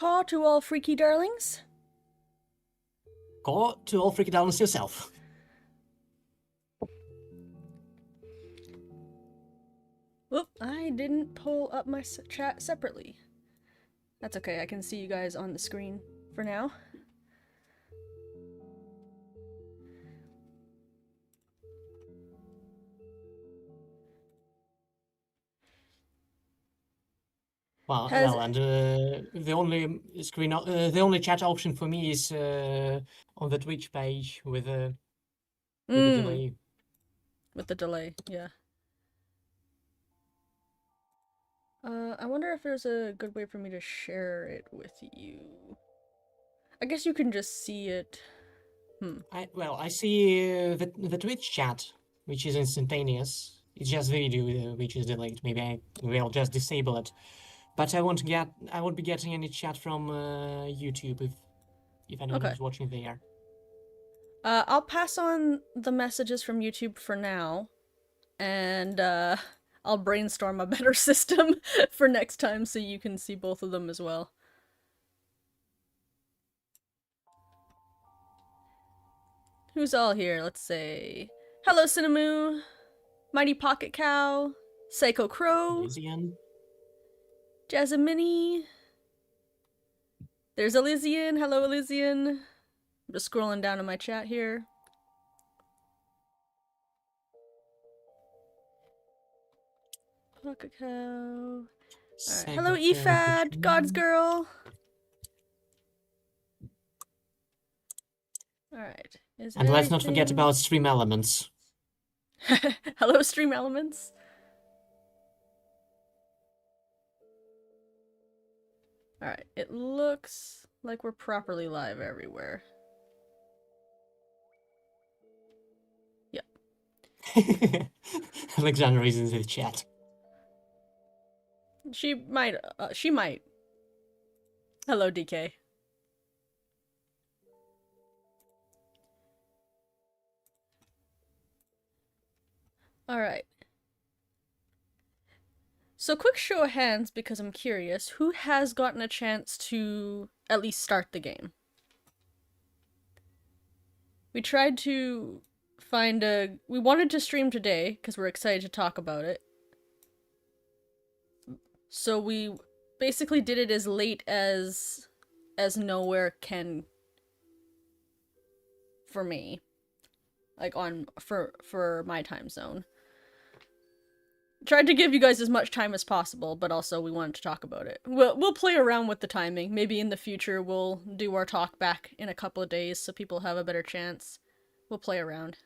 Caw to all freaky darlings. Caw to all freaky darlings yourself. Whoop, I didn't pull up my chat separately. That's okay, I can see you guys on the screen for now. Well, and the only chat option for me is on the Twitch page with a delay. With the delay, yeah. I wonder if there's a good way for me to share it with you. I guess you can just see it. I see the Twitch chat, which is instantaneous. It's just video, which is delayed. Maybe I will just disable it. But I won't be getting any chat from YouTube if anyone is watching there. I'll pass on the messages from YouTube for now, and I'll brainstorm a better system for next time so you can see both of them as well. Who's all here? Let's say hello, Cinnamoo, Mighty Pocket Cow, Psycho Crow, Elysian. Jasmine. There's Elysian. Hello, Elysian. I'm just scrolling down in my chat here. Pocket Cow. Alright. Hello, Efad, God's Girl. Alright. And let's not forget about Stream Elements. Hello, Stream Elements. Alright, it looks like we're properly live everywhere. Yep. Alexandra is in the chat. She might. Hello, DK. Alright. So quick show of hands, because I'm curious, who has gotten a chance to at least start the game? We tried to find we wanted to stream today, because we're excited to talk about it. So we basically did it as late as Nowhere can for me. Like for my time zone. Tried to give you guys as much time as possible, but also we wanted to talk about it. We'll play around with the timing. Maybe in the future we'll do our talk back in a couple of days so people have a better chance. We'll play around.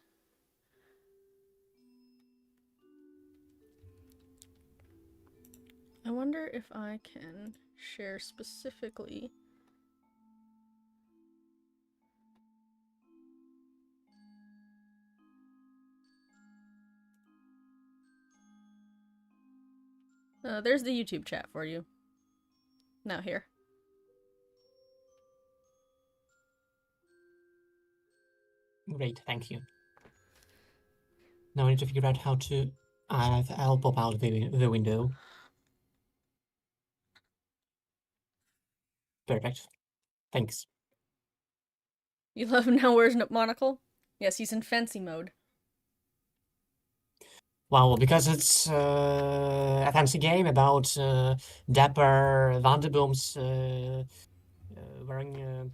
I wonder if I can share specifically. There's the YouTube chat for you. Now here. Great, thank you. Now I need to figure out how to... I'll pop out the window. Perfect. Thanks. You love Nowhere's monocle? Yes, he's in fancy mode. Well, because it's a fancy game about dapper Vanderbooms wearing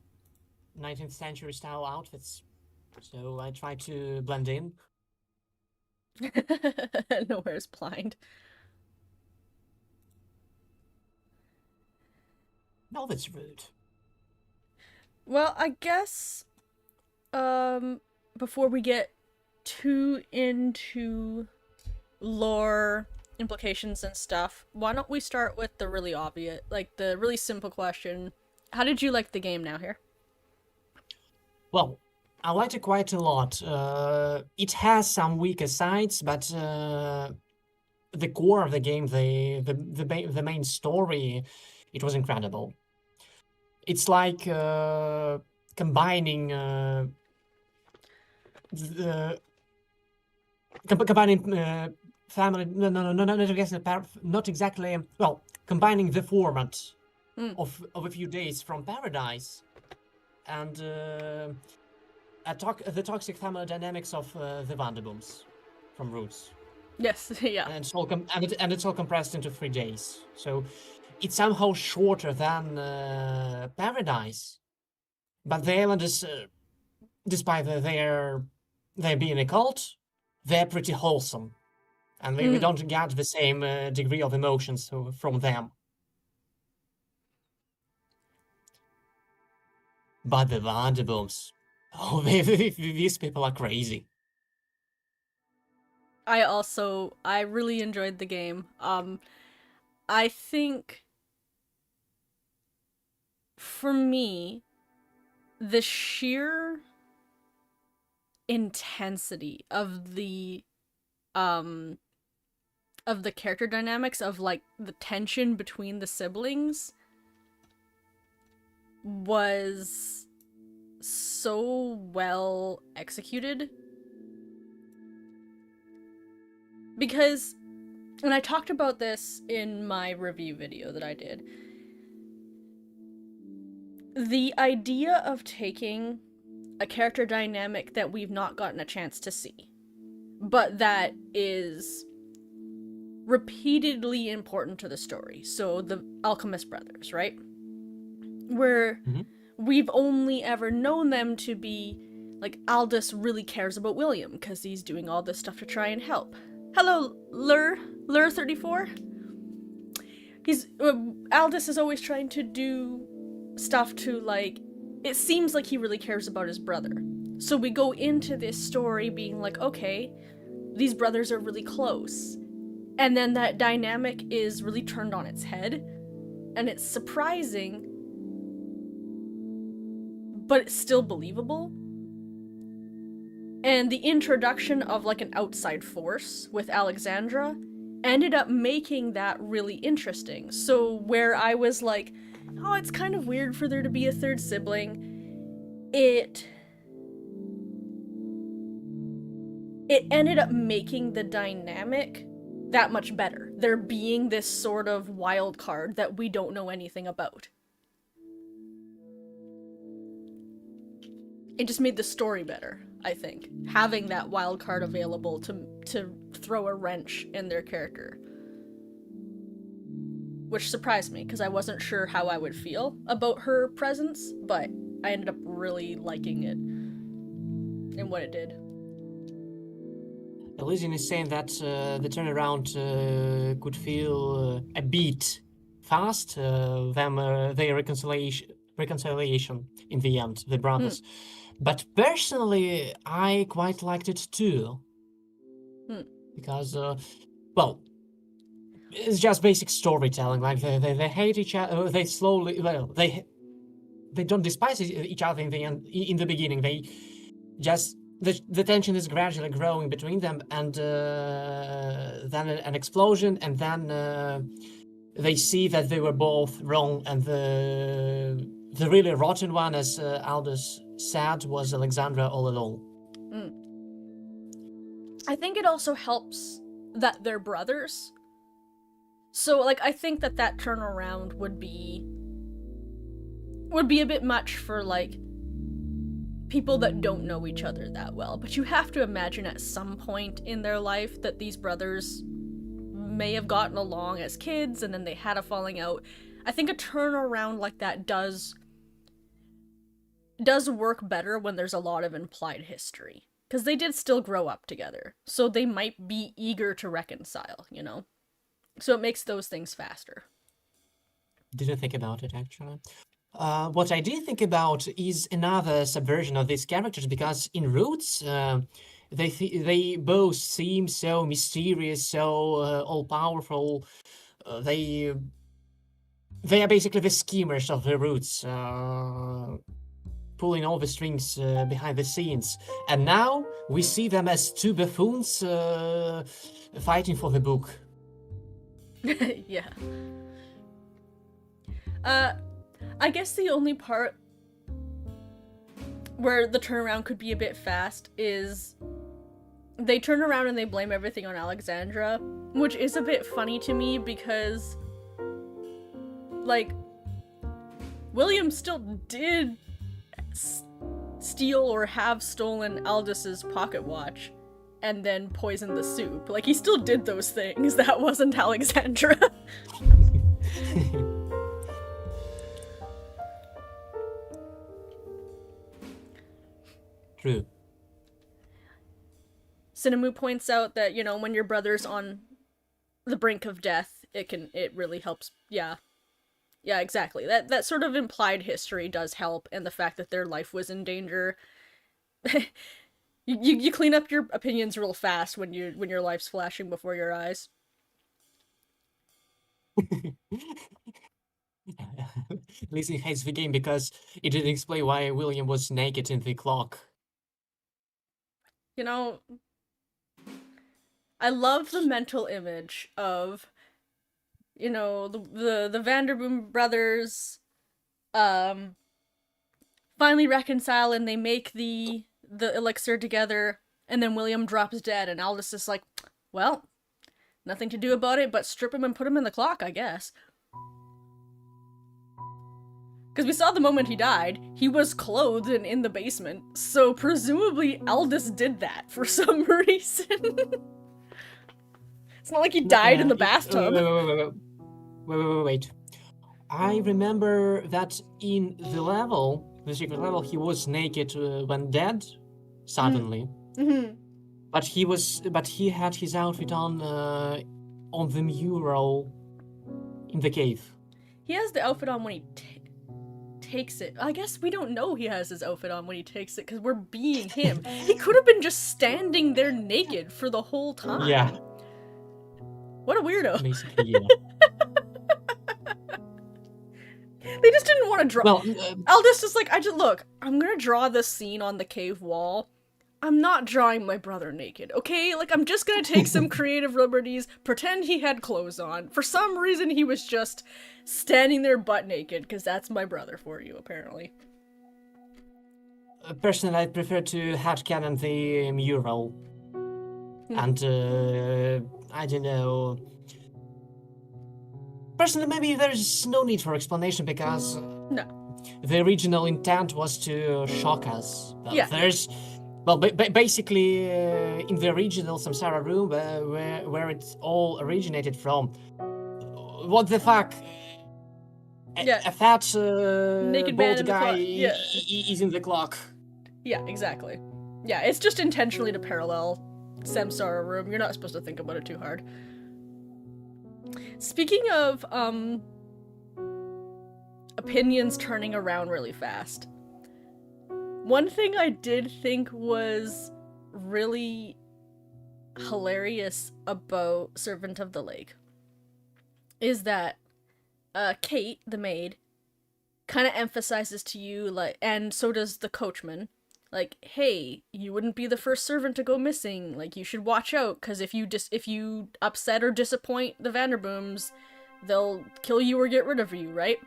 19th century style outfits. So I try to blend in. Nowhere's blind. No, that's rude. Well, I guess before we get too into lore implications and stuff, why don't we start with the really obvious, like the really simple question. How did you like the game Now Here? Well, I liked it quite a lot. It has some weaker sides, but the core of the game, the main story, it was incredible. It's like combining family. Not exactly. Well, combining the format Mm. of a few days from paradise, and the toxic thermodynamics of the Vanderbooms from Roots. Yes, yeah. And it's all compressed into 3 days. So it's somehow shorter than Paradise. But the islanders, despite their being a cult, they're pretty wholesome, and we Mm. don't get the same degree of emotions from them. But the Vanderbooms, oh, these people are crazy. I really enjoyed the game. I think for me, the sheer intensity um of the character dynamics, of like the tension between the siblings, was so well executed. Because, and I talked about this in my review video that I did, the idea of taking a character dynamic that we've not gotten a chance to see, but that is repeatedly important to the story. So the Alchemist brothers, right? Where we've only ever known them to be like, Aldous really cares about William because he's doing all this stuff to try and help. Hello, Lur34. He's Aldous is always trying to do stuff to, like, it seems like he really cares about his brother. So we go into this story being like, okay, these brothers are really close. And then that dynamic is really turned on its head. And it's surprising, but it's still believable. And the introduction of, like, an outside force with Alexandra ended up making that really interesting. So where I was like, oh, it's kind of weird for there to be a third sibling, it ended up making the dynamic that much better. There being this sort of wild card that we don't know anything about. It just made the story better, I think, having that wild card available to throw a wrench in their character. Which surprised me, because I wasn't sure how I would feel about her presence, but I ended up really liking it and what it did. Elysian is saying that the turnaround could feel a bit fast, their reconciliation in the end, the brothers. But personally, I quite liked it too. Because, well, it's just basic storytelling. Like, they hate each other, they slowly, well, they don't despise each other in the beginning. They just, the tension is gradually growing between them, and then an explosion, and then they see that they were both wrong, and the really rotten one, as Aldous said, was Alexandra all along. I think it also helps that they're brothers. So, like, I think that turnaround would be a bit much for, like, people that don't know each other that well. But you have to imagine at some point in their life that these brothers may have gotten along as kids and then they had a falling out. I think a turnaround like that does work better when there's a lot of implied history. Because they did still grow up together. So they might be eager to reconcile, you know? So it makes those things faster. Didn't think about it, actually. What I did think about is another subversion of these characters, because in Roots, they both seem so mysterious, so all-powerful. They are basically the schemers of the Roots, pulling all the strings behind the scenes. And now we see them as two buffoons fighting for the book. Yeah. I guess the only part where the turnaround could be a bit fast is they turn around and they blame everything on Alexandra, which is a bit funny to me because, like, William still did steal or have stolen Aldis's pocket watch and then poison the soup. Like, he still did those things. That wasn't Alexandra. True. Sinemu points out that, you know, when your brother's on the brink of death, it really helps. Yeah. Yeah, exactly. That sort of implied history does help, and the fact that their life was in danger. you clean up your opinions real fast when your life's flashing before your eyes. Lizzie hates the game because it didn't explain why William was naked in the clock. You know, I love the mental image of, you know, the Vanderboom brothers finally reconcile and they make the elixir together, and then William drops dead and Aldous is like, well, nothing to do about it but strip him and put him in the clock, I guess. Because we saw the moment he died, he was clothed and in the basement, so presumably Aldous did that for some reason. It's not like he died in the bathtub. Wait. I remember that in the secret level, he was naked when dead, suddenly. Mm-hmm. But he had his outfit on the mural in the cave. He has the outfit on when he takes it. I guess we don't know he has his outfit on when he takes it because we're being him. He could have been just standing there naked for the whole time. Yeah. What a weirdo. Basically, yeah. They just didn't want to draw. Well, Aldous is like, I'm gonna draw this scene on the cave wall. I'm not drawing my brother naked, okay? Like, I'm just gonna take some creative liberties, pretend he had clothes on. For some reason, he was just standing there butt naked, because that's my brother for you, apparently. Personally, I prefer to headcanon the mural. And, I don't know. Personally, maybe there's no need for explanation because no. The original intent was to shock us. But yeah. There's, well, basically, in the original Samsara room where it all originated from, what the fuck? A fat naked bald guy is in the clock. Yeah, exactly. Yeah, it's just intentionally to parallel Samsara room. You're not supposed to think about it too hard. Speaking of opinions turning around really fast, one thing I did think was really hilarious about Servant of the Lake is that Kate, the maid, kind of emphasizes to you, like, and so does the coachman, like, hey, you wouldn't be the first servant to go missing. Like, you should watch out, because if you upset or disappoint the Vanderbooms, they'll kill you or get rid of you, right?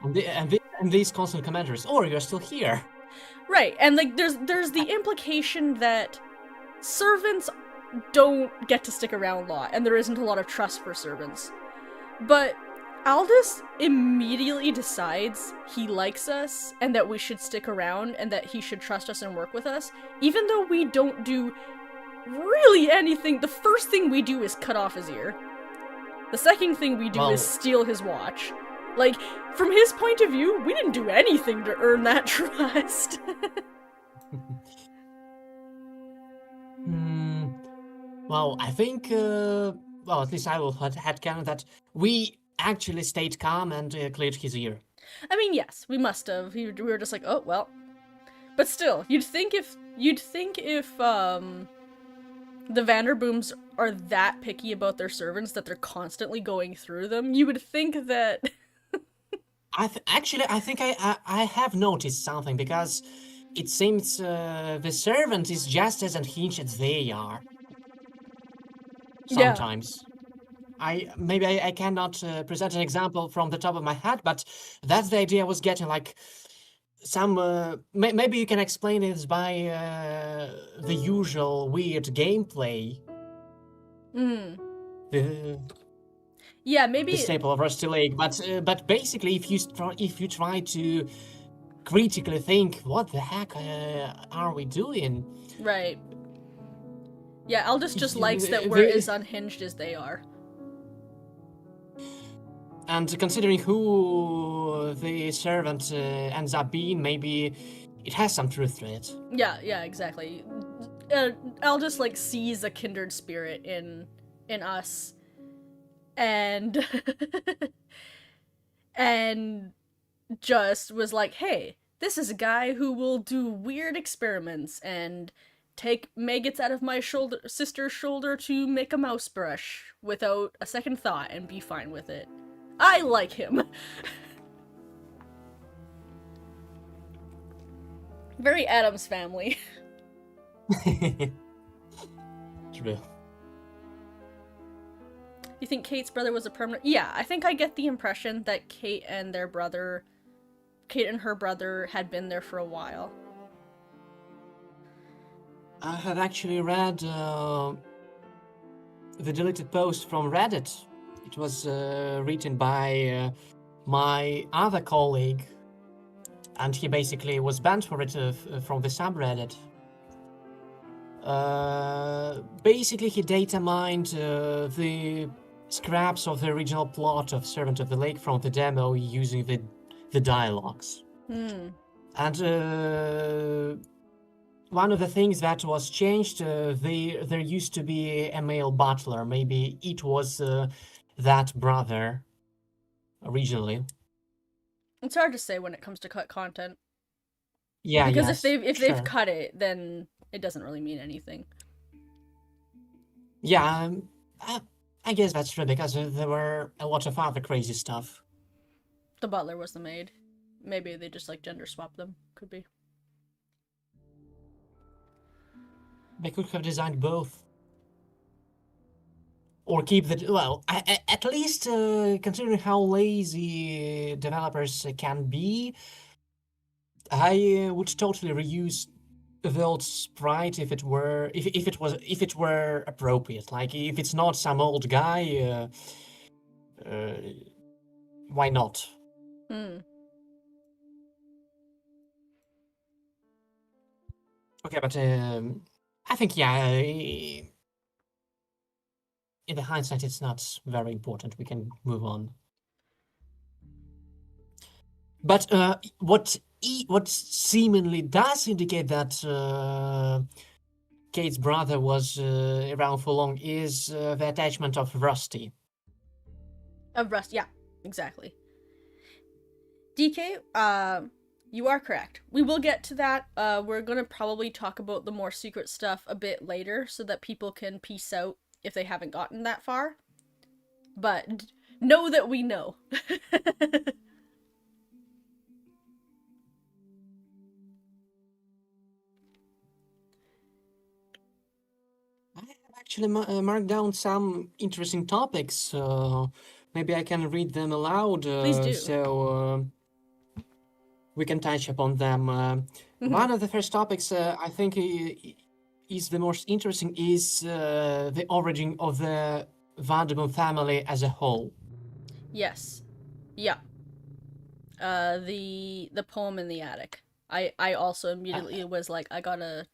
And these constant commentaries, oh, you're still here. Right, and like there's the implication that servants don't get to stick around a lot, and there isn't a lot of trust for servants. But Aldous immediately decides he likes us and that we should stick around and that he should trust us and work with us, even though we don't do really anything. The first thing we do is cut off his ear. The second thing we do is steal his watch. Like, from his point of view, we didn't do anything to earn that trust. Well, I think, well, at least I will headcanon that we actually stayed calm and cleared his ear. I mean, yes, we must have. We were just like, oh, well. But still, you'd think if the Vanderbooms are that picky about their servants that they're constantly going through them, you would think that... I think I have noticed something, because it seems the servant is just as unhinged as they are. Sometimes. Yeah. I cannot present an example from the top of my head, but that's the idea I was getting. Like, some maybe you can explain this by the usual weird gameplay. Yeah, the maybe. staple of Rusty Lake. But basically, if you try to critically think, what the heck are we doing? Right. Yeah, Aldous just likes that we're The, as unhinged as they are. and considering who the servant ends up being, maybe it has some truth to it. Yeah, exactly. Aldous like sees a kindred spirit in us, and and just was like, hey, this is a guy who will do weird experiments and take maggots out of my sister's shoulder to make a mouse brush without a second thought and be fine with it. I like him. Very Addams Family. True. You think Kate's brother was a permanent? Yeah, I think I get the impression that Kate and her brother had been there for a while. I have actually read the deleted post from Reddit. It was written by my other colleague, and he basically was banned for it from the subreddit. Basically, he data mined the scraps of the original plot of Servant of the Lake from the demo using the dialogues. And one of the things that was changed, there used to be a male butler. Maybe it was that brother originally. It's hard to say when it comes to cut content. Yeah, Because yes, if sure. they've cut it, then it doesn't really mean anything. Yeah, I guess that's true because there were a lot of other crazy stuff. The butler was the maid. Maybe they just like gender swap them. Could be. They could have designed both. Or keep the, well, at least considering how lazy developers can be, I would totally reuse the old sprite if it were if it were appropriate. Like if it's not some old guy, why not? Okay, but I think yeah. In the hindsight, it's not very important. We can move on. But what seemingly does indicate that Kate's brother was around for long is the attachment of Rusty. Of Rust, yeah, exactly. DK, you are correct. We will get to that. We're gonna probably talk about the more secret stuff a bit later so that people can piece out if they haven't gotten that far. But know that we know. I have actually marked down some interesting topics. Maybe I can read them aloud Please do. so we can touch upon them. One of the first topics I think is the most interesting is the origin of the Vanderbilt family as a whole. Yes. Yeah. The poem in the attic. I also immediately was like, I gotta,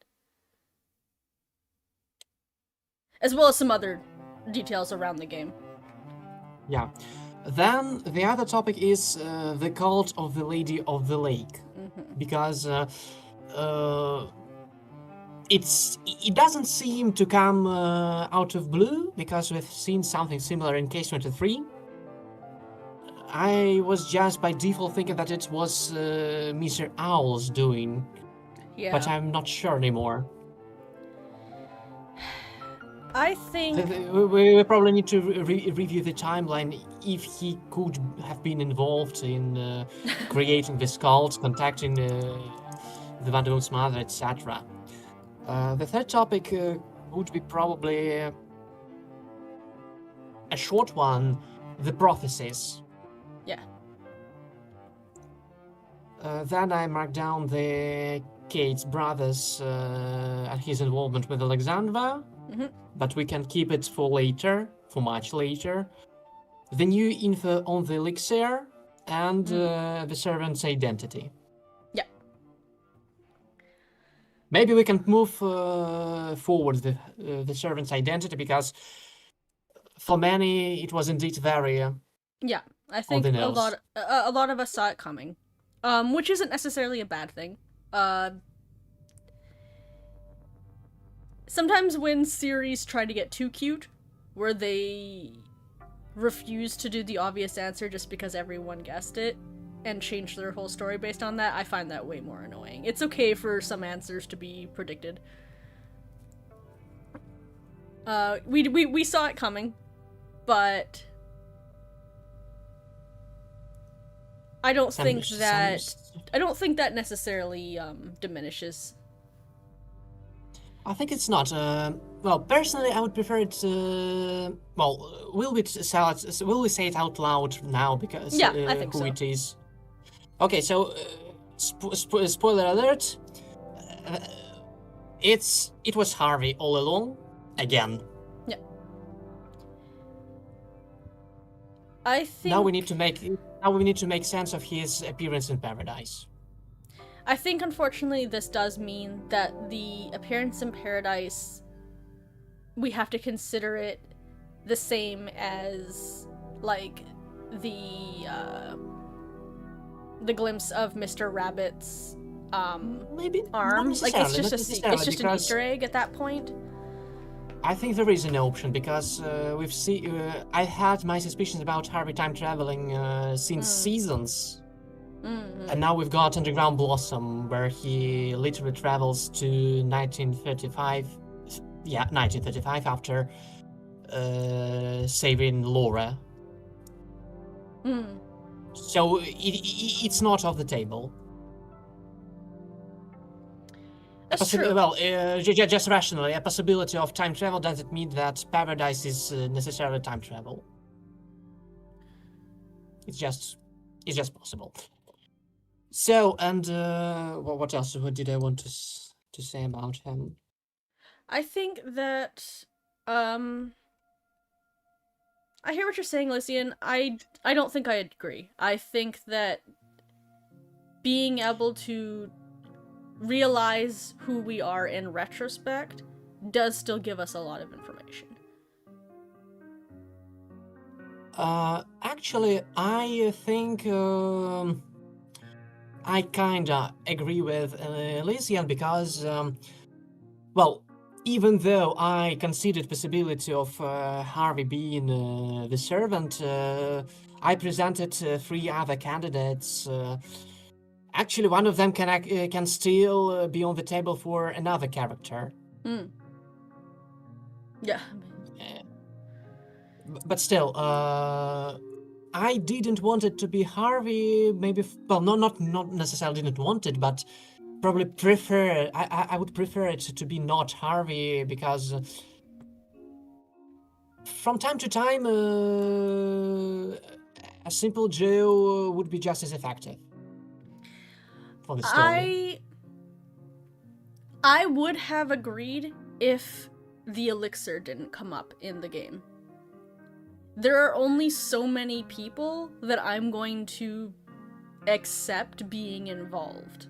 as well as some other details around the game. Yeah. Then the other topic is the cult of the Lady of the Lake, because it doesn't seem to come out of blue, because we've seen something similar in Case 23. I was just by default thinking that it was Mr. Owl's doing, Yeah. but I'm not sure anymore. I think we probably need to review the timeline if he could have been involved in creating this cult, contacting the Vanderbilt's mother, etc. The third topic would be probably a short one, the prophecies. Yeah. Then I marked down the Kate's brothers and his involvement with Alexandra. But we can keep it for later, for much later. the new info on the elixir, and Mm. the servant's identity. Yeah. Maybe we can move forward the servant's identity, because for many it was indeed very Yeah. I on the think nose. a lot of us saw it coming, which isn't necessarily a bad thing. Uh, Sometimes when series try to get too cute, where they refuse to do the obvious answer just because everyone guessed it and change their whole story based on that, I find that way more annoying. It's okay for some answers to be predicted. We saw it coming, but I don't Some, think some, that I don't think that necessarily diminishes. I think it's not. Well, personally, I would prefer it. Well, will we say it out loud now, because Yeah, I think who so. it is? Okay, so spoiler alert. Uh, it was Harvey all along. Again. Yeah. I Now we think need to make now we need to make sense of his appearance in paradise. I think unfortunately this does mean that the appearance in paradise, we have to consider it the same as like the uh the glimpse of Mr. Rabbit's Maybe not arm. Like necessarily, not it's necessarily, just an because Easter egg at that point. I think there is an option, because we've seen. I had my suspicions about Harvey time traveling since Mm. seasons, Mm-hmm. and now we've got Underground Blossom, where he literally travels to 1935. Yeah, 1935, after saving Laura. Mm. So it's not off the table. That's true. Well, just rationally, a possibility of time travel doesn't mean that paradise is necessarily time travel. It's just, it's just possible. So, and what else? What did I want to say about him? I think that um I hear what you're saying, Lycian. I don't think I agree. I think that being able to realize who we are in retrospect does still give us a lot of information. Actually, I think I kinda agree with Elysian, because, well, even though I considered possibility of Harvey being the servant, I presented three other candidates. Actually, one of them can still be on the table for another character. Mm. Yeah. Uh, but still, I didn't want it to be Harvey. Maybe, well, not necessarily didn't want it, but probably prefer. I would prefer it to be not Harvey, because from time to time, a simple Joe would be just as effective for the story. I I would have agreed if the elixir didn't come up in the game. There are only so many people that I'm going to accept being involved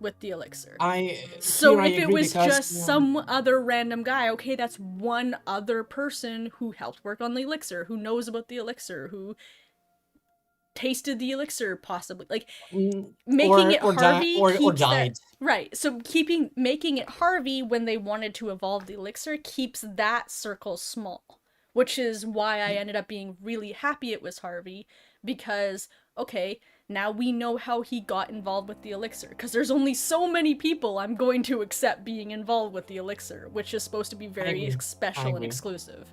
with the elixir. I So Here I if it agree, was because just some other random guy, okay, that's one other person who helped work on the elixir, who knows about the elixir, who tasted the elixir possibly. Like making it Harvey or keeps that died. right. So making it Harvey when they wanted to evolve the elixir keeps that circle small, which is why I ended up being really happy it was Harvey, because okay, now we know how he got involved with the elixir, because there's only so many people I'm going to accept being involved with the elixir, which is supposed to be I very agree. I special and agree. exclusive.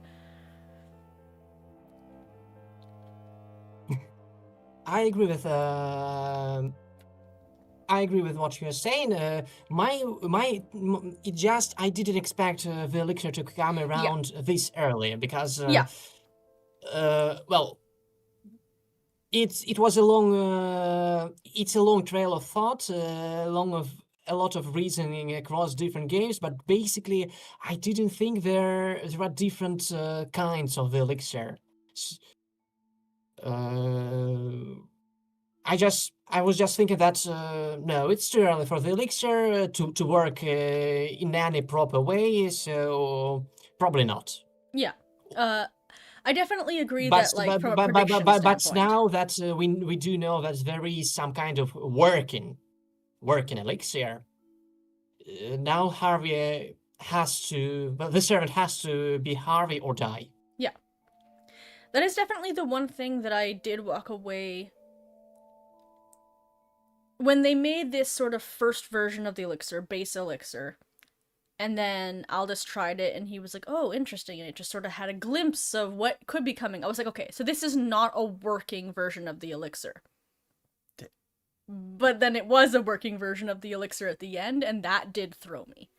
I agree with I agree with what you're saying. It just, I didn't expect the elixir to come Yeah. around this early, because Yeah. well, it was a long it's a long trail of thought, a lot of reasoning across different games, but basically I didn't think there are different kinds of the elixir. Uh, I was just thinking that no, it's too early for the elixir to work in any proper way, so probably not. Yeah. I definitely agree But that, like, from a prediction but standpoint. now that we do know that there is some kind of working elixir, now Harvey has to, well, the servant has to be Harvey or die. Yeah. That is definitely the one thing that I did walk away when they made this sort of first version of the elixir, base elixir, and then Aldous tried it and he was like, oh, interesting, and it just sort of had a glimpse of what could be coming. I was like, okay, so this is not a working version of the elixir. But then it was a working version of the elixir at the end, and that did throw me.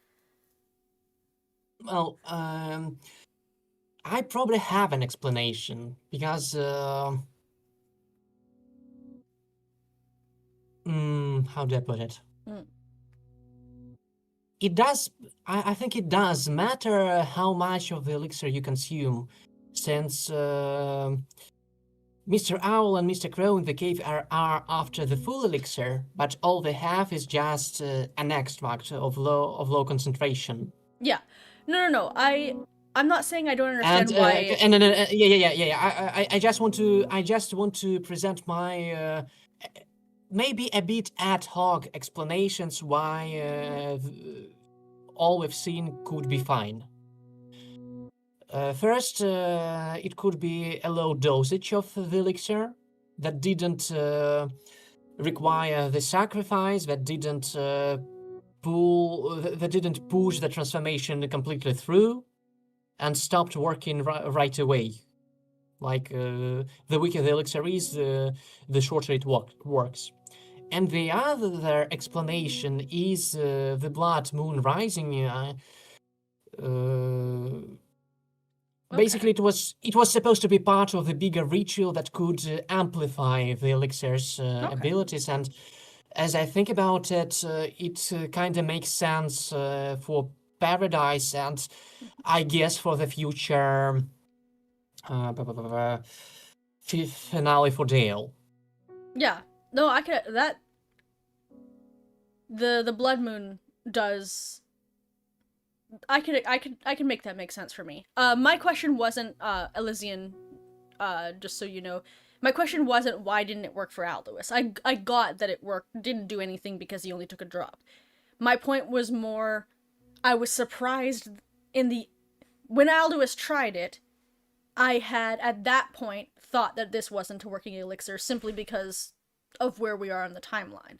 Well, I probably have an explanation because how do I put it? Mm. It does. I think it does matter how much of the elixir you consume, since Mr. Owl and Mr. Crow in the cave are after the full elixir, but all they have is just an extract of low concentration. Yeah. No. I'm not saying I don't And understand why. yeah. I just want to present my maybe a bit ad hoc explanations why all we've seen could be fine. First, it could be a low dosage of the elixir that didn't require the sacrifice, that didn't push the transformation completely through, and stopped working right away. Like the weaker the elixir is, the shorter it works. And the other explanation is the blood moon rising. Basically, it was supposed to be part of the bigger ritual that could amplify the elixir's abilities. And as I think about it, it kind of makes sense for Paradise and I guess for the future finale for Dale. Yeah. No, I could that the blood moon does. I could make that make sense for me. My question wasn't Elysian. Just so you know, my question wasn't why didn't it work for Aldous. I got that it didn't do anything because he only took a drop. My point was more, I was surprised when Aldous tried it. I had at that point thought that this wasn't a working elixir simply because of where we are in the timeline.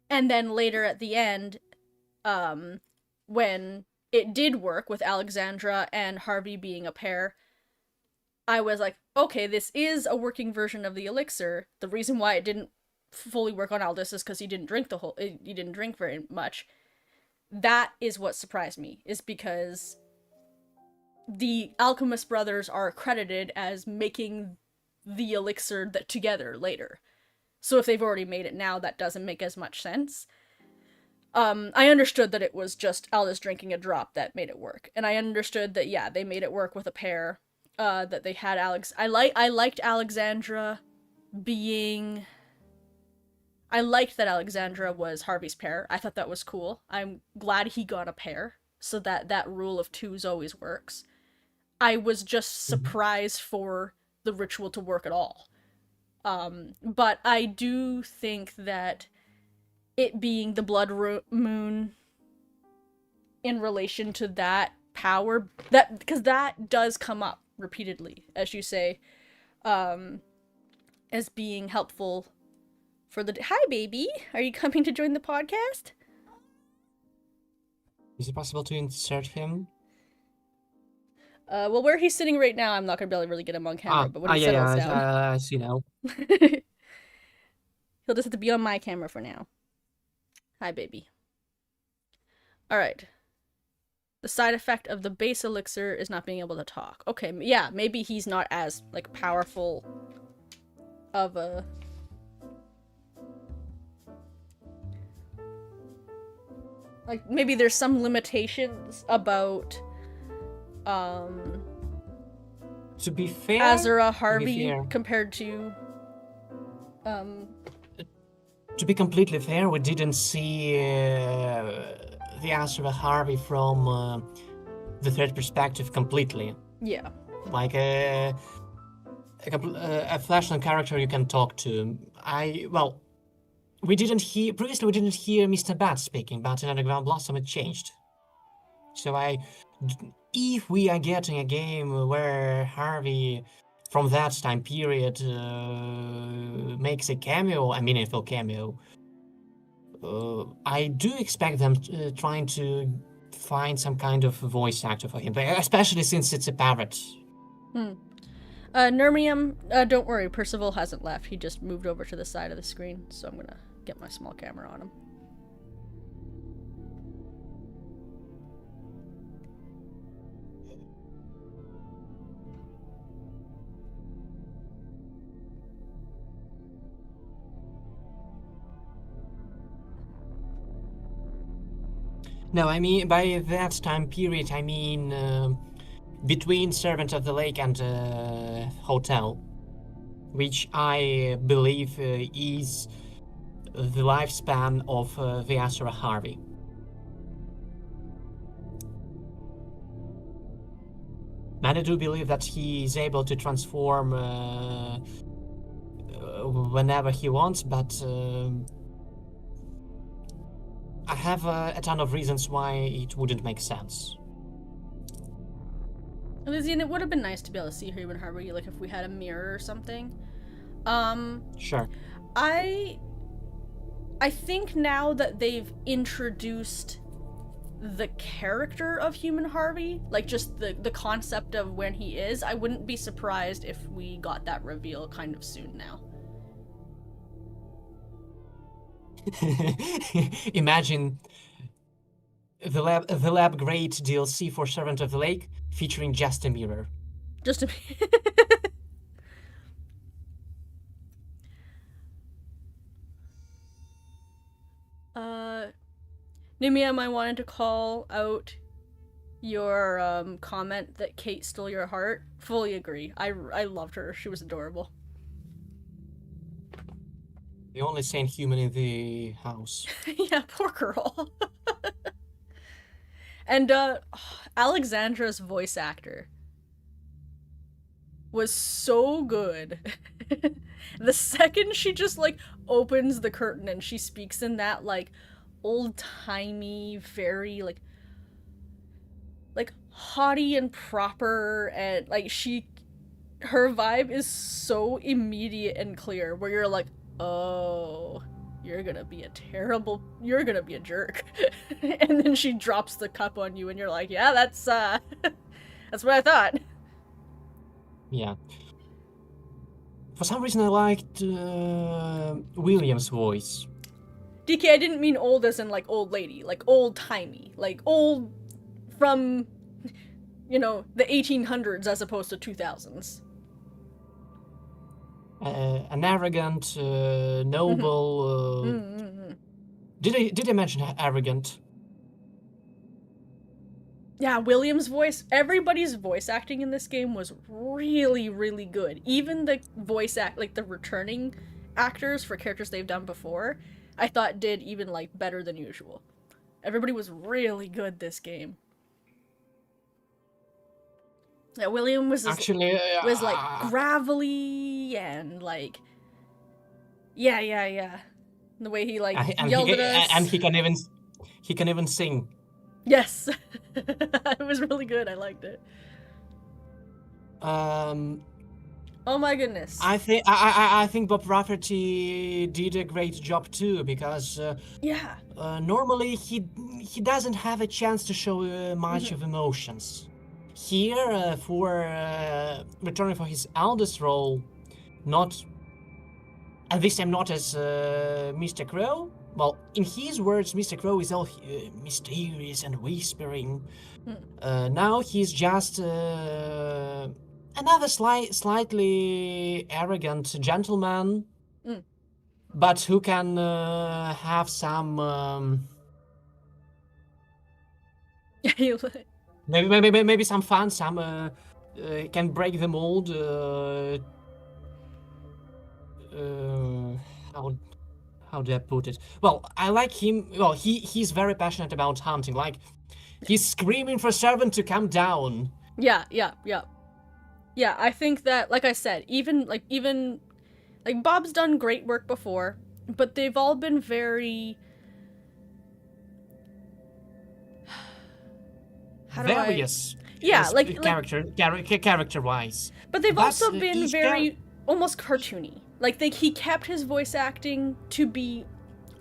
And then later at the end, when it did work with Alexandra and Harvey being a pair, I was like, okay, this is a working version of the elixir. The reason why it didn't fully work on Aldous is because he didn't drink very much. That is what surprised me, is because the Alchemist brothers are credited as making the elixir together later. So if they've already made it now, that doesn't make as much sense. I understood that it was just Aldous drinking a drop that made it work, and I understood that they made it work with a pair. That they had Alex. I liked Alexandra being. I liked that Alexandra was Harvey's pair. I thought that was cool. I'm glad he got a pair, so that rule of twos always works. I was just surprised for the ritual to work at all. But I do think that it being the blood moon in relation to that power, that because that does come up repeatedly, as you say, as being helpful for the. Hi, baby. Are you coming to join the podcast? Is it possible to insert him? Well, where he's sitting right now, I'm not gonna be able to really get him on camera. But when he settles down, I see now. he'll just have to be on my camera for now. Hi, baby. All right. The side effect of the base elixir is not being able to talk. Okay, yeah, maybe he's not as like powerful of a. Like maybe there's some limitations about To be fair, Azura to be Harvey fair, compared to to be completely fair, we didn't see the Azura Harvey from the third perspective completely. yeah. Like a flashlight character you can talk to. We didn't hear previously. We didn't hear Mr. Bat speaking, but in Underground Blossom it changed. So if we are getting a game where Harvey from that time period makes a cameo, a meaningful cameo, I do expect them trying to find some kind of voice actor for him, especially since it's a parrot. Nermium, don't worry, Percival hasn't left. He just moved over to the side of the screen, so I'm gonna get my small camera on him. No, I mean, by that time period, I mean between Servant of the Lake and Hotel, which I believe is the lifespan of the Azura Harvey. And I do believe that he is able to transform whenever he wants, but I have a ton of reasons why it wouldn't make sense. Lizzie, and it would have been nice to be able to see Human Harvey, like if we had a mirror or something. Sure. I think now that they've introduced the character of Human Harvey, like just the concept of when he is, I wouldn't be surprised if we got that reveal kind of soon now. Imagine the lab grade DLC for Servant of the Lake featuring just a mirror. Just to be Nimiam, I wanted to call out your comment that Kate stole your heart. Fully agree. I loved her. She was adorable. The only sane human in the house. Yeah, poor girl. And Alexandra's voice actor was so good. The second she just like opens the curtain and she speaks in that like old-timey, very like haughty and proper, and like her vibe is so immediate and clear where you're like, oh, you're gonna be a jerk. And then she drops the cup on you and you're like, yeah, that's that's what I thought. Yeah. For some reason I liked William's voice. DK, I didn't mean old as in like old lady, like old-timey, like old from, you know, the 1800s as opposed to 2000s. An arrogant, noble. Did I mention arrogant? Yeah, William's voice. Everybody's voice acting in this game was really, really good. Even the the returning actors for characters they've done before, I thought did even like better than usual. Everybody was really good this game. Yeah, William was Actually was like gravelly and like yeah. The way he like yelled at us. And he can even sing. Yes. It was really good. I liked it. Oh my goodness. I think Bob Rafferty did a great job too, because yeah. Normally he doesn't have a chance to show much of emotions. Here, for returning for his eldest role, at this time not as Mr. Crow. Well, in his words, Mr. Crow is all mysterious and whispering. Now he's just another slightly arrogant gentleman, but who can have some maybe some fun, some can break the mold. How do I put it? Well, I like him. Well, he's very passionate about hunting. Like, he's screaming for servant to come down. Yeah, yeah, yeah. Yeah, I think that, like I said, even like Bob's done great work before, but they've all been very how do I Various yeah, character wise, but they've but also been each very almost cartoony. Like he kept his voice acting to be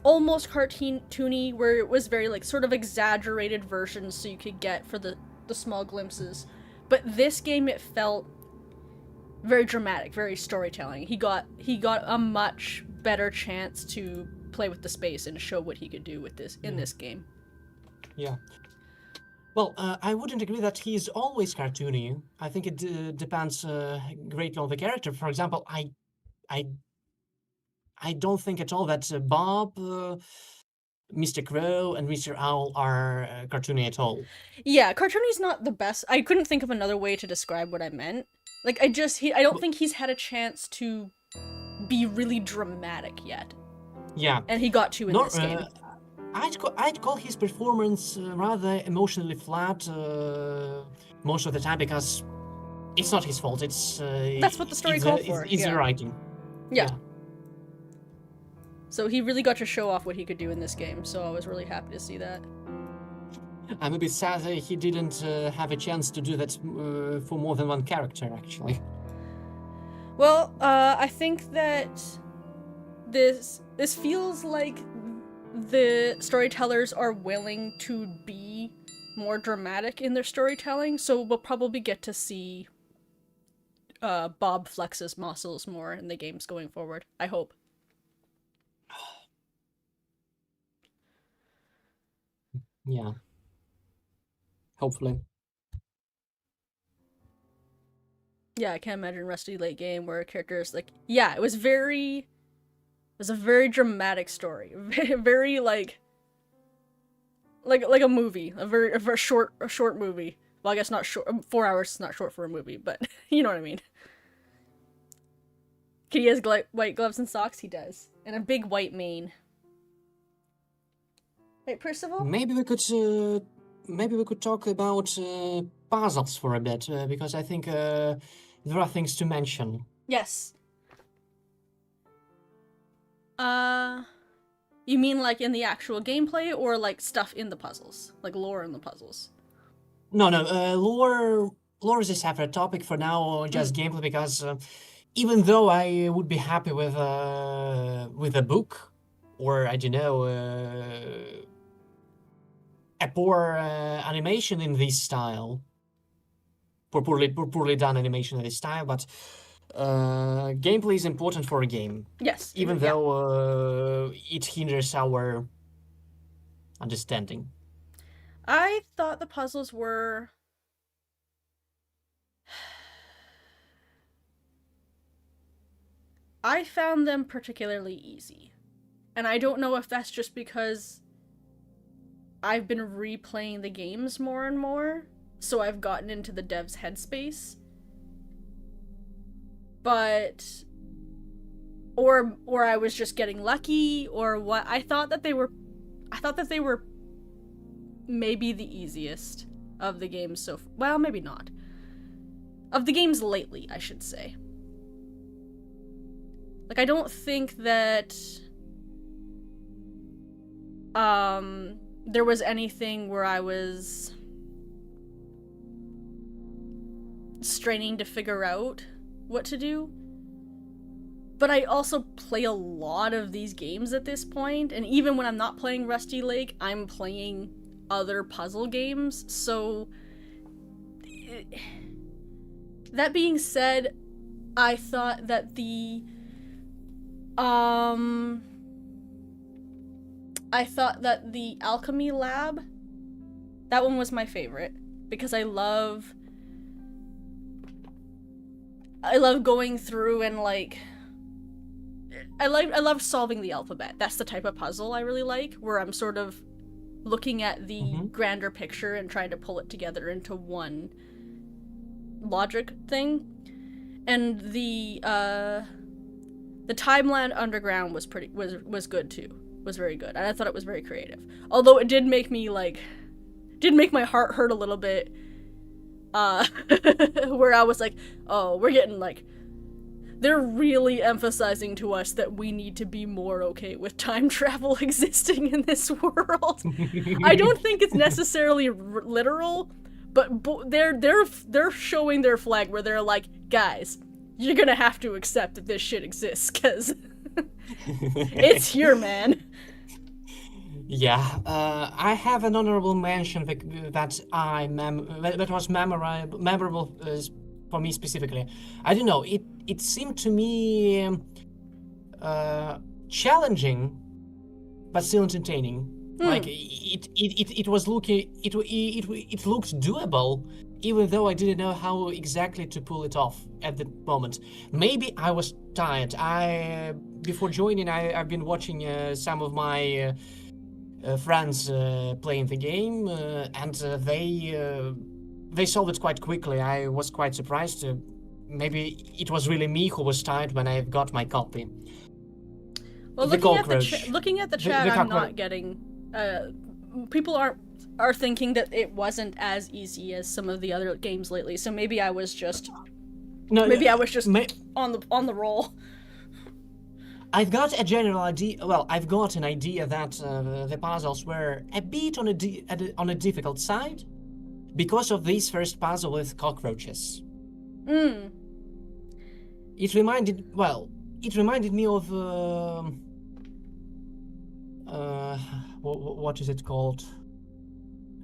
almost cartoony, where it was very like sort of exaggerated versions so you could get for the small glimpses. But this game, it felt very dramatic, very storytelling. He got a much better chance to play with the space and show what he could do with this in this game. Yeah. Well, I wouldn't agree that he's always cartoony. I think it depends greatly on the character. For example, I don't think at all that Bob, Mr. Crow, and Mr. Owl are cartoony at all. Yeah, cartoony's not the best. I couldn't think of another way to describe what I meant. Like I don't But, think he's had a chance to be really dramatic yet. yeah. And he got to in this game. I'd call his performance rather emotionally flat most of the time, because it's not his fault. It's That's what the story called for. It's the writing. Yeah. So he really got to show off what he could do in this game. So I was really happy to see that. I'm a bit sad that he didn't have a chance to do that for more than one character, actually. Well, I think that this feels like the storytellers are willing to be more dramatic in their storytelling, so we'll probably get to see Bob flex his muscles more in the games going forward. I hope. Yeah. Hopefully. Yeah, I can't imagine Rusty late game where a character is like, yeah, it was a very dramatic story, very like a movie, a very short movie. Well, I guess not short. 4 hours is not short for a movie, but you know what I mean. He has white gloves and socks. He does, and a big white mane. Right, Percival? Maybe we could talk about puzzles for a bit, because I think there are things to mention. Yes. You mean like in the actual gameplay, or like stuff in the puzzles, like lore in the puzzles? No, lore is a separate topic for now, just gameplay, because even though I would be happy with a book, or I don't know, a poor animation in this style, poorly done animation in this style, but gameplay is important for a game. Yes. Even though it hinders our understanding. I thought the puzzles were... I found them particularly easy. And I don't know if that's just because I've been replaying the games more and more, so I've gotten into the dev's headspace. But... Or I was just getting lucky, or what. I thought that they were maybe the easiest of the games well, maybe not. Of the games lately, I should say. Like, I don't think that there was anything where I was straining to figure out what to do. But I also play a lot of these games at this point, and even when I'm not playing Rusty Lake, I'm playing other puzzle games, so... That being said, I thought that the alchemy lab, that one was my favorite, because I love going through and like I love solving the alphabet. That's the type of puzzle I really like, where I'm sort of looking at the grander picture and trying to pull it together into one logic thing, and the Timeland Underground was good too. Was very good, and I thought it was very creative. Although it did make me did make my heart hurt a little bit. Where I was like, oh, we're getting they're really emphasizing to us that we need to be more okay with time travel existing in this world. I don't think it's necessarily literal, but they're showing their flag where they're like, guys, you're gonna have to accept that this shit exists, because it's here, man. Yeah, I have an honorable mention that was memorable for me specifically. I don't know. It seemed to me challenging, but still entertaining. Like it was looking it looked doable, even though I didn't know how exactly to pull it off at the moment. Maybe I was tired. Before joining, I've been watching some of my friends playing the game, and they solved it quite quickly. I was quite surprised. Maybe it was really me who was tired when I got my copy. Well, looking at the chat, I'm not getting. People are thinking that it wasn't as easy as some of the other games lately. So maybe I was just. Maybe I was just on the roll. I've got a general idea. Well, I've got an idea that the puzzles were a bit on a difficult side because of this first puzzle with cockroaches. It reminded me of what is it called?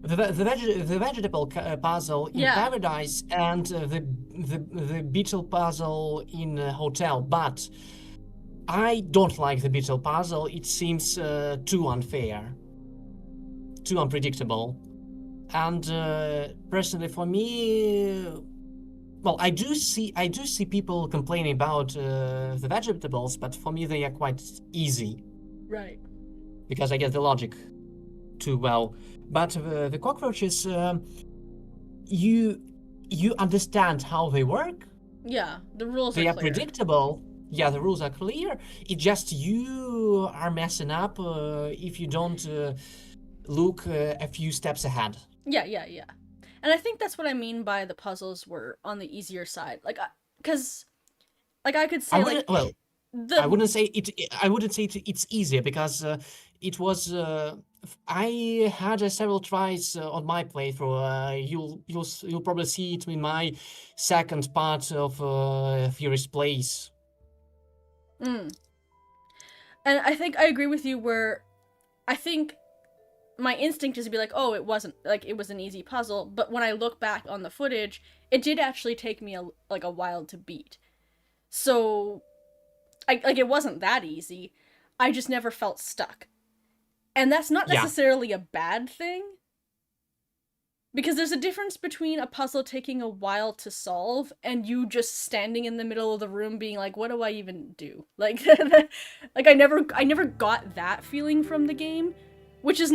The vegetable puzzle in Paradise and the beetle puzzle in Hotel, but I don't like the beetle puzzle. It seems too unfair, too unpredictable, and personally for me, well, I do see people complaining about the vegetables, but for me they are quite easy, right? Because I get the logic too well. But the cockroaches, you understand how they work. Yeah, the rules they are clear. Predictable. Yeah, the rules are clear. It's just you are messing up if you don't look a few steps ahead. Yeah. And I think that's what I mean by the puzzles were on the easier side. Because I could say I wouldn't say it's easier because it was. I had several tries on my playthrough. You'll probably see it in my second part of Furious Place. And I think I agree with you where I think my instinct is to be like, oh, it wasn't, it was an easy puzzle, but when I look back on the footage, it did actually take me a while to beat. So, it wasn't that easy. I just never felt stuck. And that's not necessarily a bad thing. Because there's a difference between a puzzle taking a while to solve and you just standing in the middle of the room being like, what do I even do? I never got that feeling from the game, which is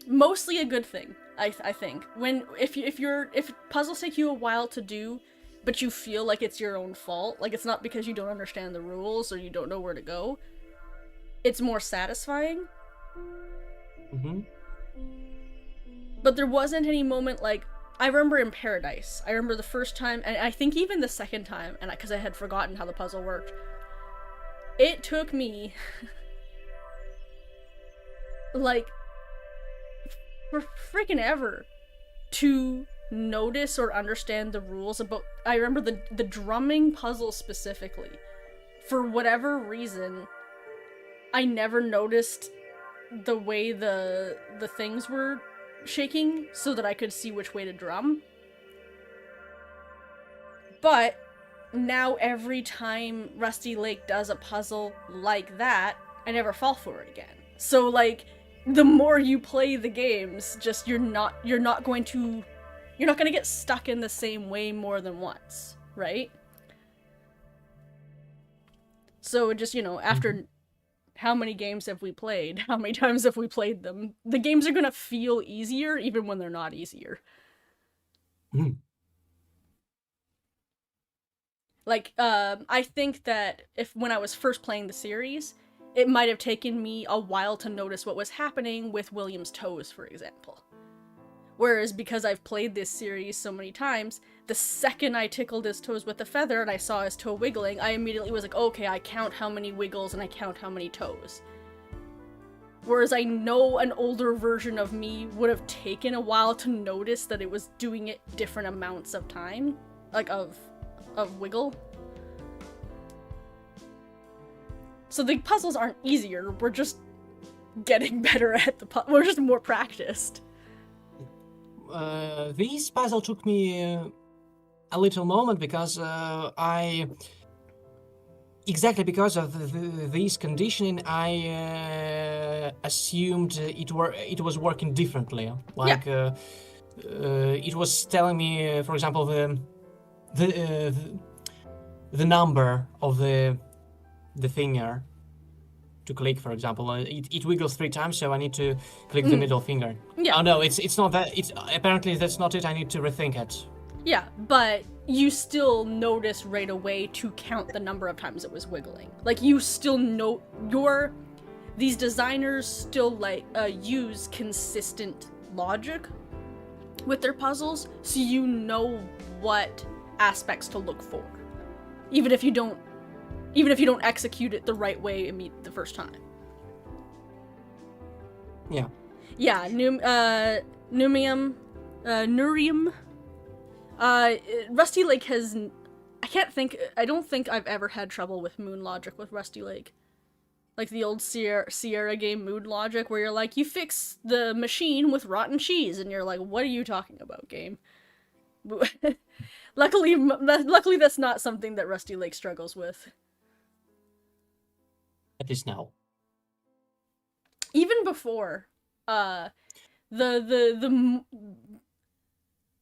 mostly a good thing, I think. If puzzles take you a while to do, but you feel like it's your own fault, it's not because you don't understand the rules or you don't know where to go, it's more satisfying. But there wasn't any moment I remember in Paradise. I remember the first time, and I think even the second time, and because I had forgotten how the puzzle worked, it took me for freaking ever to notice or understand the rules about. I remember the drumming puzzle specifically. For whatever reason, I never noticed the way the things were shaking so that I could see which way to drum. But now every time Rusty Lake does a puzzle like that, I never fall for it again. So the more you play the games, just you're not going to get stuck in the same way more than once, right? So just, after how many games have we played? How many times have we played them? The games are gonna feel easier even when they're not easier. Mm. Like, I think that if when I was first playing the series, it might have taken me a while to notice what was happening with William's toes, for example. Whereas because I've played this series so many times, the second I tickled his toes with the feather and I saw his toe wiggling, I immediately was like, okay, I count how many wiggles and I count how many toes. Whereas I know an older version of me would have taken a while to notice that it was doing it different amounts of time, like of wiggle. So the puzzles aren't easier, we're just getting better at we're just more practiced. This puzzle took me a little moment because exactly because of this conditioning, I assumed it was working differently. Like it was telling me, for example, the number of the finger to click, for example. It wiggles 3 times, so I need to click the middle finger. Yeah. Oh no, it's not that. It's apparently that's not it. I need to rethink it. Yeah, but you still notice right away to count the number of times it was wiggling. Like, you still know these designers still use consistent logic with their puzzles, so you know what aspects to look for, even if you don't execute it the right way the first time. Yeah. Yeah, Nurium. Rusty Lake has... I don't think I've ever had trouble with Moon Logic with Rusty Lake. Like the old Sierra game Moon Logic, where you're like, you fix the machine with rotten cheese, and you're like, what are you talking about, game? Luckily that's not something that Rusty Lake struggles with. At least now. Even before, the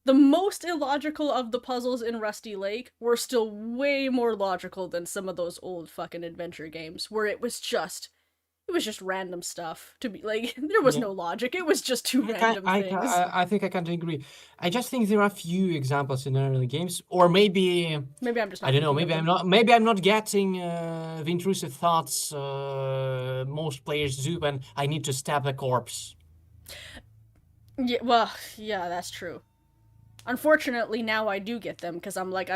most illogical of the puzzles in Rusty Lake were still way more logical than some of those old fucking adventure games, where it was just random stuff. To be like, there was no logic. It was just two random things. I think I can't agree. I just think there are few examples in early games, or maybe I'm just. Not I don't know. Maybe I'm not. Maybe I'm not getting the intrusive thoughts most players do when I need to stab a corpse. Yeah. Well, yeah, that's true. Unfortunately, now I do get them because I'm like,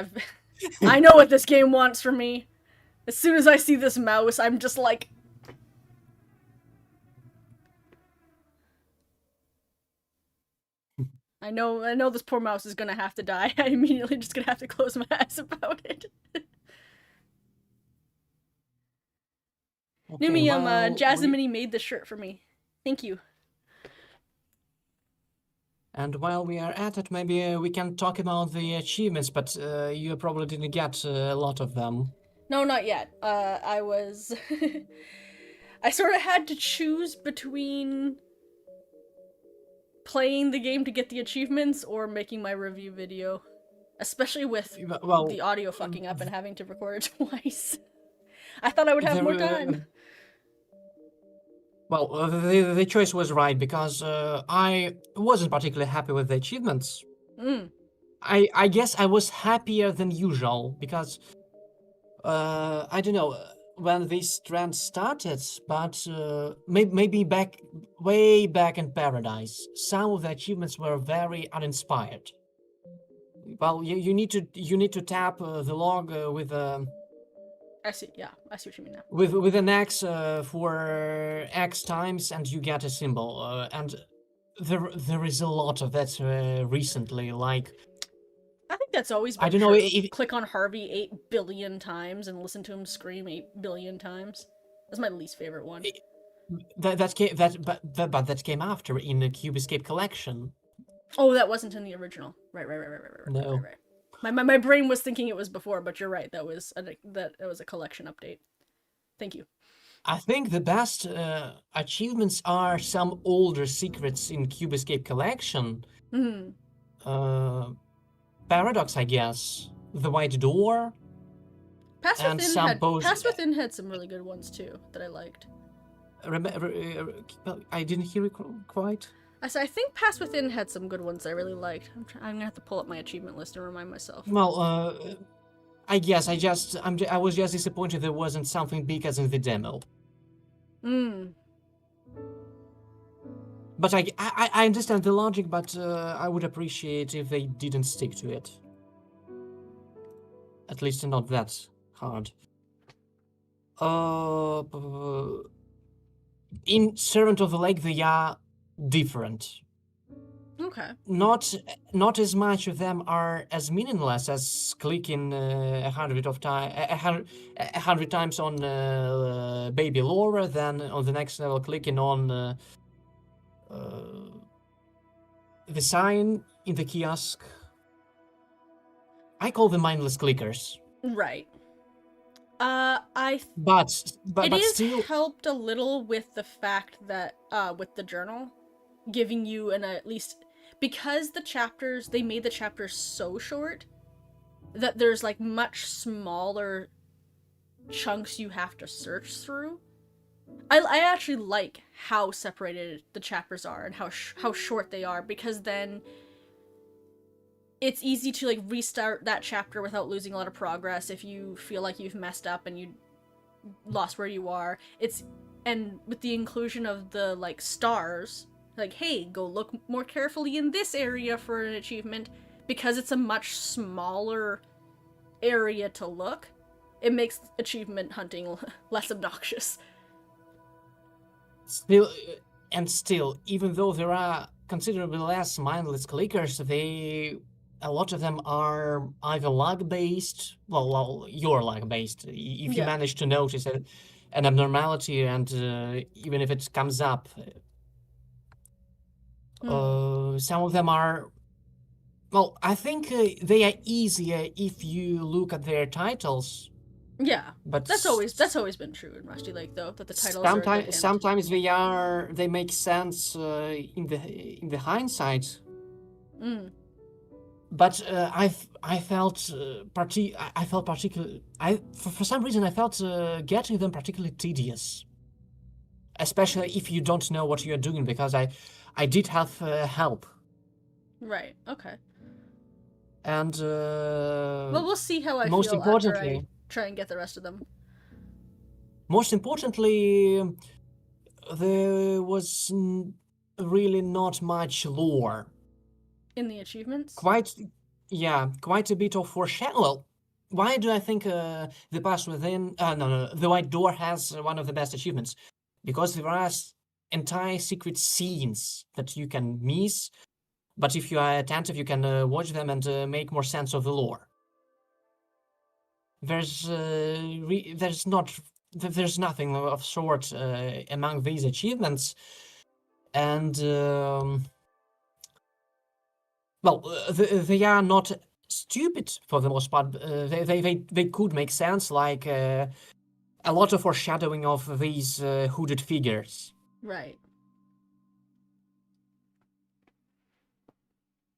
I know what this game wants from me. As soon as I see this mouse, I'm just like. I know this poor mouse is gonna have to die. I'm immediately just gonna have to close my eyes about it. Okay, Numium, Jasmine made this shirt for me. Thank you. And while we are at it, maybe we can talk about the achievements, but you probably didn't get a lot of them. No, not yet. I was... I sort of had to choose between playing the game to get the achievements or making my review video. Especially with the audio fucking up and having to record it twice. I thought I would have more time. Well, the choice was right, because I wasn't particularly happy with the achievements. I guess I was happier than usual, because I don't know when this trend started, but maybe way back in Paradise, some of the achievements were very uninspired. Well, you need to tap the log with I see. Yeah, I see what you mean now. With an X for X times, and you get a symbol. And there is a lot of that recently. Like, I think that's always been. I don't know. Click on Harvey 8 billion times and listen to him scream 8 billion times. That's my least favorite one. But that came after in the Cube Escape collection. Oh, that wasn't in the original. Right. No. Right. My brain was thinking it was before, but you're right. That was a collection update. Thank you. I think the best achievements are some older secrets in Cube Escape collection. Paradox, I guess. The White Door. Pass Within had some really good ones too that I liked. I didn't hear it quite. I think Pass Within had some good ones I really liked. I'm gonna have to pull up my achievement list and remind myself. Well, I guess I was just disappointed there wasn't something big as in the demo. Hmm. But I understand the logic, but I would appreciate if they didn't stick to it. At least not that hard. In Servant of the Lake, they are different. Okay. Not as much of them are as meaningless as clicking 100 times on Baby Laura, then on the next level clicking on the sign in the kiosk. I call them mindless clickers. Right. It But is still, helped a little with the fact that with the journal, giving you an at least, because they made the chapters so short that there's like much smaller chunks you have to search through. I actually like how separated the chapters are and how short they are, because then it's easy to like restart that chapter without losing a lot of progress if you feel like you've messed up and you lost where you are. And with the inclusion of the like stars, like, hey, go look more carefully in this area for an achievement, because it's a much smaller area to look, it makes achievement hunting less obnoxious. still, even though there are considerably less mindless clickers, a lot of them are either lag based. Well, you're lag based. If you Yeah. manage to notice an abnormality, and even if it comes up, some of them are. Well, I think they are easier if you look at their titles. Yeah. But That's always been true in Rusty Lake, though, that the titles are a good hint. sometimes they make sense in the hindsight. But I felt particularly for some reason I felt getting them particularly tedious, especially if you don't know what you're doing, because I did have help. Right. Okay. And Well, we'll see how I most feel after I importantly, try and get the rest of them. there was really not much lore. In the achievements? Quite a bit of foreshadow. Well, why do I think the Pass Within? No, the White Door has one of the best achievements, because there are entire secret scenes that you can miss, but if you are attentive, you can watch them and make more sense of the lore. There's nothing of sort among these achievements, and they are not stupid for the most part. They could make sense, like a lot of foreshadowing of these hooded figures. Right.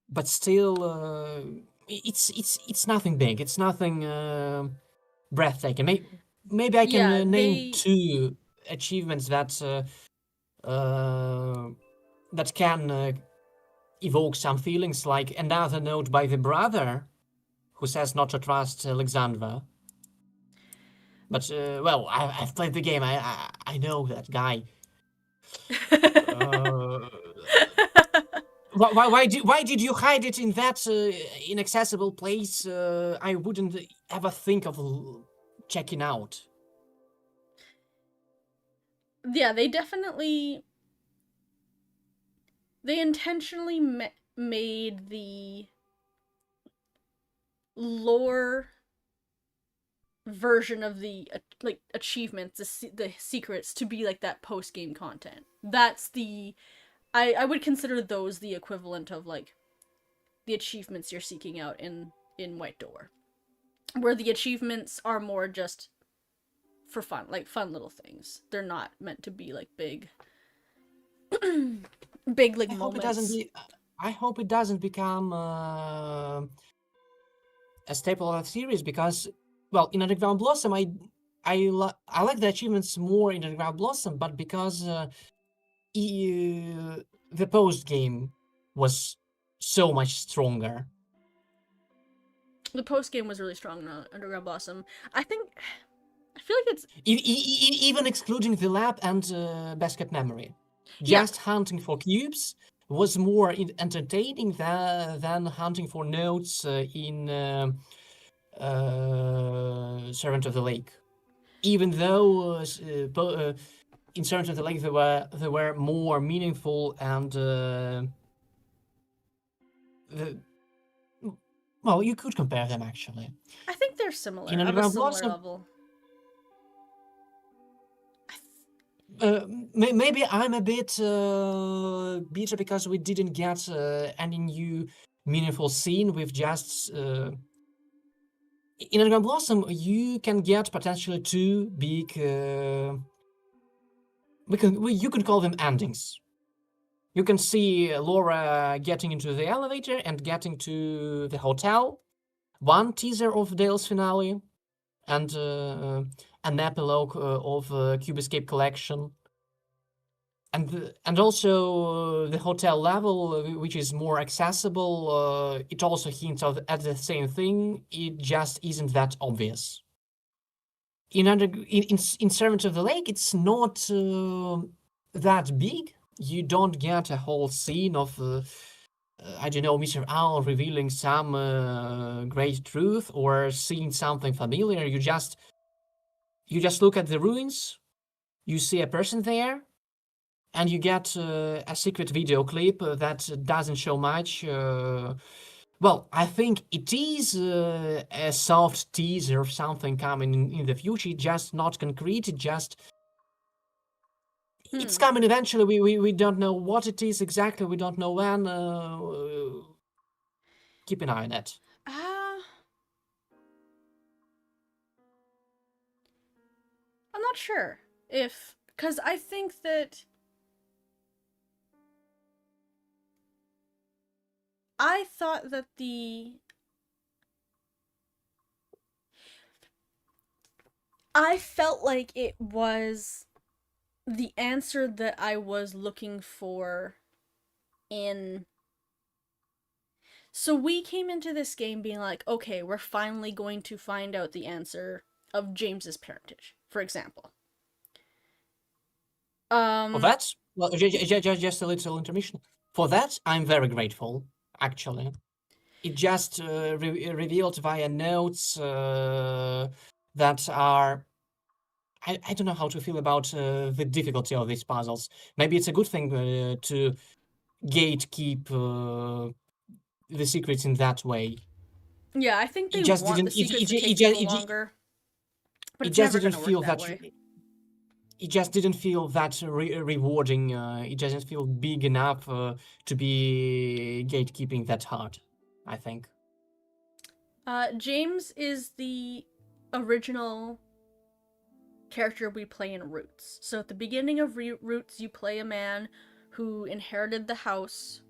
But still, it's nothing big. It's nothing breathtaking. Maybe I can name two achievements that can evoke some feelings, like another note by the brother who says not to trust Alexandra. But well, I've played the game. I know that guy. Why did you hide it in that inaccessible place? I wouldn't ever think of checking out. Yeah, they intentionally made the lore version of the like achievements, the secrets, to be like that post game content. That's the I would consider those the equivalent of like the achievements you're seeking out in White Door, where the achievements are more just for fun, like fun little things. They're not meant to be like big big like moments. I hope it doesn't become a staple of the series, because, well, in Underground Blossom, I like the achievements more in Underground Blossom, but because the post game was so much stronger. The post game was really strong in Underground Blossom. I think I feel like it's Even excluding the lab and basket memory, yeah. just hunting for cubes was more entertaining than hunting for notes in Servant of the Lake. Even though in Servant of the Lake they were more meaningful and the, well, you could compare them actually. I think they're In similar, of a Underground similar Blossom, level. maybe I'm a bit bitter because we didn't get any new meaningful scene. We've just in Underground Blossom you can get potentially two big. You could call them endings. You can see Laura getting into the elevator and getting to the hotel. One teaser of Dale's finale, and an epilogue of Cube Escape Collection. And also the hotel level, which is more accessible, it also hints at the same thing. It just isn't that obvious. In Servant of the Lake, it's not that big. You don't get a whole scene of I don't know, Mr. Owl revealing some great truth or seeing something familiar. You just look at the ruins, you see a person there, and you get a secret video clip that doesn't show much. Well, I think it is a soft teaser of something coming in the future, just not concrete. It's Hmm. coming eventually. We don't know what it is exactly. We don't know when. Keep an eye on it. Uh, I'm not sure if because I think that I thought that the I felt like it was the answer that I was looking for in. So we came into this game being like, okay, we're finally going to find out the answer of James's parentage, for example. For Um, that, well, just a little intermission. For that, I'm very grateful, actually. It just revealed via notes that are. I don't know how to feel about the difficulty of these puzzles. Maybe it's a good thing to gatekeep the secrets in that way. yeah, I think It they just want the didn't. secrets to take a little longer, but It it's just never didn't gonna work feel that that. way. It just didn't feel that rewarding. It doesn't feel big enough to be gatekeeping that hard, I think. James is the original character we play in Roots. So at the beginning of Roots, you play a man who inherited the house,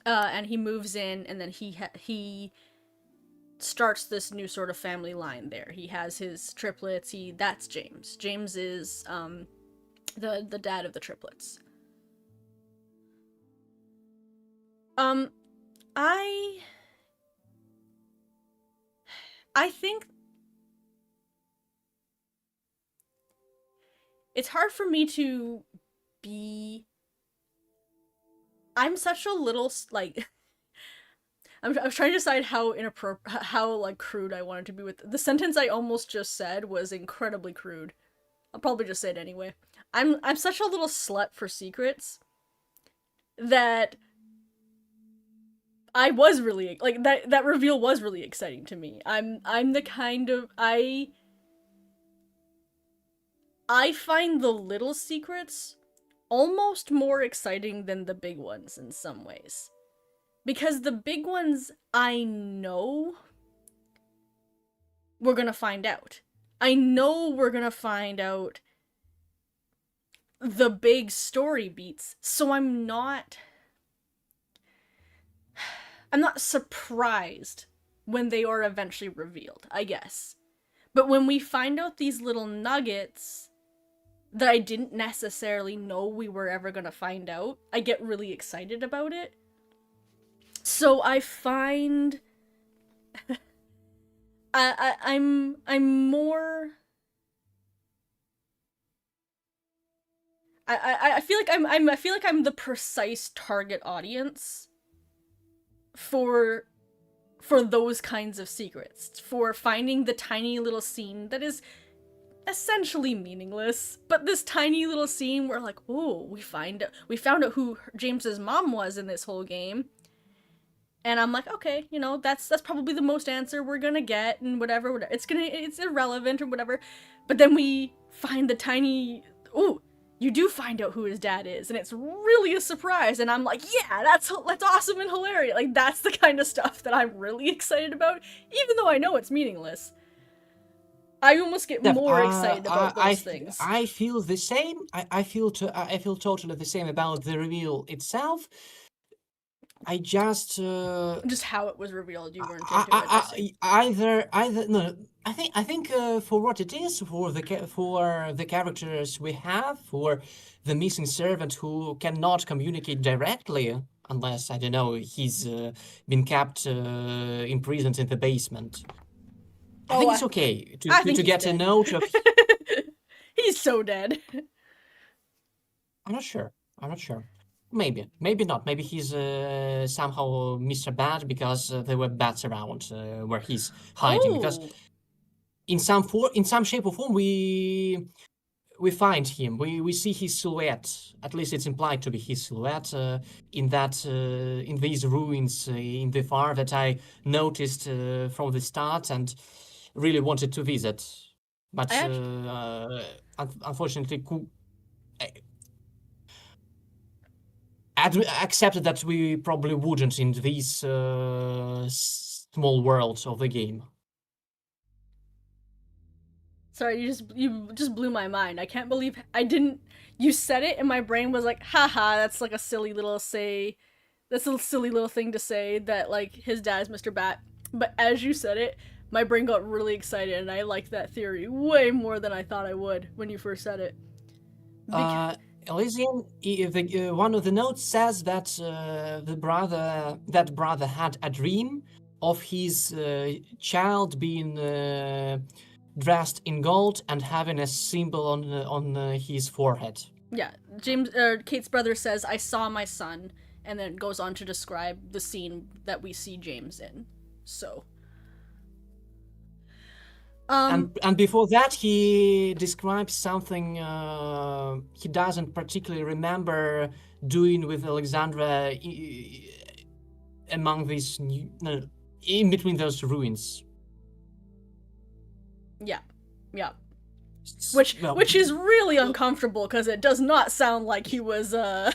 and he moves in, and then he starts this new sort of family line there. He has his triplets. That's James. James is the dad of the triplets. Um, I I think it's hard for me to be. I'm such a little like. I was trying to decide how inappropriate, how like crude I wanted to be with the sentence I almost just said was incredibly crude. I'll probably just say it anyway. I'm such a little slut for secrets that I was really like that reveal was really exciting to me. I'm the kind of I find the little secrets almost more exciting than the big ones in some ways. Because the big ones I know we're going to find out. I know we're going to find out the big story beats. So I'm not surprised when they are eventually revealed, I guess. But when we find out these little nuggets that I didn't necessarily know we were ever going to find out, I get really excited about it. So I find I'm more I feel like I feel like I'm the precise target audience for those kinds of secrets, for finding the tiny little scene that is essentially meaningless, but this tiny little scene where like, oh, we found out who James's mom was in this whole game, and I'm like, okay, you know, that's probably the most answer we're gonna get, and whatever. It's irrelevant or whatever, but then we find the tiny, oh, you do find out who his dad is, and it's really a surprise, and I'm like, yeah, that's awesome and hilarious. Like, that's the kind of stuff that I'm really excited about, even though I know it's meaningless. I almost get more excited about those things. I feel the same. I feel totally the same about the reveal itself. I just how it was revealed, you weren't into it. either no. I think for what it is, for the characters we have, for the missing servant who cannot communicate directly unless, I don't know, he's been kept imprisoned in the basement. I think it's okay to get a note of. He's so dead. I'm not sure. Maybe not. Maybe he's somehow Mr. Bad because there were bats around where he's hiding. Because in some shape or form we find him. We see his silhouette. At least it's implied to be his silhouette in these ruins in the far that I noticed from the start and really wanted to visit, but unfortunately accepted that we probably wouldn't in these small worlds of the game. Sorry, you just blew my mind. I can't believe I didn't. You said it, and my brain was like, haha, that's like a silly little say. That's a silly little thing to say that, like, his dad's Mr. Bat. But as you said it, my brain got really excited, and I liked that theory way more than I thought I would when you first said it. Elysium, one of the notes says that that brother had a dream of his child being dressed in gold and having a symbol on his forehead. Yeah, Kate's brother says, "I saw my son," and then goes on to describe the scene that we see James in. So. And before that, he describes something he doesn't particularly remember doing with Alexandra among these in between those ruins. Yeah. Which is really uncomfortable because it does not sound like he was a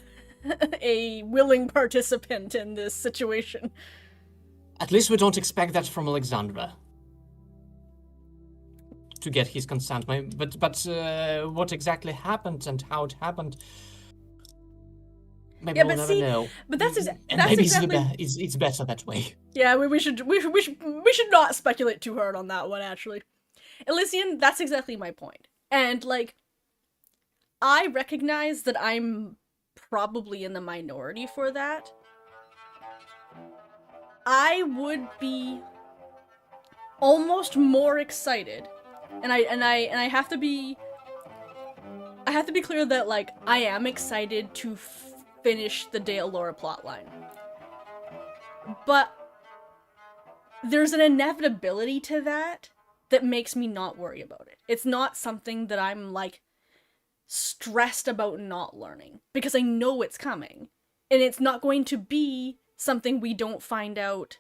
willing participant in this situation. At least we don't expect that from Alexandra. To get his consent, but what exactly happened and how it happened, maybe we'll never know. But that's maybe exactly. It's better that way. Yeah, we should not speculate too hard on that one. Actually, Elysian, that's exactly my point. And like, I recognize that I'm probably in the minority for that. I would be almost more excited. And I have to be clear that, like, I am excited to finish the Dale Laura plotline. But there's an inevitability to that makes me not worry about it. It's not something that I'm, like, stressed about not learning, because I know it's coming. And it's not going to be something we don't find out.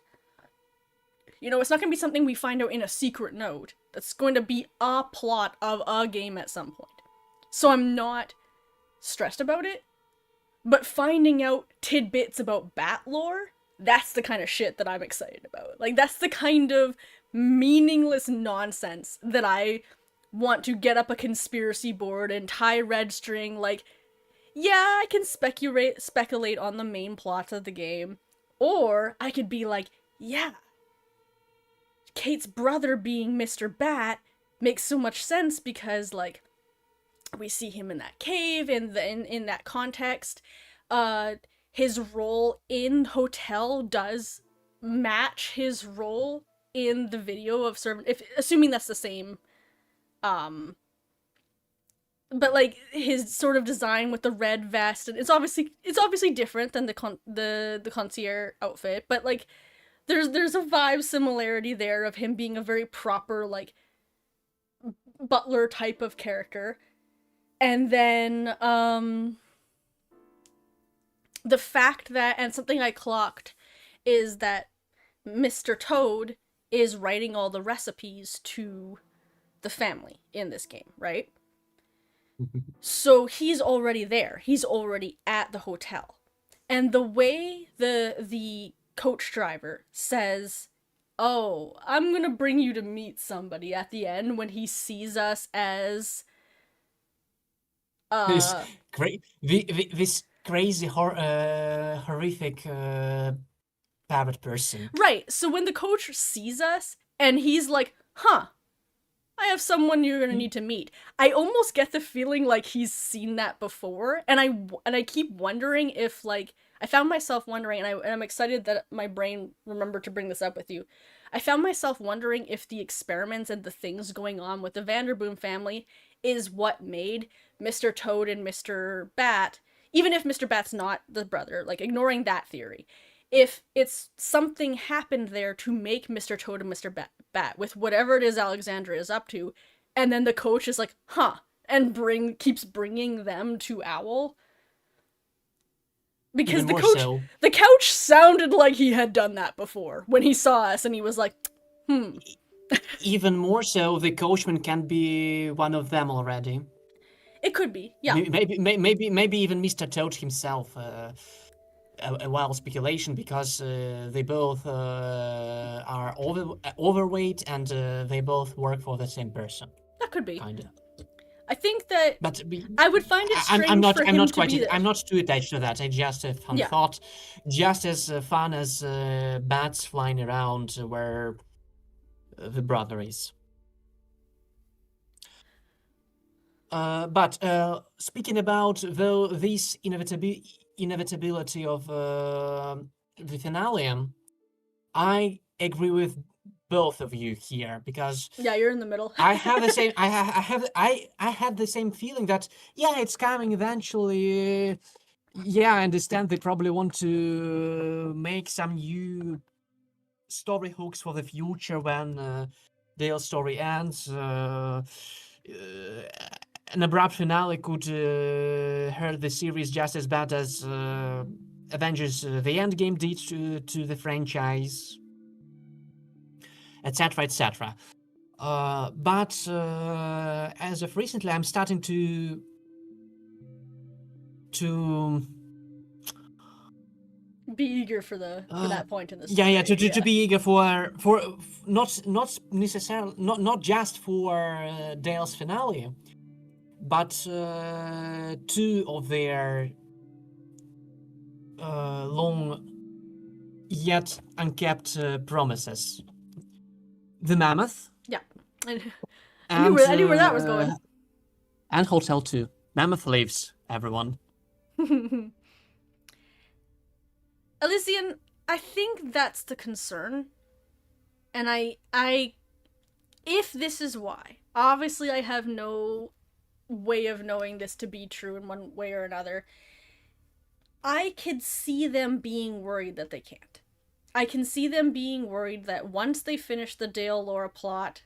You know, it's not going to be something we find out in a secret note. That's going to be a plot of a game at some point. So I'm not stressed about it. But finding out tidbits about bat lore, that's the kind of shit that I'm excited about. Like, that's the kind of meaningless nonsense that I want to get up a conspiracy board and tie red string. Like, yeah, I can speculate on the main plots of the game. Or I could be like, yeah, Kate's brother being Mr. Bat makes so much sense because like we see him in that cave in that context. Uh, his role in Hotel does match his role in the video of servant, if assuming that's the same. Um, but like his sort of design with the red vest, and it's obviously different than the concierge outfit, but like there's a vibe similarity there of him being a very proper like butler type of character. And then the fact that, and something I clocked, is that Mr. Toad is writing all the recipes to the family in this game, right? So he's already there. He's already at the hotel. And the way the coach driver says, "Oh, I'm going to bring you to meet somebody" at the end when he sees us as This uh great, this crazy, horrific parrot person. right. So when the coach sees us and he's like, "Huh, I have someone you're gonna need to meet." I almost get the feeling like he's seen that before, and I keep wondering if like I found myself wondering, and I'm excited that my brain remembered to bring this up with you. I found myself wondering if the experiments and the things going on with the Vanderboom family is what made Mr. Toad and Mr. Bat, even if Mr. Bat's not the brother, like ignoring that theory, if it's something happened there to make Mr. Toad and Mr. Bat with whatever it is Alexandra is up to, and then the coach is like, "Huh," and keeps bringing them to Owl because Even more so, the couch sounded like he had done that before when he saw us, and he was like, "Hmm." even more so, the coachman can be one of them already. It could be, yeah. Maybe even Mr. Toad himself. A wild speculation because they both are overweight and they both work for the same person, That could be. kinda. I think that But I would find it strange for him to be there. I'm not too attached to that. I just a fun Yeah. thought, just as fun as bats flying around where the brother is. But speaking about though this inevitability of the finale, I agree with both of you here because Yeah, you're in the middle. I have the same. I had the same feeling that yeah, it's coming eventually. Yeah, I understand they probably want to make some new story hooks for the future when Dale's story ends. An abrupt finale could hurt the series just as bad as Avengers: The Endgame did to the franchise, etc., etc. But as of recently, I'm starting to Be eager for that point in the yeah, story. yeah, to be eager for not necessarily not just for Dale's finale, but two of their long yet unkept promises: the Mammoth Yeah. I and knew where that was going. and Hotel 2. Mammoth lives, everyone. Elysian, I think that's the concern. And I if this is why, obviously I have no way of knowing this to be true in one way or another. I could see them being worried that they can't. I can see them being worried that once they finish the Dale Laura plot,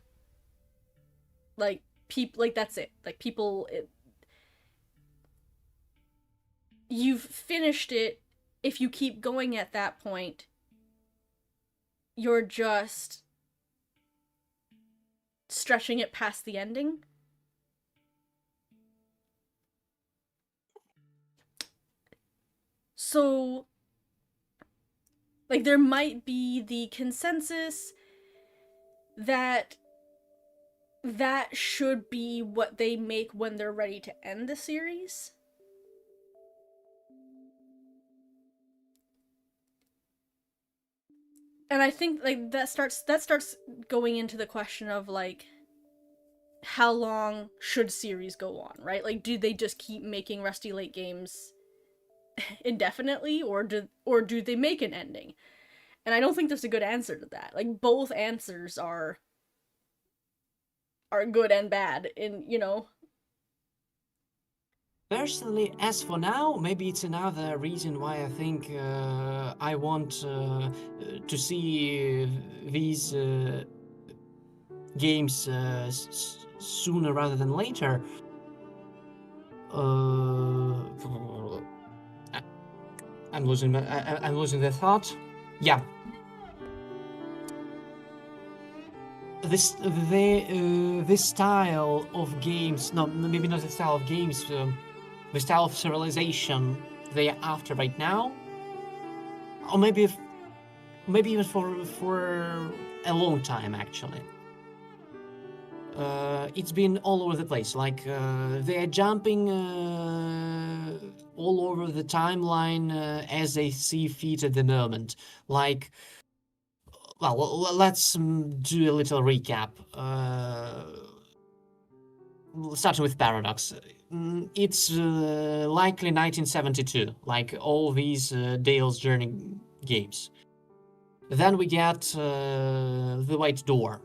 like people, like that's it. Like people, you've finished it. If you keep going at that point, you're just stretching it past the ending. So, like, there might be the consensus that that should be what they make when they're ready to end the series. And I think like that starts going into the question of like how long should series go on, right? Like, do they just keep making Rusty Lake games indefinitely, or do they make an ending? And I don't think there's a good answer to that. Like, both answers are good and bad in, you know. Personally, as for now, maybe it's another reason why I think I want to see these games sooner rather than later. I'm losing I'm losing the thought. Yeah, this style of games. No, maybe not the style of games. The style of civilization they are after right now, or maybe even for a long time actually. It's been all over the place. Like they're jumping all over the timeline as they see fit at the moment. Like, well, let's do a little recap. Starting with Paradox. It's likely 1972, like all these Dale's Journey games. Then we get The White Door.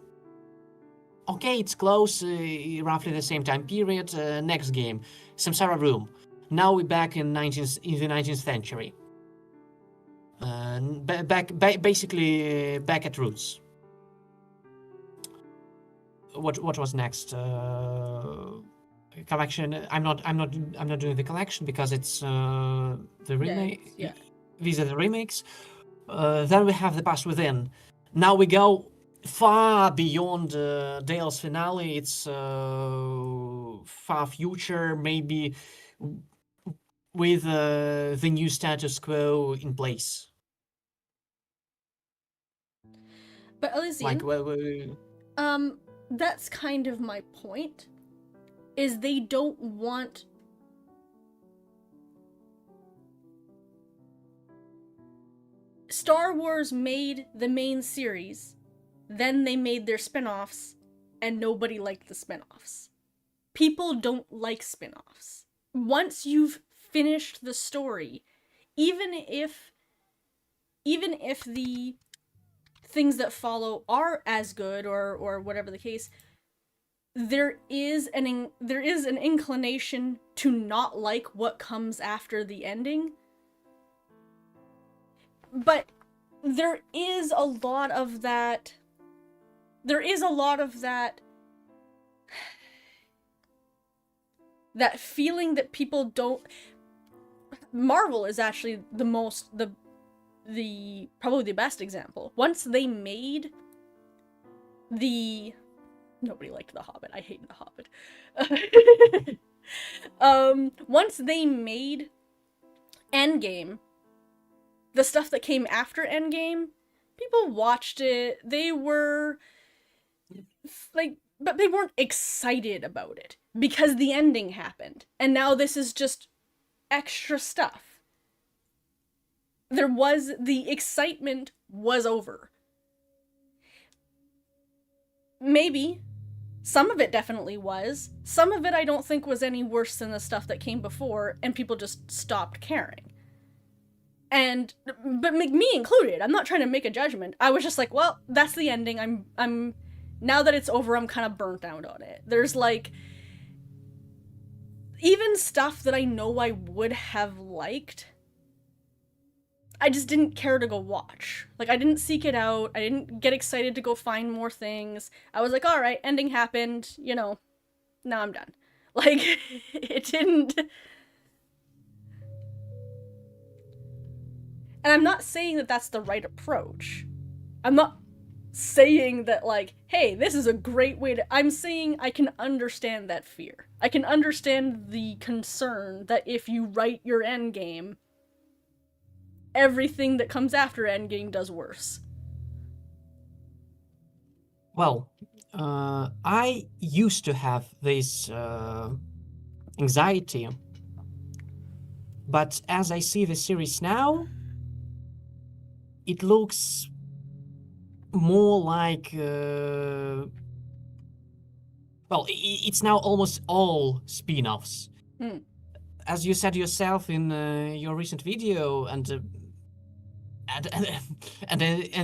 Okay, it's close, roughly the same time period. Next game, Samsara Room. Now we're back in the 19th century. Basically back at roots. What was next? Collection. I'm not doing the collection because it's the remake. Yeah. These are the remakes. Then we have The Past Within. Now we go far beyond Dale's finale. It's far future, maybe with the new status quo in place. But Elysian, Like, that's kind of my point. Is they don't want Star Wars made the main series, then they made their spin-offs, and nobody liked the spin-offs. People don't like spin-offs. Once you've finished the story, even if the things that follow are as good or whatever the case, there is an inclination to not like what comes after the ending. But there is a lot of that that feeling that people don't. Marvel is actually the probably the best example. Once they made nobody liked The Hobbit. I hated The Hobbit. Once they made Endgame, the stuff that came after Endgame, people watched it. They were like, but they weren't excited about it because the ending happened. And now this is just extra stuff. The excitement was over. Maybe. Some of it definitely was. Some of it I don't think was any worse than the stuff that came before, and people just stopped caring. But me included, I'm not trying to make a judgment. I was just like, well, that's the ending. I'm now that it's over, I'm kind of burnt out on it. There's like, even stuff that I know I would have liked, I just didn't care to go watch. Like, I didn't seek it out. I didn't get excited to go find more things. I was like, all right, ending happened, you know, now I'm done. Like, it didn't. And I'm not saying that that's the right approach. I'm not saying that, like, hey, this is a great way to. I'm saying I can understand that fear. I can understand the concern that if you write your endgame, everything that comes after endgame does worse. Well, I used to have this anxiety, but as I see the series now, it looks more like well, it's now almost all spin-offs. Hmm. As you said yourself in your recent video, and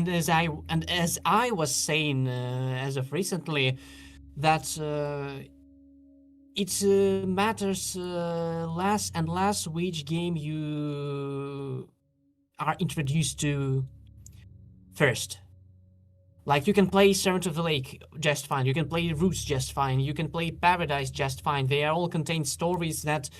as I was saying as of recently, that it matters less and less which game you are introduced to first. Like, you can play Servant of the Lake just fine, you can play Roots just fine, you can play Paradise just fine. They all contain stories that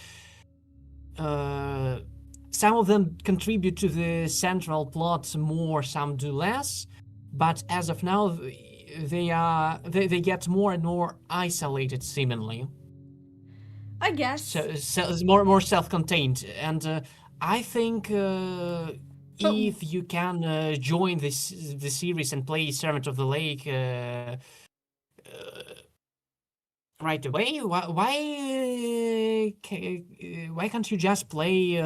some of them contribute to the central plot more, some do less. But as of now, they get more and more isolated, seemingly. I guess. So it's more self-contained, and I think if you can join the series and play Servant of the Lake right away, why can't you just play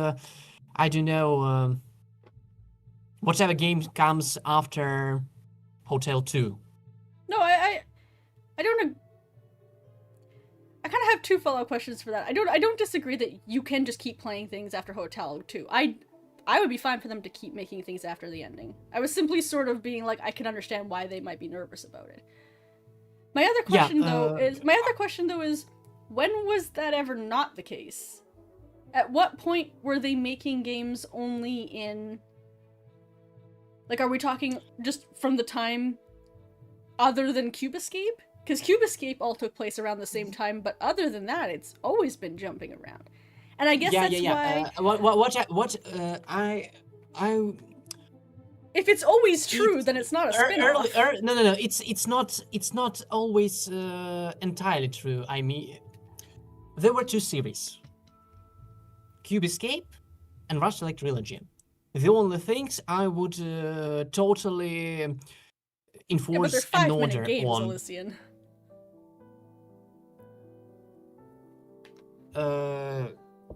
I don't know whatever game comes after Hotel 2? No, I don't. I kind of have two follow-up questions for that. I don't disagree that you can just keep playing things after Hotel 2. I would be fine for them to keep making things after the ending. I was simply sort of being like, I can understand why they might be nervous about it. My other question though is when was that ever not the case? At what point were they making games only in, like, are we talking just from the time other than Cube Escape? Because Cube Escape all took place around the same time, but other than that, it's always been jumping around. And I guess why. I if it's always true, then it's not a spin-off. No. It's not always entirely true. I mean, there were two series: Cube Escape and Rusty Lake Trilogy. The only things I would totally enforce an order games, on. Elysian.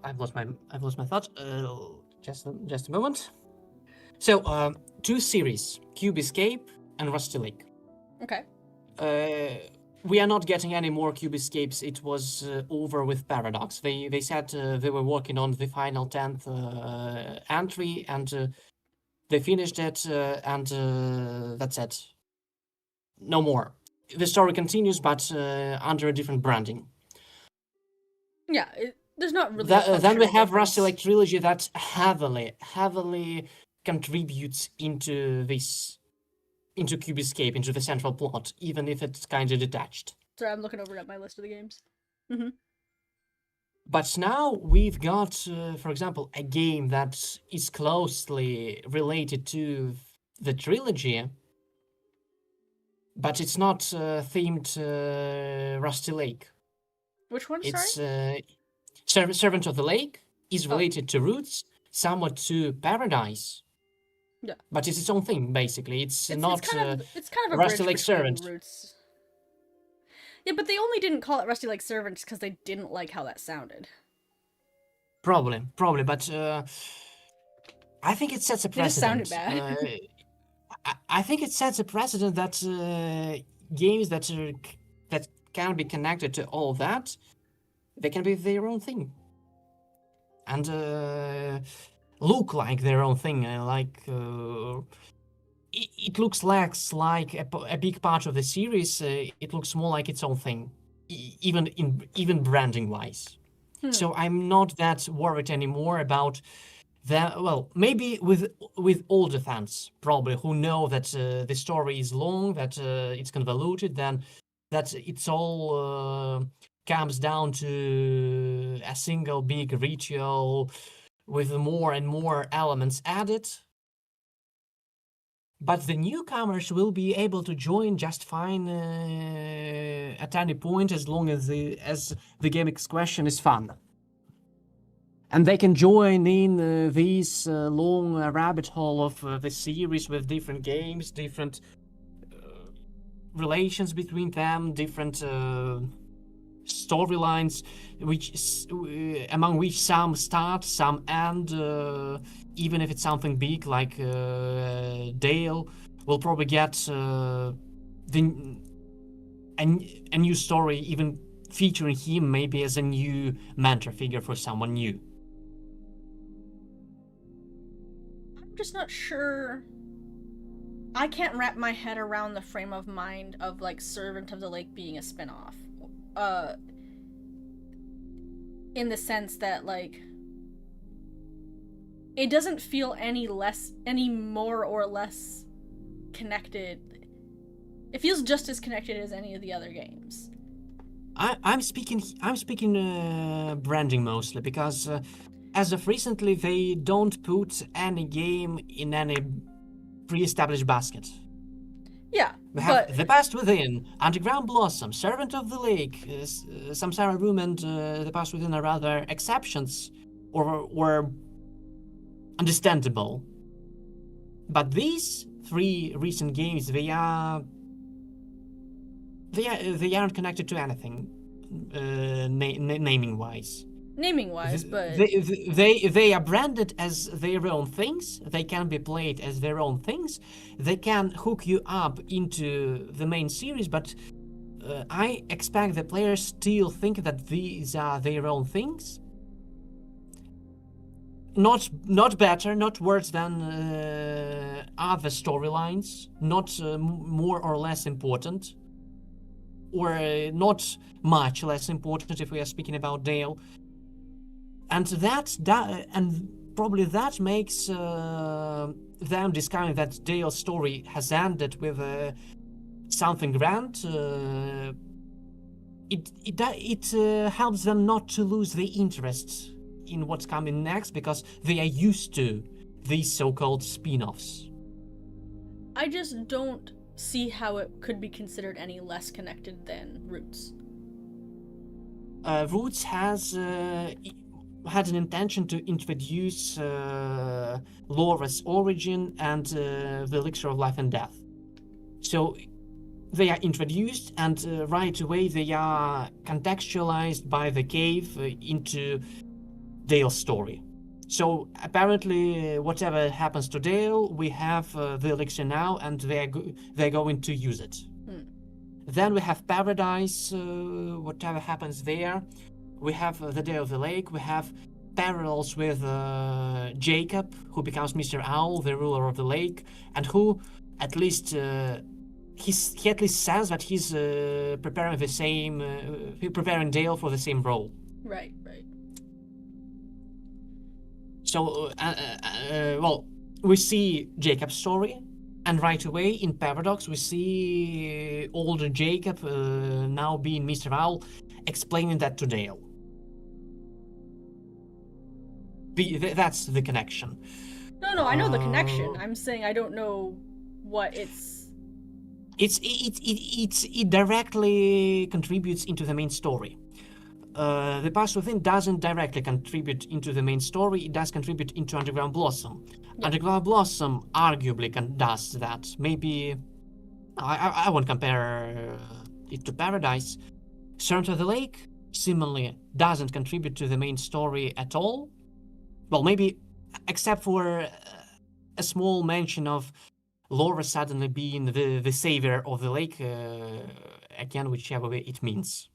I've lost my thought. Just a moment. So, two series: Cube Escape and Rusty Lake. Okay. We are not getting any more Cube Escapes. It was over with Paradox. They said they were working on the final 10th entry, and they finished it, and that's it. No more. The story continues, but under a different branding. Yeah, there's not really. Then we have Rusty Lake Trilogy that heavily contributes into Cube Escape, into the central plot, even if it's kind of detached. Sorry, I'm looking over at my list of the games. Mm-hmm. But now we've got, for example, a game that is closely related to the trilogy, but it's not themed Rusty Lake. Which one, sorry? It's Servant of the Lake is related to Roots, somewhat to Paradise. Yeah. But it's its own thing, basically. It's not kind of a Rusty Lake Servant. Roots. Yeah, but they only didn't call it Rusty Lake Servant because they didn't like how that sounded. Probably, but I think it sets a precedent. It just sounded bad. I think it sets a precedent that games that can be connected to all that, they can be their own thing. And look like their own thing. It looks less like a big part of the series. It looks more like its own thing, even branding wise. So I'm not that worried anymore about that. Well, maybe with older fans probably who know that the story is long, that it's convoluted, then that it's all comes down to a single big ritual with more and more elements added. But the newcomers will be able to join just fine at any point, as long as the game question is fun. And they can join in this long rabbit hole of the series with different games, different relations between them, different storylines, among which some start, some end. Even if it's something big like Dale, will probably get a new story, even featuring him maybe as a new mentor figure for someone new. I'm just not sure. I can't wrap my head around the frame of mind of like Servant of the Lake being a spin-off. Uh in the sense that like it doesn't feel any more or less connected. It feels just as connected as any of the other games. I'm speaking branding mostly because as of recently they don't put any game in any pre-established basket. Yeah, We have but The Past Within, Underground Blossom, Servant of the Lake, Samsara Room, and The Past Within are rather exceptions, or understandable. But these three recent games, they aren't connected to anything, naming wise. naming wise, but They are branded as their own things. They can be played as their own things. They can hook you up into the main series, but I expect the players still think that these are their own things. Not better, not worse than other storylines. Not more or less important, or not much less important if we are speaking about Dale. And and probably that makes them discovering that Dale's story has ended with something grand. It helps them not to lose the interest in what's coming next because they are used to these so-called spin-offs. I just don't see how it could be considered any less connected than Roots. Roots has had an intention to introduce Laura's origin and the elixir of life and death. So they are introduced, and right away they are contextualized by the cave into Dale's story. So apparently, whatever happens to Dale, we have the elixir now, and they're going to use it. Then we have Paradise, whatever happens there. We have the Day of the Lake. We have parallels with Jacob, who becomes Mr. Owl, the ruler of the lake, and who, at least, he at least says that he's preparing Dale for the same role. Right, right. So, well, we see Jacob's story, and right away in Paradox we see older Jacob, now being Mr. Owl, explaining that to Dale. That's the connection. No, I know the connection. I'm saying I don't know what it's. It directly contributes into the main story. The Past Within doesn't directly contribute into the main story. It does contribute into Underground Blossom. Yeah. Underground Blossom arguably does that. Maybe I won't compare it to Paradise. Servant of the Lake similarly doesn't contribute to the main story at all. Well, maybe except for a small mention of Laura suddenly being the savior of the lake, again, whichever way it means.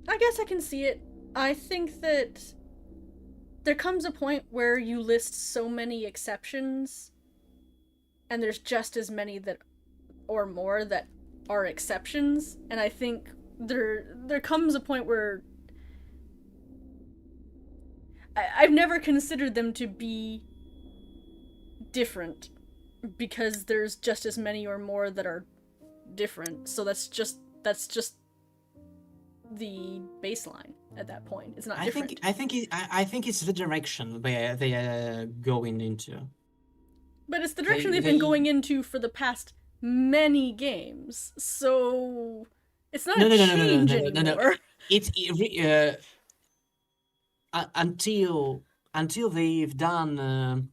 I guess I can see it. I think that there comes a point where you list so many exceptions, and there's just as many that, or more, that are exceptions, and I think there comes a point where I've never considered them to be different because there's just as many or more that are different. So that's just the baseline at that point. It's not different. I think it's the direction they are going into. But it's the direction they've been going into for the past many games. So it's not a change anymore. It's until they've done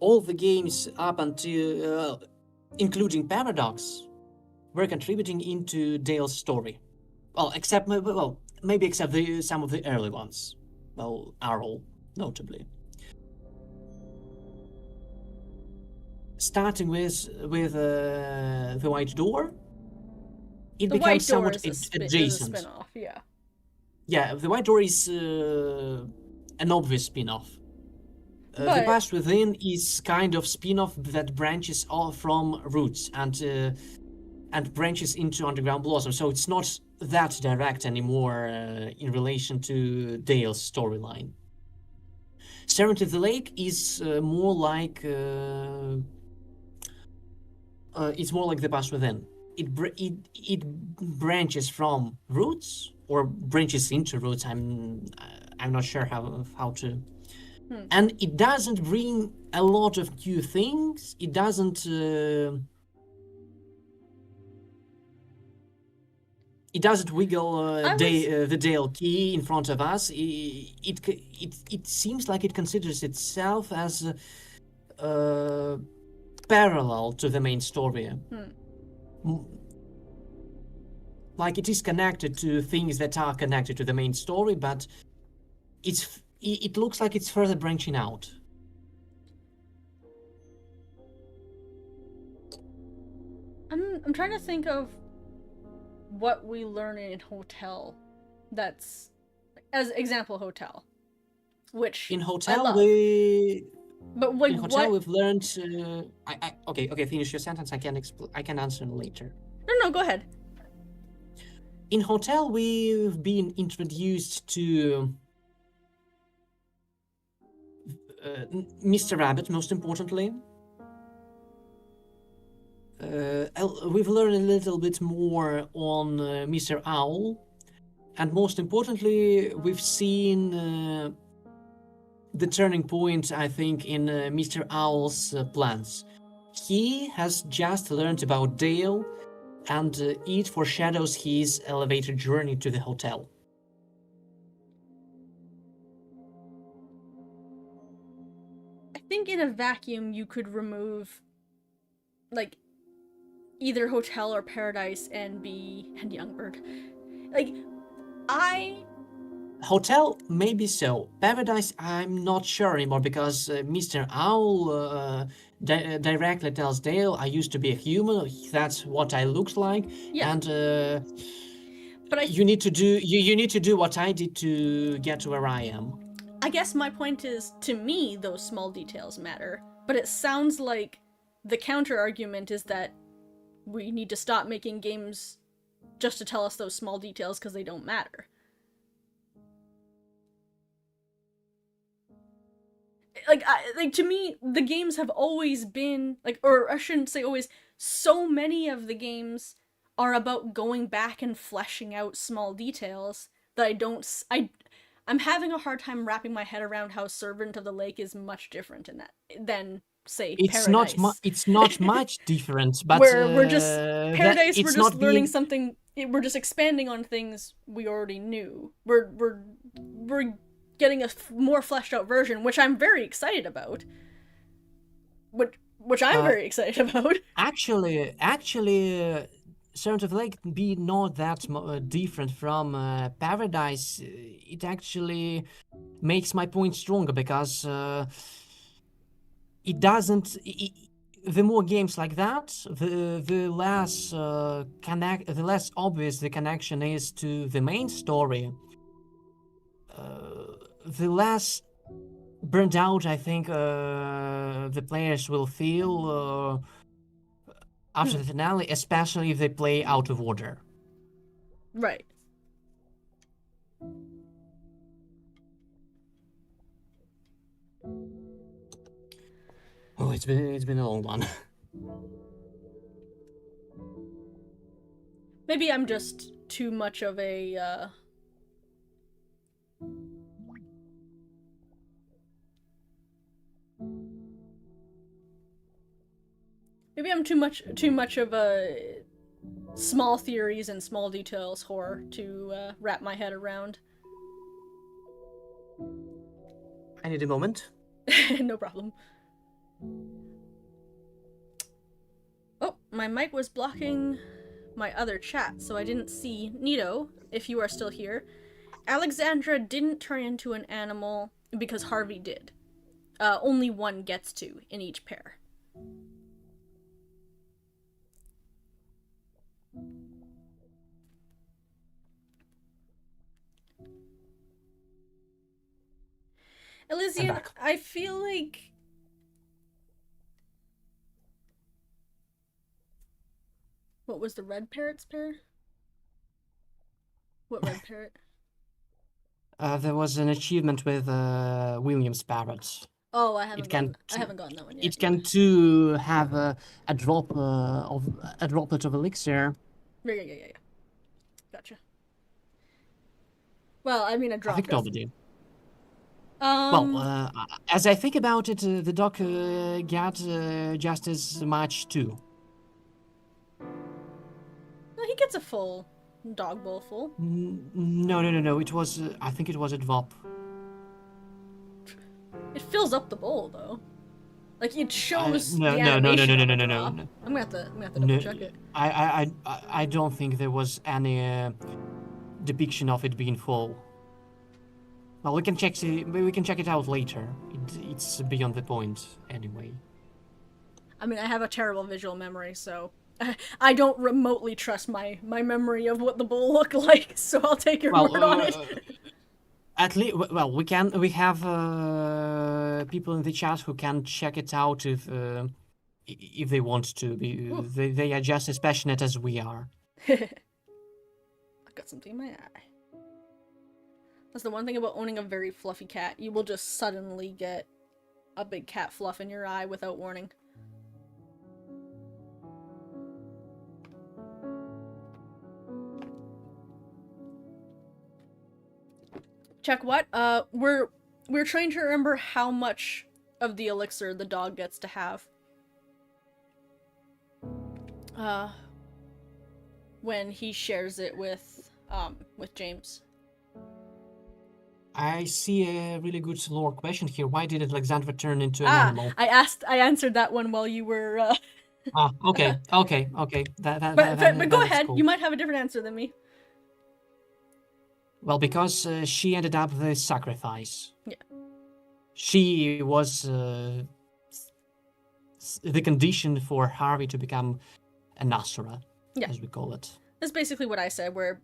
all the games up until including Paradox were contributing into Dale's story. Well, maybe except some of the early ones. Well, Arl, notably. starting with the white door, it The becomes White Door somewhat is a adjacent. spin-off, yeah. Yeah, the white door is an obvious spin-off. The But past within is kind of spin-off that branches off from roots and branches into underground blossom. So it's not that direct anymore in relation to Dale's storyline. Servant of the Lake is more like it's more like the past within. It branches from roots or branches into roots. I'm not sure how to. And it doesn't bring a lot of new things. It doesn't. It doesn't wiggle the Dale key in front of us. It seems like it considers itself as parallel to the main story. Like it is connected to things that are connected to the main story, but it looks like it's further branching out. I'm trying to think of what we learn in Hotel that's as example Hotel, which In I Hotel love. But like in Hotel what? we've learned okay, finish your sentence. I can answer later. No, go ahead. In Hotel we've been introduced to Mr. Rabbit, most importantly. We've learned a little bit more on Mr. Owl, and most importantly, we've seen the turning point, I think, in Mr. Owl's plans. He has just learned about Dale, and it foreshadows his elevator journey to the hotel. I think in a vacuum you could remove like either Hotel or Paradise and Youngbird. Like Hotel, maybe so. Paradise, I'm not sure anymore because Mr. Owl directly tells Dale, "I used to be a human. That's what I looked like." Yeah. And but you need to do what I did to get to where I am. I guess my point is, to me, those small details matter. But it sounds like the counter argument is that we need to stop making games just to tell us those small details because they don't matter. Like to me, the games have always been like, or I shouldn't say always. So many of the games are about going back and fleshing out small details that I'm having a hard time wrapping my head around how Servant of the Lake is much different in that than say Paradise. It's not much different, but where we're just Paradise, we're just learning being... something. We're just expanding on things we already knew. We're getting a more fleshed out version, which I'm very excited about. Which I'm very excited about. Actually, Servant of the Lake be not that different from Paradise. It actually makes my point stronger because it doesn't. The more games like that, the less the less obvious the connection is to the main story. The less burned out I think the players will feel after the finale, especially if they play out of order. Right. Oh, it's been a long one. Maybe I'm just too much of a maybe I'm too much of a small theories and small details whore to wrap my head around. I need a moment. No problem. Oh, my mic was blocking my other chat, so I didn't see. Nito, if you are still here, Alexandra didn't turn into an animal because Harvey did. Only one gets to in each pair. I'm Elysian, back. I feel like... What was the red parrot's pair? What red parrot? There was an achievement with Williams parrot. Oh, It can I haven't gotten that one yet. it Yeah. can too have a drop of a droplet of elixir. Yeah. Gotcha. Well, I mean, a I drop think does. nobody. Well, Um, as I think about it, the dog got just as much too. no, he gets a full dog bowl full. No. It was. I think it was a drop. It fills up the bowl though. Like it I shows no the no no no no animation no of no a no no drop. no. I'm gonna have to double No, check it. I don't think there was any depiction of it being full. Well, we can check it out later. It's beyond the point anyway. I mean, I have a terrible visual memory, so I don't remotely trust my memory of what the bowl looked like. So I'll take your Well, word on it. at least, well, we have people in the chat who can check it out if they want to. They are just as passionate as we are. I got something in my eye. That's the one thing about owning a very fluffy cat. You will just suddenly get a big cat fluff in your eye without warning. Check what? We're trying to remember how much of the elixir the dog gets to have. When he shares it with James. I see a really good lore question here. Why did Alexandra turn into an animal? I answered that one while you were. Okay. But go ahead. Cool. You might have a different answer than me. Well, because she ended up the sacrifice. Yeah. She was the condition for Harvey to become an Asura, as we call it. That's basically what I said, where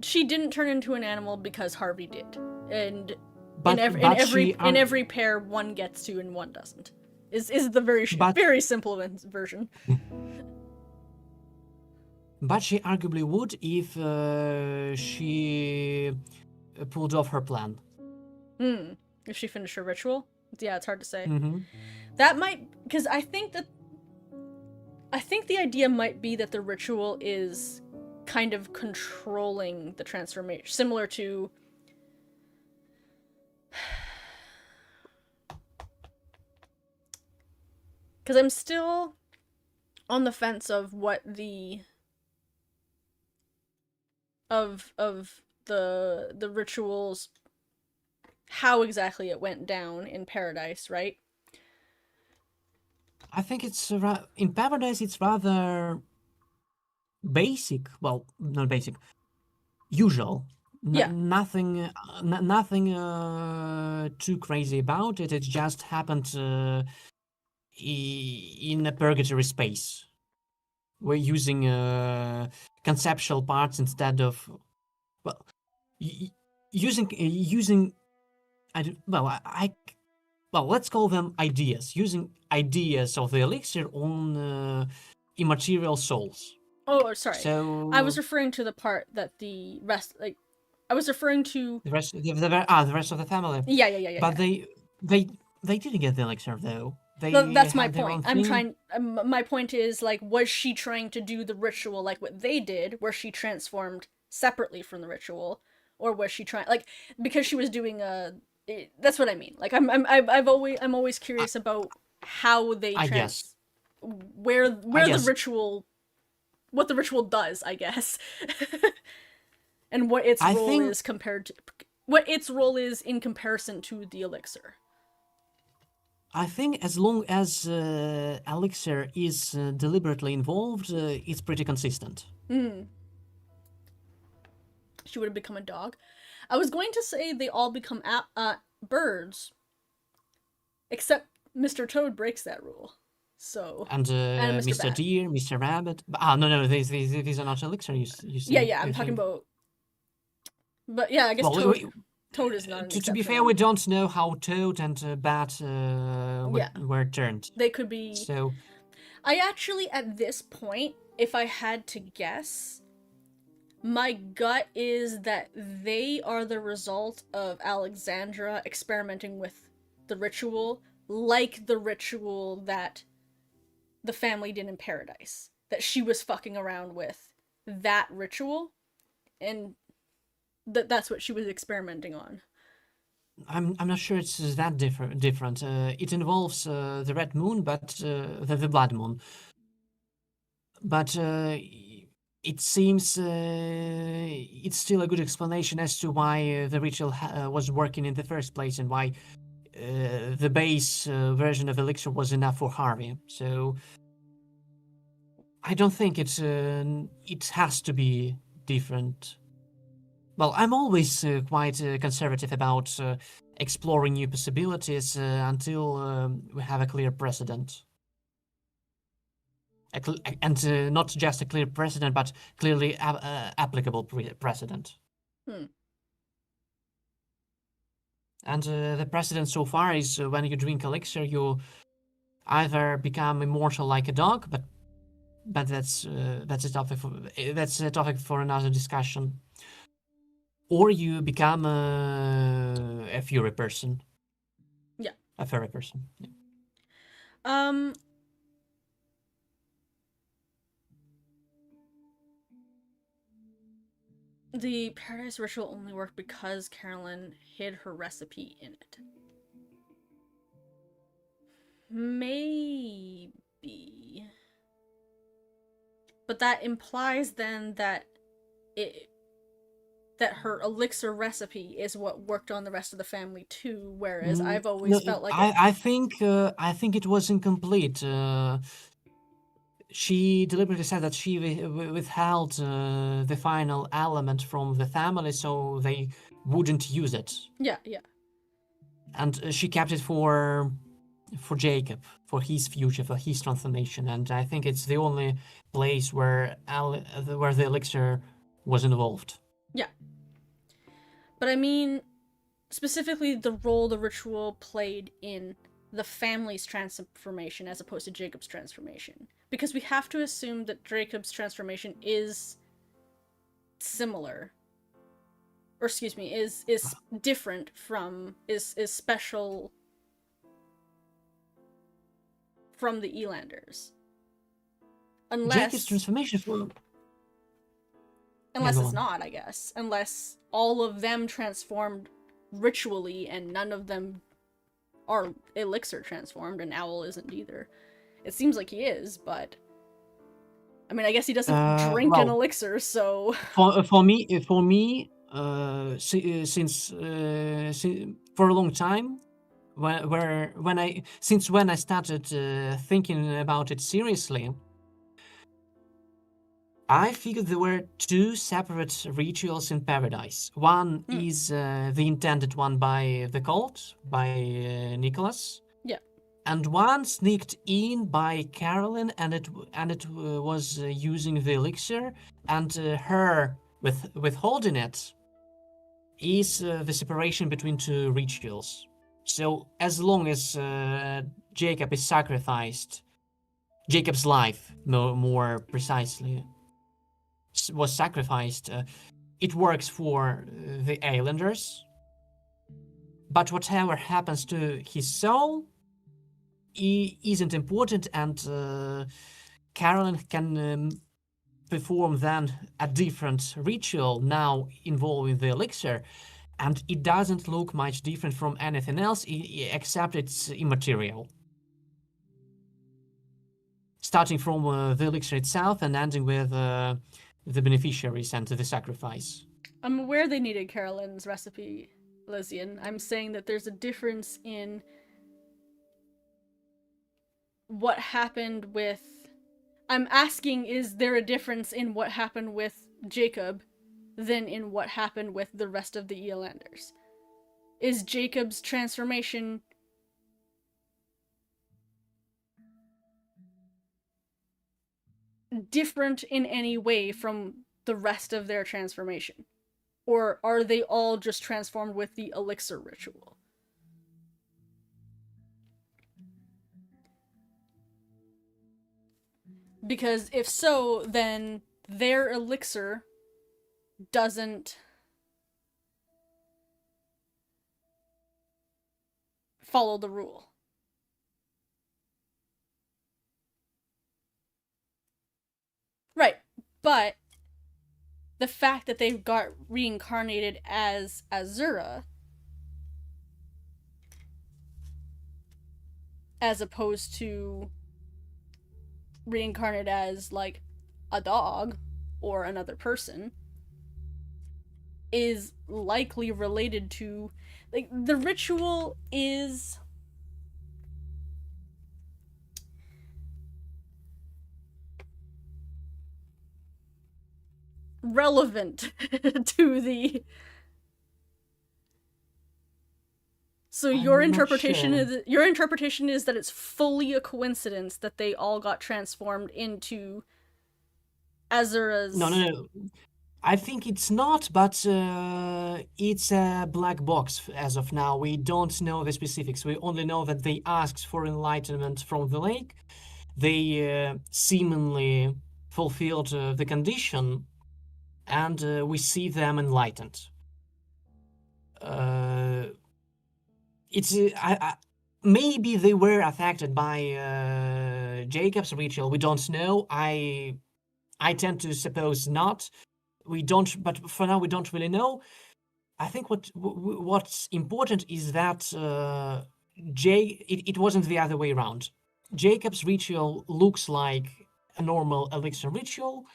she didn't turn into an animal because Harvey did. And in every pair, one gets to and one doesn't. Is the very simple version. But she arguably would if she pulled off her plan. If she finished her ritual? Yeah, it's hard to say. Mm-hmm. That might... Because I think the idea might be that the ritual is kind of controlling the transformation. Similar to... Because I'm still on the fence of what the... Of the rituals, how exactly it went down in Paradise, right? I think it's in Paradise. It's rather basic. Well, not basic. Usual. Yeah. Nothing too crazy about it. It just happened in a purgatory space. We're using conceptual parts instead of, well, using. Let's call them ideas. Using ideas of the elixir on immaterial souls. Oh, sorry. So I was referring to the part that the rest, like, I was referring to the rest of the family. Yeah. But they didn't get the elixir though. That's my point. My point is, like, was she trying to do the ritual like what they did, where she transformed separately from the ritual, or was she trying, like, because she was doing that's what I mean. Like, I'm always curious about how they where the ritual, what the ritual does, I guess, and what its role is compared to what its role is in comparison to the elixir. I think as long as elixir is deliberately involved, it's pretty consistent. She would have become a dog. I was going to say they all become birds, except Mr. Toad breaks that rule. So and Mr. Deer, Mr. Rabbit. No, these are not elixir. Yeah, I'm talking about. But yeah, I guess Toad is not an To be exceptional fair, we one. don't know how Toad and Bat Yeah, were turned. they could be. So I actually, at this point, if I had to guess, my gut is that they are the result of Alexandra experimenting with the ritual, like the ritual that the family did in Paradise. That she was fucking around with that ritual, and that's what she was experimenting on. I'm not sure it's that different. It involves the red moon, but the blood moon. But it seems it's still a good explanation as to why the ritual was working in the first place and why the base version of elixir was enough for Harvey. So I don't think it has to be different. Well, I'm always quite conservative about exploring new possibilities until we have a clear precedent. And not just a clear precedent, but clearly applicable precedent. Hmm. And the precedent so far is when you drink elixir, you either become immortal like a dog, but that's a topic for another discussion, or you become a fury person, Yeah. a fairy person. Yeah. Um. The Paradise ritual only worked because Carolyn hid her recipe in it. Maybe. But that implies then that it that her elixir recipe is what worked on the rest of the family too, whereas I've No, always felt like it. I think it was incomplete. She deliberately said that she withheld the final element from the family so they wouldn't use it, Yeah, yeah. and she kept it for Jacob, for his future, for his transformation. And I think it's the only place where where the elixir was involved. Yeah. But I mean, specifically the role the ritual played in the family's transformation as opposed to Jacob's transformation. Because we have to assume that Jacob's transformation is similar, or excuse me, is different from is special from the Elanders. Jacob's Unless transformation for yeah, unless go it's on. not, I guess. Unless all of them transformed ritually and none of them are elixir transformed and Owl isn't either. It seems like he is, but I mean, I guess he doesn't drink an Well, elixir, so for me, since for a long time, when I started thinking about it seriously, I figured there were two separate rituals in paradise. One mm, is the intended one by the cult, by Nicholas, yeah, and one sneaked in by Carolyn, and it was using the elixir, and her withholding it is the separation between two rituals. So as long as Jacob is sacrificed, Jacob's life, more precisely, was sacrificed, it works for the islanders. But whatever happens to his soul isn't important, and Carolyn can perform then a different ritual now involving the elixir, and it doesn't look much different from anything else except it's immaterial. Starting from the elixir itself and ending with the beneficiaries and the sacrifice. I'm aware they needed Carolyn's recipe, Lysian. I'm saying that there's a difference in what happened with. I'm asking, is there a difference in what happened with Jacob than in what happened with the rest of the Elanders? Is Jacob's transformation different in any way from the rest of their transformation? Or are they all just transformed with the elixir ritual? Because if so, then their elixir doesn't follow the rule. Right. But the fact that they got reincarnated as Azura, as opposed to reincarnated as, like, a dog or another person, is likely related to, like, the ritual is relevant to the. So your I'm not interpretation sure. is that it's fully a coincidence that they all got transformed into No, no, Azura's. no. I think it's not, but it's a black box as of now. We don't know the specifics. We only know that they asked for enlightenment from the lake. They seemingly fulfilled the condition, and we see them enlightened. Uh, it's maybe they were affected by Jacob's ritual. We don't know. I tend to suppose not. We don't, but for now we don't really know. I think what's important is that it wasn't the other way around. Jacob's ritual looks like a normal elixir ritual,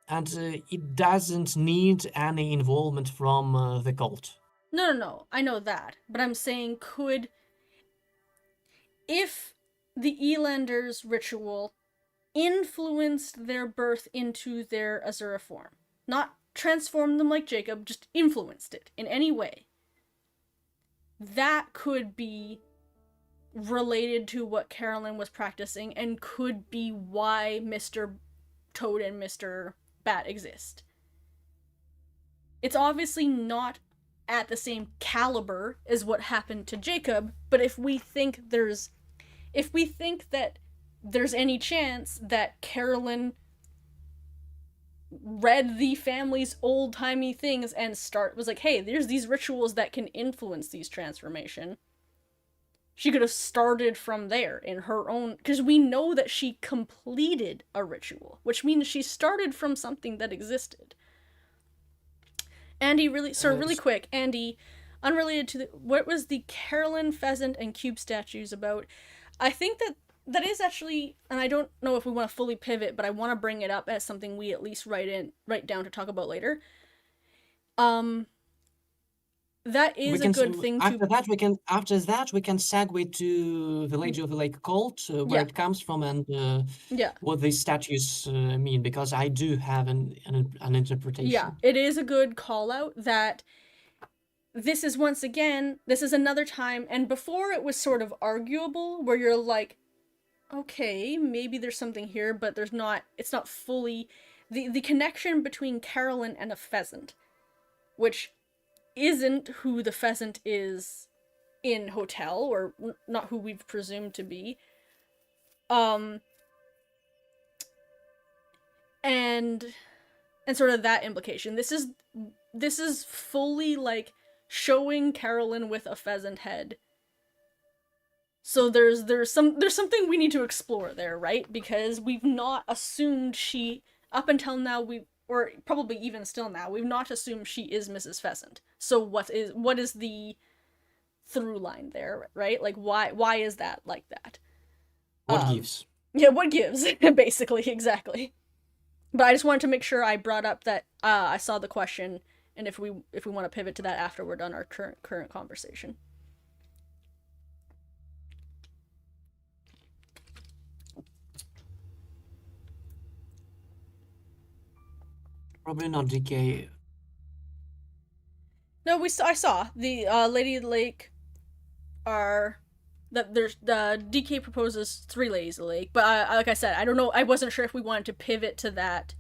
and it doesn't need any involvement from the cult. No, no, no. I know that, but I'm saying if the Elanders' ritual influenced their birth into their Azura form, not transformed them like Jacob, just influenced it in any way, that could be related to what Carolyn was practicing and could be why Mr. Toad and Mr. Bat exist. It's obviously not at the same caliber as what happened to Jacob, but if we think that there's any chance that Carolyn read the family's old-timey things and was like, hey, there's these rituals that can influence these transformation, she could have started from there in her own, because we know that she completed a ritual, which means she started from something that existed. Andy, really quick, Andy, unrelated to what was the Carolyn pheasant and cube statues about? I think that is actually, and I don't know if we want to fully pivot, but I want to bring it up as something we at least write down to talk about later. That is a good thing to. After that we can segue to the Lady of the Lake cult, where Yeah. it comes from, and Yeah. what these statues mean, because I do have an interpretation. Yeah, it is a good call out that this is another time, and before it was sort of arguable, where you're like, okay, maybe there's something here, but it's not fully the connection between Carolyn and a pheasant, which isn't who the pheasant is in Hotel, or not who we've presumed to be. And sort of that implication. This is fully like showing Carolyn with a pheasant head. So there's something we need to explore there, right? Because we've not assumed she, up until now, or probably even still now, we've not assumed she is Mrs. Pheasant. So what is the through line there, right? Like why is that like that? What gives? Yeah, what gives? Basically, exactly. But I just wanted to make sure I brought up that I saw the question, and if we want to pivot to that after we're done our current conversation. Probably not DK. No, I saw the Lady of the Lake are that there's DK proposes 3 Ladies of the Lake, but like I said, I don't know. I wasn't sure if we wanted to pivot to that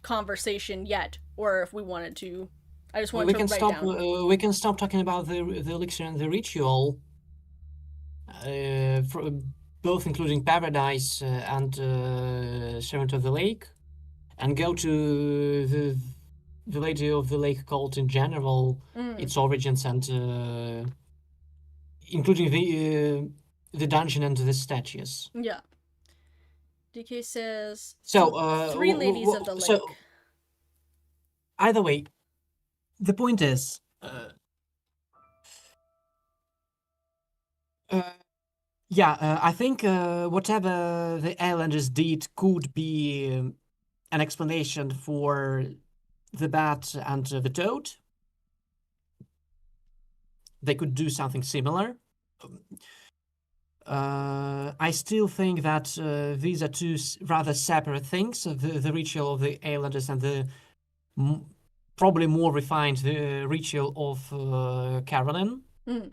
conversation yet, or if we wanted to. I just We wanted to can write stop. down. We can stop talking about the elixir and the ritual, for, both including Paradise and Servant of the Lake, and go to the Lady of the Lake cult in general, Mm, its origins, and including the dungeon and the statues. yeah. DK says So, three ladies of the lake. so either way, the point is, uh, yeah, I think whatever the islanders did could be an explanation for the bat and the toad. They could do something similar. I still think that these are two rather separate things: the ritual of the islanders and the probably more refined the ritual of Carolyn. Mm.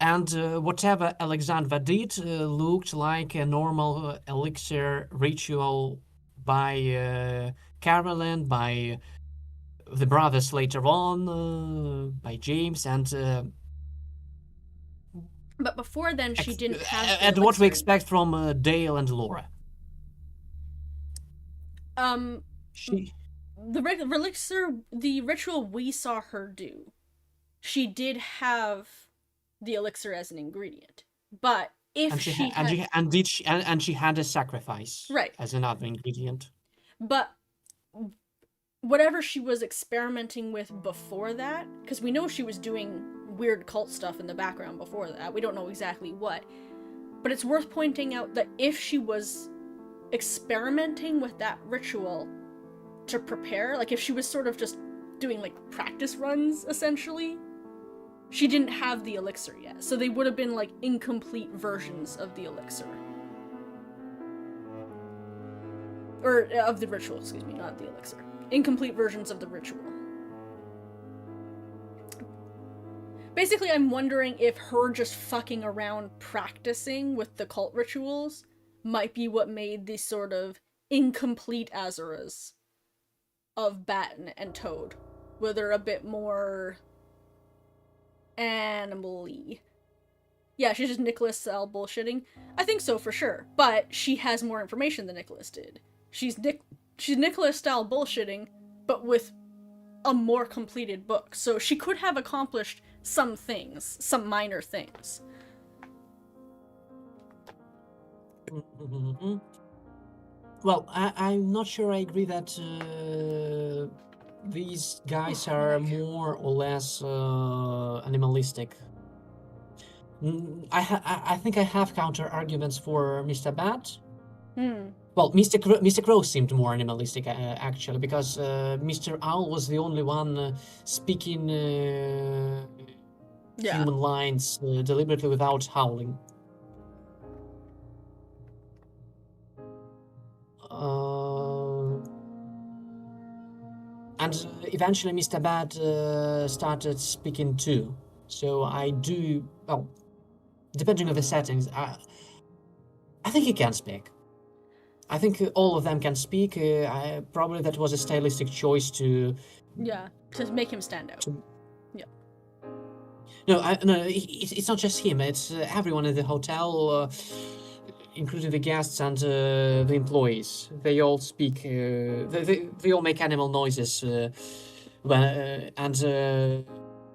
And whatever Alexandra did looked like a normal elixir ritual by Carolyn, by the brothers later on, by James, But before then, she didn't have the and what we elixir. expect from Dale and Laura. Um, She the elixir, the ritual we saw her do, she did have the elixir as an ingredient. But if and she had she had a sacrifice right, as another ingredient. but whatever she was experimenting with before that, because we know she was doing weird cult stuff in the background before that. We don't know exactly what. But it's worth pointing out that if she was experimenting with that ritual to prepare, like if she was sort of just doing like practice runs essentially, she didn't have the elixir yet. So they would have been like incomplete versions of the elixir. Or of the ritual, excuse me, not the elixir. Incomplete versions of the ritual. Basically, I'm wondering if her just fucking around practicing with the cult rituals might be what made these sort of incomplete Azuras of Bat and Toad, where they're a bit more animal-y. Yeah, she's just Nicholas style bullshitting. I think so for sure, but she has more information than Nicholas did. She's Nicholas style bullshitting, but with a more completed book. So she could have accomplished some things, some minor things. Mm-hmm. Well, I'm not sure I agree that these guys are more or less animalistic. I think I have counter arguments for Mr. Bat. Well, Mr. Crow seemed more animalistic actually, because Mr. Owl was the only one speaking human lines deliberately without howling. And eventually Mr. Bat started speaking too. So I do, well, depending on the settings, I think he can speak. I think all of them can speak. Probably that was a stylistic choice to... Yeah, to make him stand out. Yeah. No, it's not just him. It's everyone in the hotel, including the guests and the employees. They all speak. They all make animal noises. And the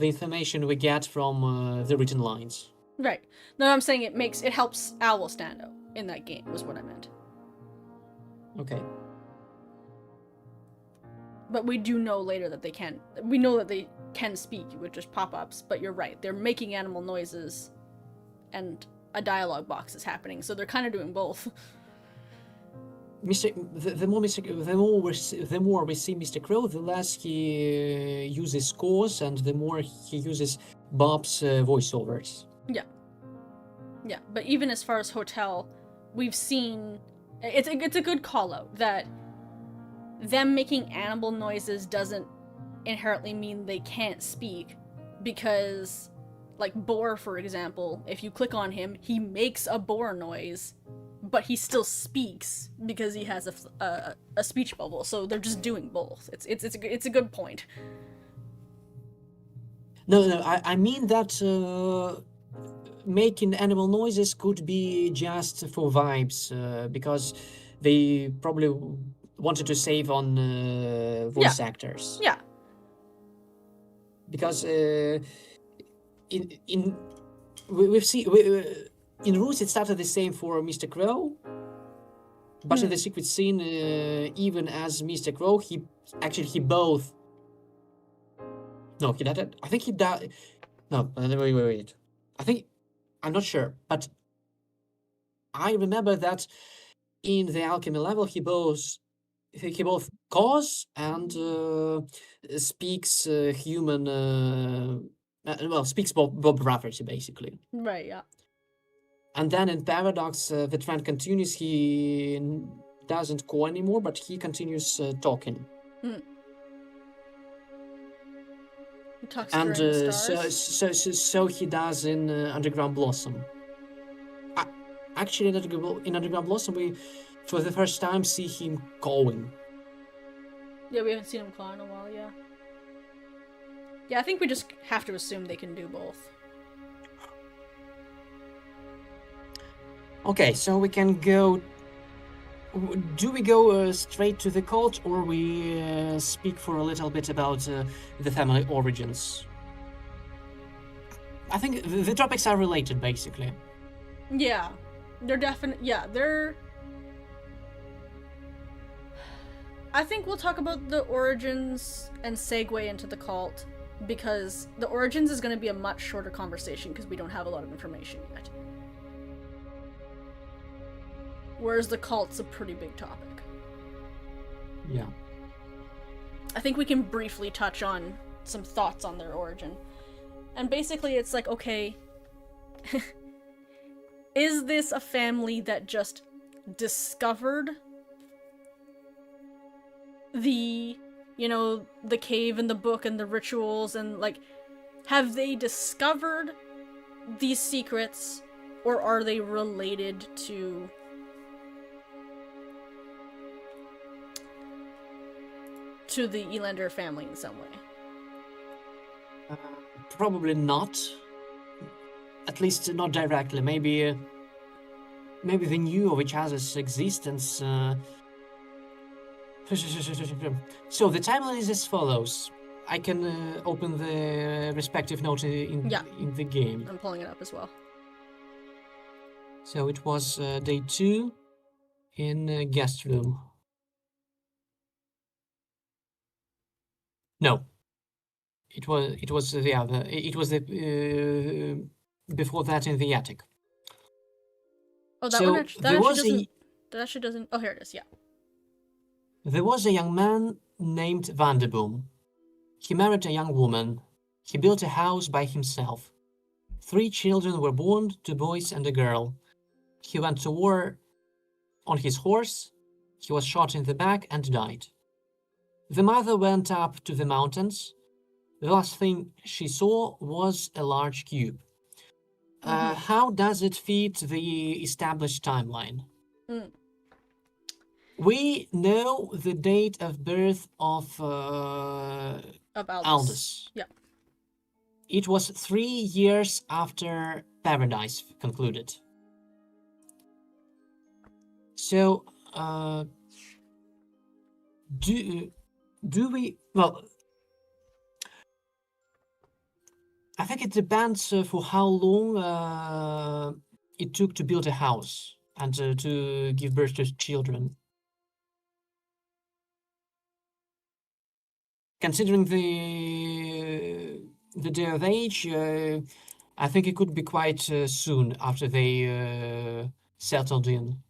information we get from the written lines. Right. No, I'm saying it helps Owl stand out in that game, was what I meant. Okay. But we do know later that they can. We know that they can speak with just pop-ups, but you're right. They're making animal noises and a dialogue box is happening, so they're kind of doing both. The more we see Mr. Crow, the less he uses scores, and the more he uses Bob's voiceovers. Yeah. Yeah, but even as far as Hotel, we've seen... It's a good call-out that them making animal noises doesn't inherently mean they can't speak, because, like, Boar, for example, if you click on him, he makes a boar noise, but he still speaks because he has a speech bubble. So they're just doing both. It's a good point. No, I mean that making animal noises could be just for vibes, because they probably wanted to save on Yeah, voice actors. yeah. Because in we've seen in Roots it started the same for Mr. Crow, but in the secret scene, even as Mr. Crow, he both. No, he died. I think he died. No, wait. I think I'm not sure, but I remember that in the alchemy level he both calls and speaks human. Well, speaks Bob Rafferty basically. Right, yeah. And then in Paradox, the trend continues. He doesn't call anymore, but he continues talking. He talks And during the stars. so he does in Underground Blossom. Actually, in Underground Blossom, we for the first time see him calling. Yeah, we haven't seen him claw in a while, yeah. Yeah, I think we just have to assume they can do both. Okay, so we can go. Do we go straight to the cult, or we speak for a little bit about the family origins? I think the topics are related, basically. Yeah, they're definitely. Yeah, they're. I think we'll talk about the origins and segue into the cult, because the origins is going to be a much shorter conversation because we don't have a lot of information yet. Whereas the cult's a pretty big topic. Yeah. I think we can briefly touch on some thoughts on their origin. And basically it's like, okay, is this a family that just discovered the, the cave and the book and the rituals, and like, have they discovered these secrets, or are they related to the Elander family in some way? Probably not. At least not directly. Maybe they knew of each other's existence. So the timeline is as follows. I can open the respective note in the game. I'm pulling it up as well. So it was day 2 in guest room. No, it was the other. It was the before that in the attic. Oh, that one actually doesn't. Oh, here it is. Yeah. There was a young man named Vanderboom. He married a young woman. He built a house by himself. 3 children were born, 2 boys and a girl. He went to war on his horse. He was shot in the back and died. The mother went up to the mountains. The last thing she saw was a large cube. How does it fit the established timeline? We know the date of birth of Aldous. Yeah. It was 3 years after Paradise concluded. So, do we? Well, I think it depends for how long it took to build a house and to give birth to children. Considering the day of age, I think it could be quite soon after they settled in.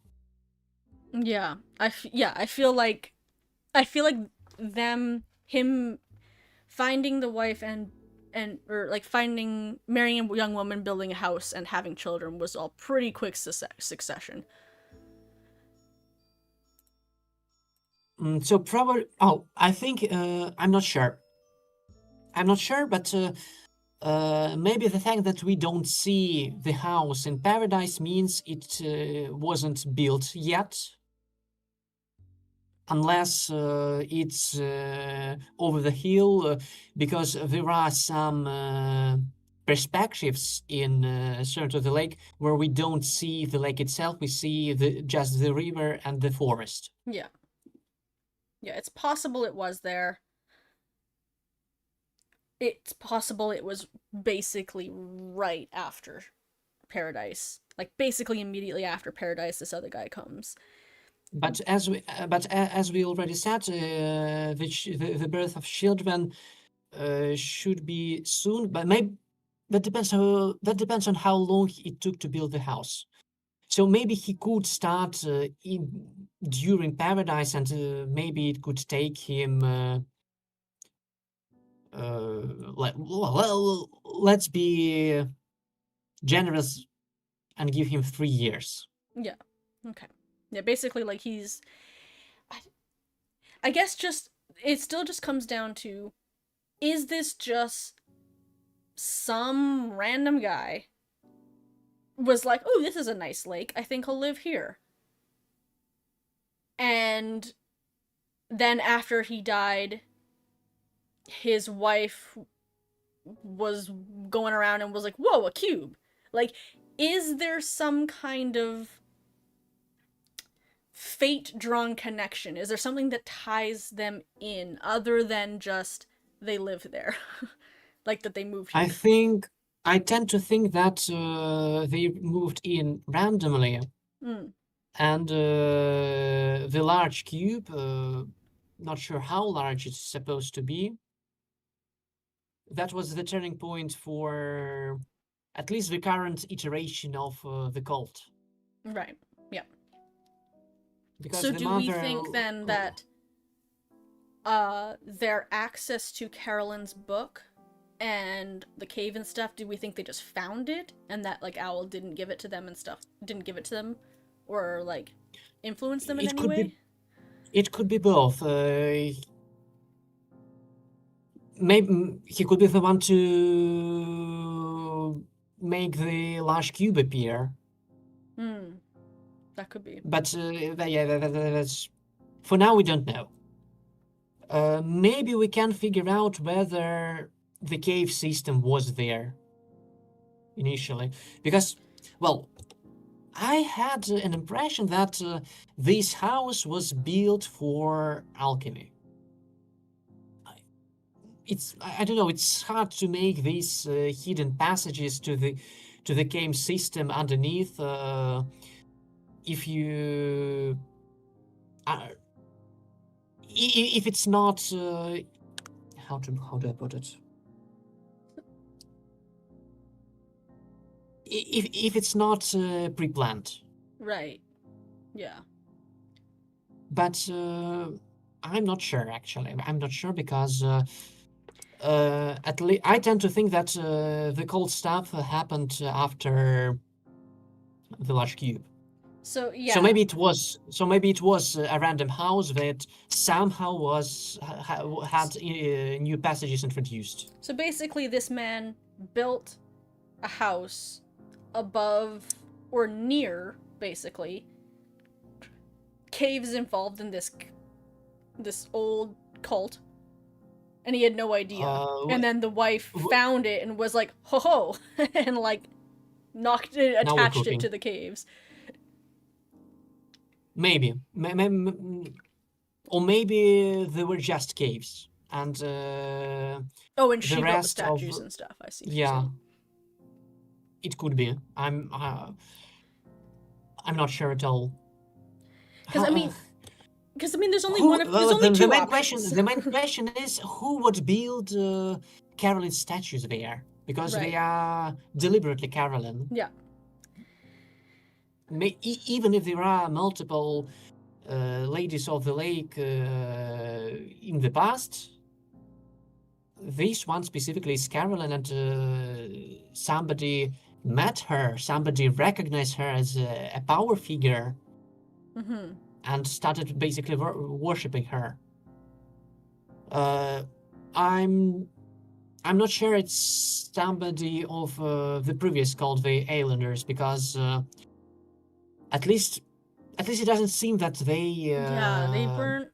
Yeah, I feel like him finding the wife and or like marrying a young woman, building a house, and having children was all pretty quick succession. So probably. Oh, I think I'm not sure. But maybe the fact that we don't see the house in paradise means it wasn't built yet, unless it's over the hill, because there are some perspectives in Cirque of the Lake where we don't see the lake itself, we see just the river and the forest. Yeah. Yeah, it's possible it was there. It's possible it was basically right after Paradise. Like, basically immediately after Paradise, this other guy comes. But as we already said, the birth of children should be soon, but maybe that depends on how long it took to build the house. So maybe he could start during Paradise, and maybe it could take him. Let's be generous and give him 3 years. Yeah. Okay. Yeah, basically, like, he's. I guess just. It still just comes down to, is this just some random guy was like, oh, this is a nice lake. I think I'll live here. And then after he died, his wife was going around and was like, whoa, a cube. Like, is there some kind of fate drawn connection? Is there something that ties them in other than just they live there? Like that they moved here? I tend to think that they moved in randomly, Mm, and the large cube, not sure how large it's supposed to be, that was the turning point for at least the current iteration of the cult. right. Yeah. Because So the do we mother, think then that their access to Carolyn's book and the cave and stuff, do we think they just found it and that like Owl didn't give it to them and stuff, didn't give it to them or like influence them in it any could be way? it could be both. Maybe he could be the one to make the large cube appear, Hmm, that could be. but yeah, that's for now we don't know. Maybe we can figure out whether the cave system was there initially, because, well, I had an impression that this house was built for alchemy. I don't know. It's hard to make these hidden passages to the game system underneath. If you if it's not how do I put it? If it's not pre-planned, Right. Yeah. but I'm not sure actually. I'm not sure because. At least I tend to think that the cold stuff happened after the large cube. So yeah. So maybe it was a random house that somehow had new passages introduced. So basically this man built a house above or near basically caves involved in this old cult, and he had no idea. And then the wife found it and was like, ho ho, and like knocked it, attached it to the caves. Maybe. Or maybe they were just caves. And and she built the statues and stuff. I see. Yeah. It could be. I'm not sure at all. Because I mean, there's only one. There's only two options. The main question is who would build Carolyn statues there, because they are deliberately Carolyn. Yeah. Even if there are multiple ladies of the lake in the past, this one specifically is Carolyn, and somebody met her, somebody recognized her as a power figure. Mm-hmm. And started basically worshipping her. I'm I'm not sure it's somebody of the previous cult, the Islanders, because at least it doesn't seem that they Yeah, they weren't.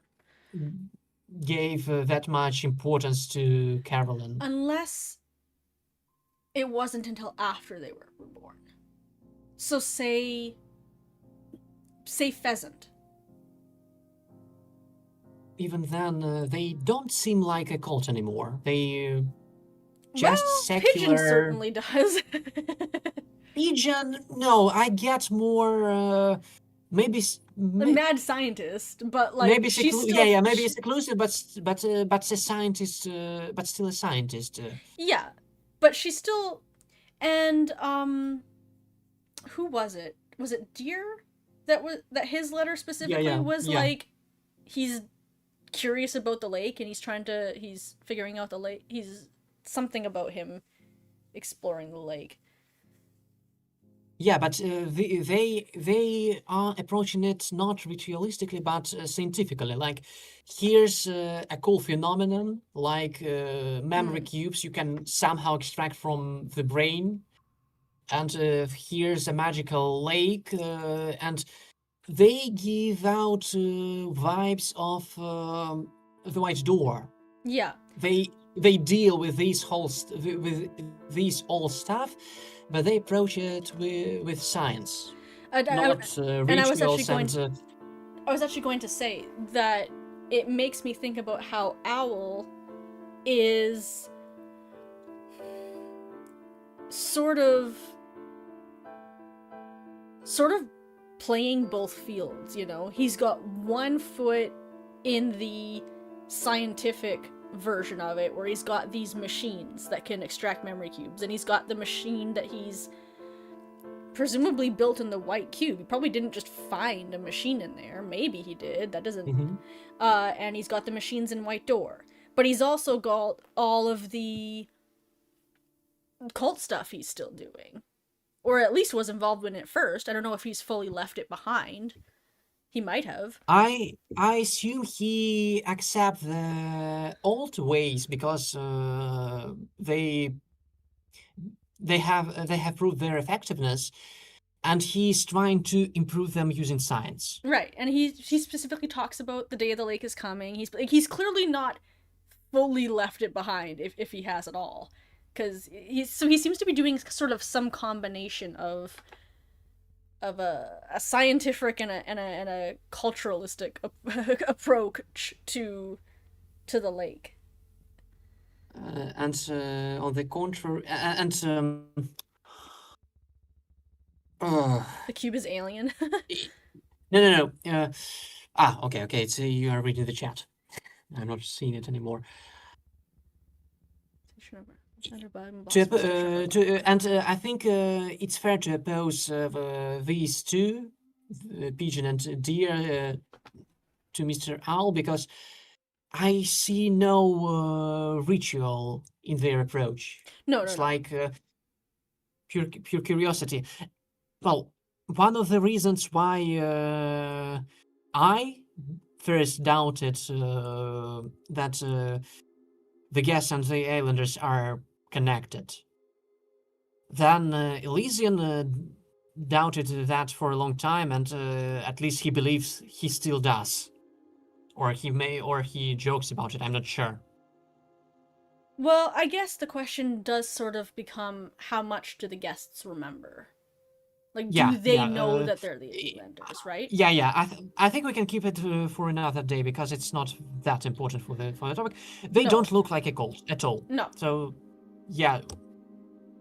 gave that much importance to Carolyn. Unless it wasn't until after they were born. So say Pheasant. Even then, they don't seem like a cult anymore. They just Well, Pigeon secular. certainly does. Pigeon, no, I get more. Maybe, A mad scientist, but like maybe she's yeah, still yeah, maybe it's seclusive, but a scientist, but still a scientist. yeah, but she's still and who was it? Was it Deer that his letter Yeah, specifically yeah, was yeah. like he's curious about the lake and he's figuring out the lake. He's something about him exploring the lake. Yeah, but they are approaching it not ritualistically but scientifically. Like, here's a cool phenomenon, like memory Mm. cubes you can somehow extract from the brain, and here's a magical lake, and they give out vibes of the White Door. Yeah. They deal with these with these old stuff, but they approach it with science, And not and I was actually rituals going and. I was actually going to say that it makes me think about how Owl is sort of playing both fields, you know? He's got one foot in the scientific version of it where he's got these machines that can extract memory cubes, and he's got the machine that he's presumably built in the white cube. He probably didn't just find a machine in there. Maybe he did. That doesn't Mhm. and he's got the machines in White Door. But he's also got all of the cult stuff he's still doing. Or at least was involved in it first. I don't know if he's fully left it behind. He might have. I assume he accept the old ways because they have proved their effectiveness, and he's trying to improve them using science. Right. And he specifically talks about the day of the lake is coming. He's clearly not fully left it behind if he has at all. Cuz he seems to be doing sort of some combination of a scientific and a culturalistic approach to the lake. And on the contrary, and uh, The cube is alien. no, no, no. Okay, okay. So you are reading the chat. I'm not seeing it anymore. I think it's fair to oppose these two, Pigeon and Deer, to Mr. Owl, because I see no ritual in their approach. No, no, It's no. like pure curiosity. Well, one of the reasons why I first doubted that the guests and the islanders are connected. Then Elysian doubted that for a long time, and at least he believes he still does. Or he jokes about it, I'm not sure. Well, I guess the question does sort of become how much do the guests remember? Like, Yeah, do they yeah. know that they're the Islanders, right? Yeah, yeah. I think we can keep it for another day because it's not that important for the topic. They No. don't look like a cult at all. No. So, yeah.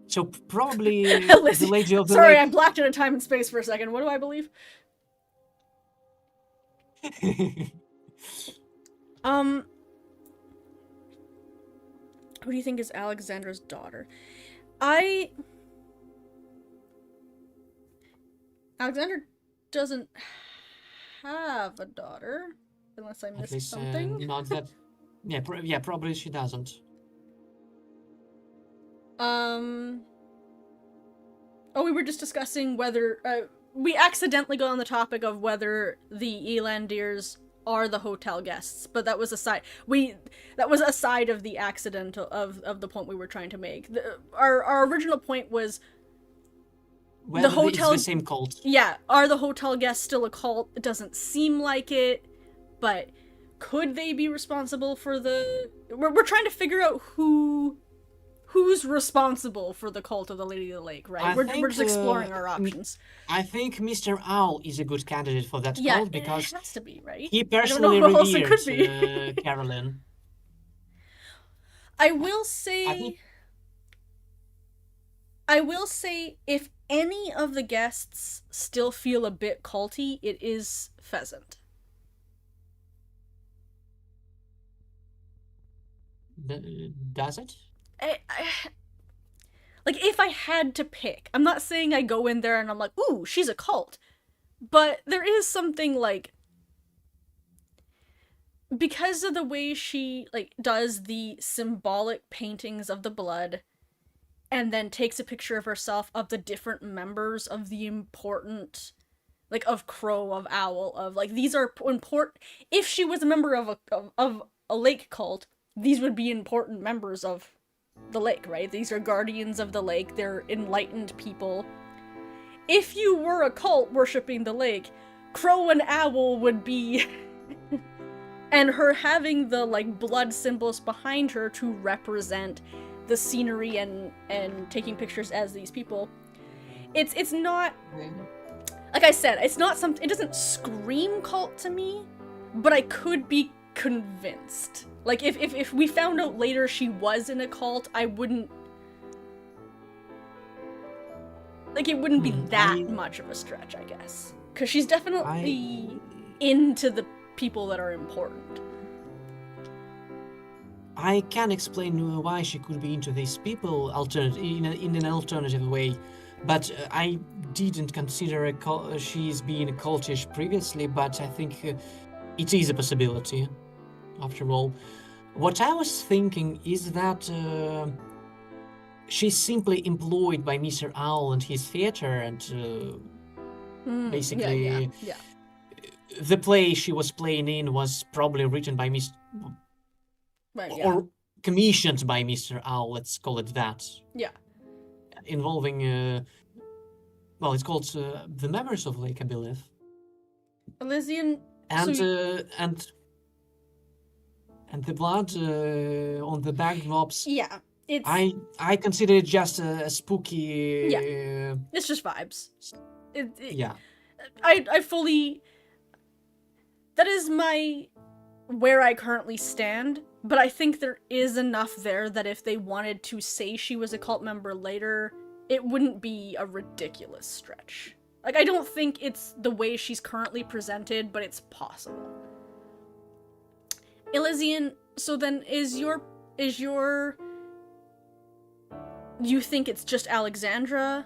So probably the Lizzie, Lady of the sorry, I Lake. blacked out of time and space for a second. What do I believe? Um, who do you think is Alexandra's daughter? I Alexandra doesn't have a daughter, unless I At missed least something. not that. Yeah, yeah. Probably she doesn't. Um. Oh, we were just discussing whether we accidentally got on the topic of whether the Elandirs are the hotel guests, but that was aside of the accident of the point we were trying to make. Our original point was Whether it's the same cult. Yeah, are the hotel guests still a cult? It doesn't seem like it, but could they be responsible for the... We're trying to figure out who's responsible for the cult of the Lady of the Lake, right? We're just exploring our options. I think Mr. Owl is a good candidate for that cult because it has to be, right? He personally revered Carolyn. I will say if any of the guests still feel a bit culty, it is Pheasant. Does it? Like, if I had to pick, I'm not saying I go in there and I'm like, ooh, she's a cult. But there is something, like, because of the way she, like, does the symbolic paintings of the blood and then takes a picture of herself of the different members of the important, like, of Crow, of Owl, of, like, these are important. If she was a member of a lake cult, these would be important members of the lake, right? These are guardians of the lake. They're enlightened people. If you were a cult worshipping the lake, Crow and Owl would be... and her having the, like, blood symbols behind her to represent the scenery and taking pictures as these people. It's not... Like I said, it's not something... It doesn't scream cult to me, but I could be convinced. Like, if we found out later she was in a cult, I wouldn't... Like, it wouldn't be that much of a stretch, I guess. Because she's definitely into the people that are important. I can explain why she could be into these people in an alternative way, but I didn't consider she's been cultish previously, but I think it is a possibility, after all. What I was thinking is that she's simply employed by Mr. Owl and his theater, and basically the play she was playing in was probably written by Mr. or commissioned by Mr. Owl, let's call it that. Yeah. Involving, well, it's called The Members of Lake, I believe. Elysian... And the blood on the backdrops. Yeah, it's... I consider it just a spooky... Yeah, it's just vibes. Yeah. I fully... That is where I currently stand, but I think there is enough there that if they wanted to say she was a cult member later, it wouldn't be a ridiculous stretch. Like, I don't think it's the way she's currently presented, but it's possible. Elysian, so then you think it's just Alexandra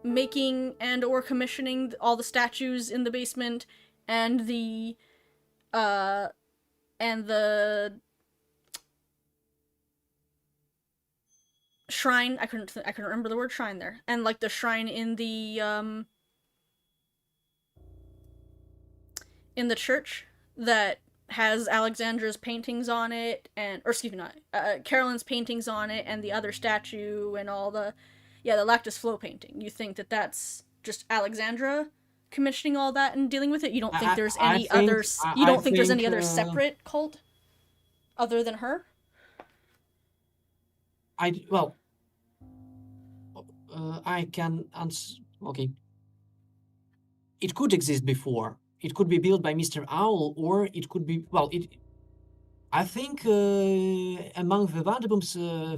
making and or commissioning all the statues in the basement and the shrine? I couldn't remember the word shrine there. And like the shrine in the church that has Alexandra's paintings on it, Carolyn's paintings on it, and the other statue, and all the Lactus Flow painting. You think that that's just Alexandra commissioning all that and dealing with it? You don't think there's any other... You don't think there's any other separate cult other than her? I can answer... Okay. It could exist before. It could be built by Mr. Owl, or it could be... Well, I think among the Vanderboom's,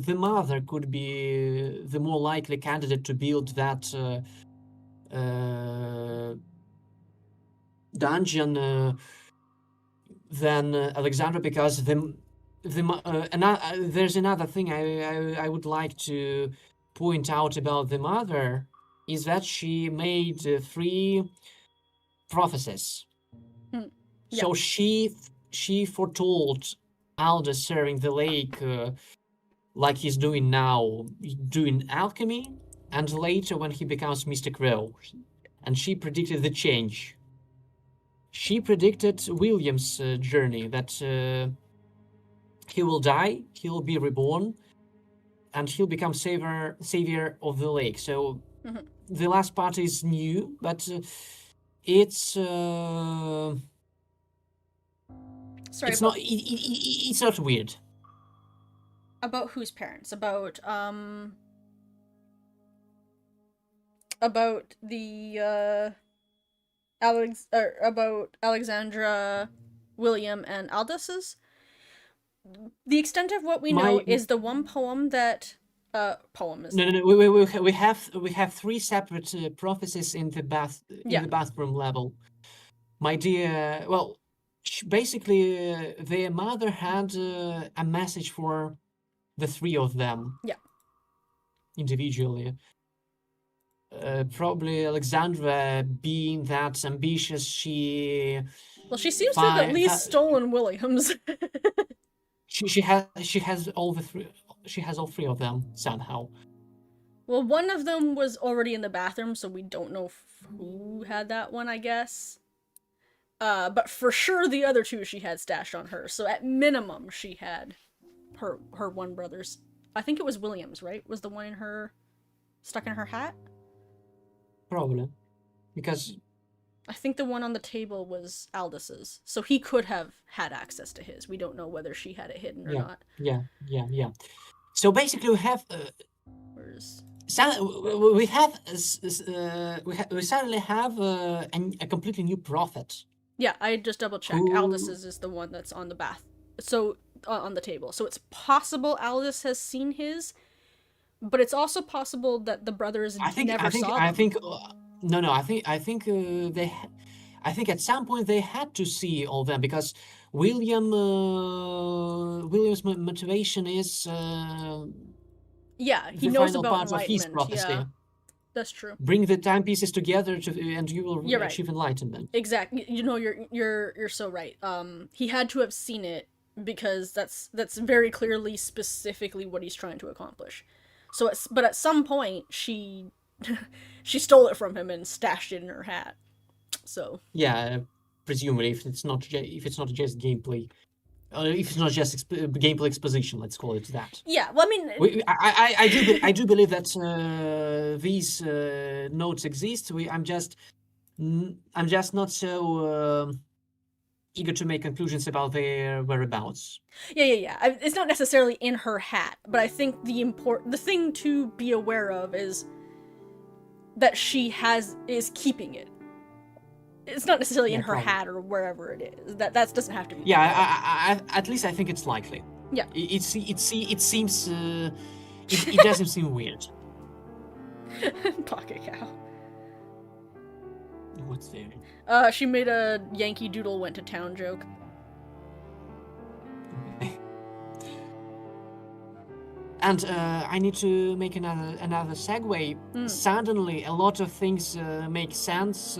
the mother could be the more likely candidate to build that dungeon than Alexandra, because there's another thing I would like to point out about the mother, is that she made 3 prophecies. Yeah. So she foretold Aldous serving the lake like he's doing now, doing alchemy, and later when he becomes Mr. Crow. And she predicted the change. she predicted William's journey, that he will die, he will be reborn, and he'll become savior of the lake. So Mhm. the last part is new, but it's Sorry, it's not it's not weird. about whose parents? About the about Alexandra, William, and Aldous'. The extent of what we know My is the one poem that poem is, No, we have three separate prophecies in the yeah. bathroom level. My dear, well, basically, their mother had a message for the three of them Yeah. individually. Probably Alexandra, being that ambitious, Well, she seems to have at least that stolen Williams. she has all the three. She has all three of them somehow. Well, one of them was already in the bathroom, so we don't know who had that one, I guess. But for sure the other two she had stashed on her. So at minimum she had her one brother's. I think it was Williams, right? Was the one in her stuck in her hat? Probably because I think the one on the table was Aldis's. So he could have had access to his. We don't know whether she had it hidden or yeah, not. yeah. So basically, we have Whereas we have we suddenly have a completely new prophet yeah, I just double checked. who Aldis's is the one that's on the bath. So on the table. So it's possible Aldous has seen his, but it's also possible that the brothers never saw I them. think no I think at some point they had to see all them because William's motivation is Yeah, he the knows final about part of his enlightenment. Yeah, prophecy. that's true. Bring the timepieces together and you will You're right. achieve enlightenment. Exactly. You know, you're so right. He had to have seen it because that's very clearly specifically what he's trying to accomplish. So, but at some point she she stole it from him and stashed it in her hat. So Yeah, presumably if it's not just gameplay. If it's not just gameplay exposition, let's call it that. yeah, well, I mean, I do believe that these notes exist. I'm just not so eager to make conclusions about their whereabouts. yeah. It's not necessarily in her hat, but I think the thing to be aware of is that she is keeping it. It's not necessarily in Yeah, her probably. hat or wherever it is. That doesn't have to be Yeah, detailed. at least I think it's likely. Yeah. It seems it doesn't seem weird. Pocket cow. What's there? She made a Yankee Doodle went to town joke. And I need to make another segue. Suddenly, a lot of things make sense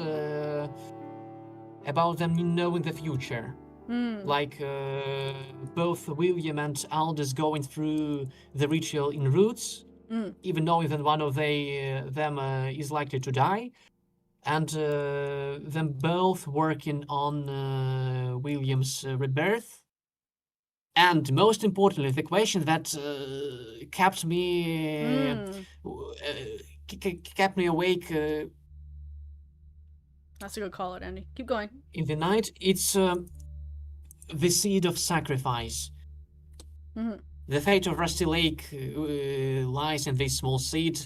about them knowing the future. Like both William and Aldous going through the ritual in roots, even knowing that one of them is likely to die, and them both working on William's rebirth. And most importantly, the question that kept me awake That's a good call, it, Andy. Keep going. in the night, it's the seed of sacrifice. The fate of Rusty Lake lies in this small seed.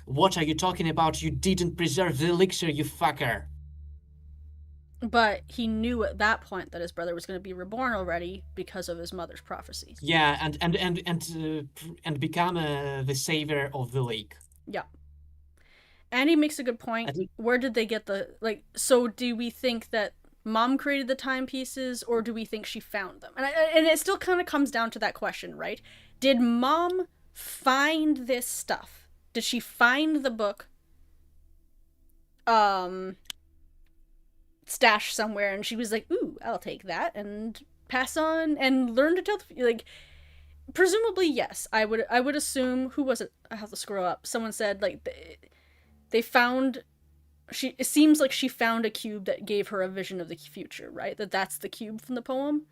What are you talking about? You didn't preserve the elixir, you fucker. But he knew at that point that his brother was going to be reborn already because of his mother's prophecies. Yeah, and become the savior of the lake. Yeah. Andy makes a good point. Where did they get so do we think that mom created the timepieces or do we think she found them? And it still kind of comes down to that question, right? Did mom find this stuff? Did she find the book stashed somewhere and she was like, ooh, I'll take that and pass on and learn to tell presumably yes. I would assume, who was it? I have to scroll up. Someone said they found it seems like she found a cube that gave her a vision of the future, right? That's the cube from the poem.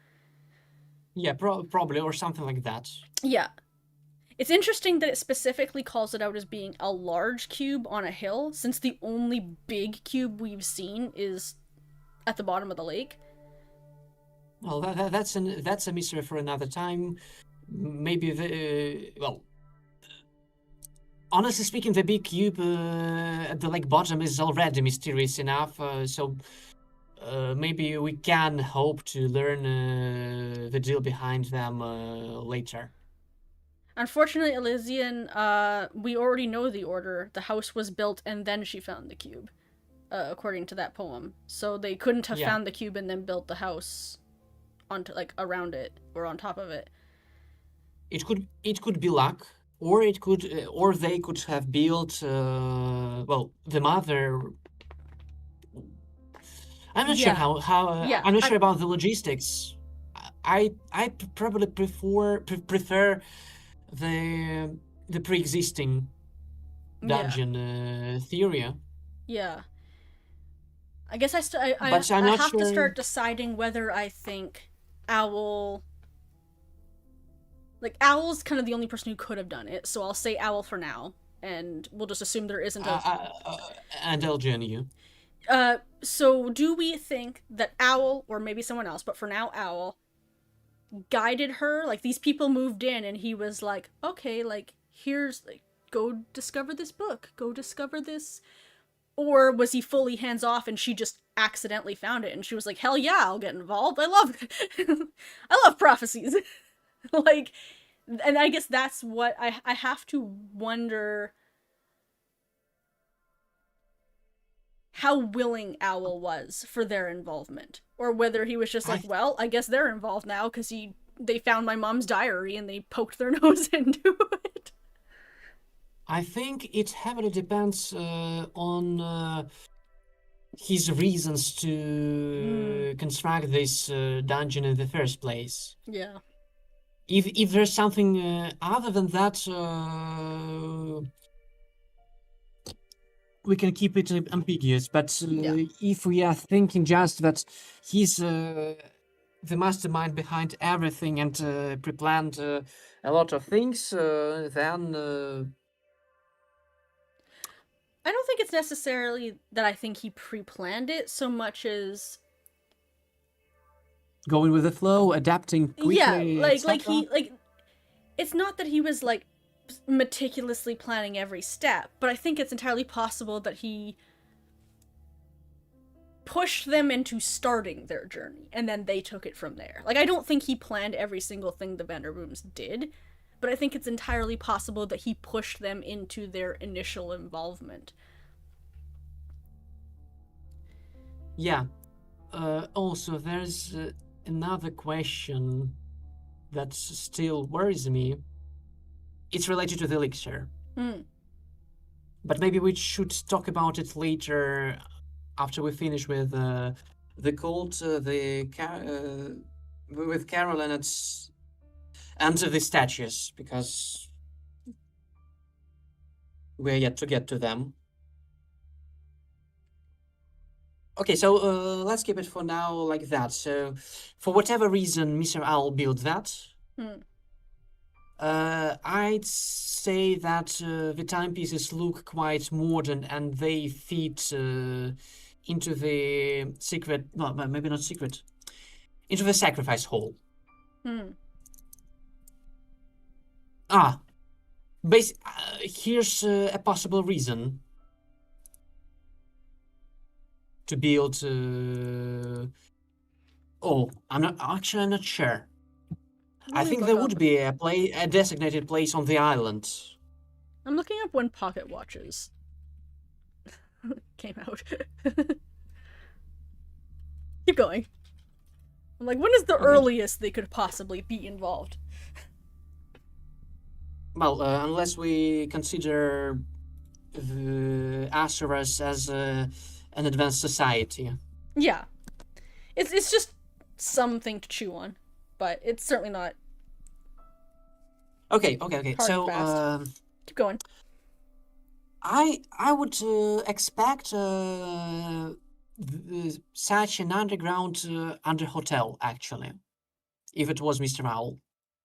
Yeah, probably, or something like that. Yeah. It's interesting that it specifically calls it out as being a large cube on a hill, since the only big cube we've seen is at the bottom of the lake. Well, that's a mystery for another time. Maybe well, honestly speaking, the big cube at the lake bottom is already mysterious enough. So maybe we can hope to learn the deal behind them later. Unfortunately, Elysian, we already know the order. The house was built and then she found the cube, according to that poem. So they couldn't have Yeah, found the cube and then built the house onto like around it or on top of it. it could be luck, or it could, or they could have built. Well, the mother. I'm not sure Yeah, how. yeah. I'm not sure about the logistics. I probably prefer the pre-existing Yeah, dungeon theory, yeah. I guess but I'm I not have to sure. start deciding whether I think Owl, like Owl's kind of the only person who could have done it. So I'll say Owl for now, and we'll just assume there isn't a. And Elgin, you. So do we think that Owl or maybe someone else, but for now Owl guided her? Like these people moved in, and he was like, okay, like here's like go discover this book, go discover this. Or was he fully hands off and she just accidentally found it and she was like, hell yeah, I'll get involved. I love I love prophecies. Like, and I guess that's what I have to wonder how willing Owl was for their involvement. Or whether he was just like, I well, I guess they're involved now because they found my mom's diary and they poked their nose into it. I think it heavily depends on his reasons Mm, to construct this dungeon in the first place. yeah. If there's something other than that, we can keep it ambiguous. But Yeah. if we are thinking just that he's the mastermind behind everything and pre-planned a lot of things, then I don't think it's necessarily that I think he pre-planned it so much as going with the flow, adapting yeah, quickly, like etc. he like it's not that he was like meticulously planning every step, but I think it's entirely possible that he pushed them into starting their journey and then they took it from there. Like I don't think he planned every single thing the Vanderbooms did, but I think it's entirely possible that he pushed them into their initial involvement. Yeah. Also, there's another question that still worries me. It's related to the elixir, Hmm. but maybe we should talk about it later after we finish with the cult, with Carol and its and the statues, because we're yet to get to them. Okay, so let's keep it for now like that. So, for whatever reason, Mr. Owl built that. Hmm. I'd say that the timepieces look quite modern and they fit into the secret, no, maybe not secret, into the sacrifice hall. Hmm. Ah, here's a possible reason to build. Oh, I'm not sure. I Let me think look there up. would be a designated place on the island. I'm looking up when pocket watches came out. Keep going. I'm like, when is the Okay. earliest they could possibly be involved? Well, unless we consider the Asuras as an advanced society. Yeah, it's just something to chew on, but it's certainly not Okay. hard and So, fast. Keep going. I would expect such an underground under hotel actually. If it was Mr. Owl,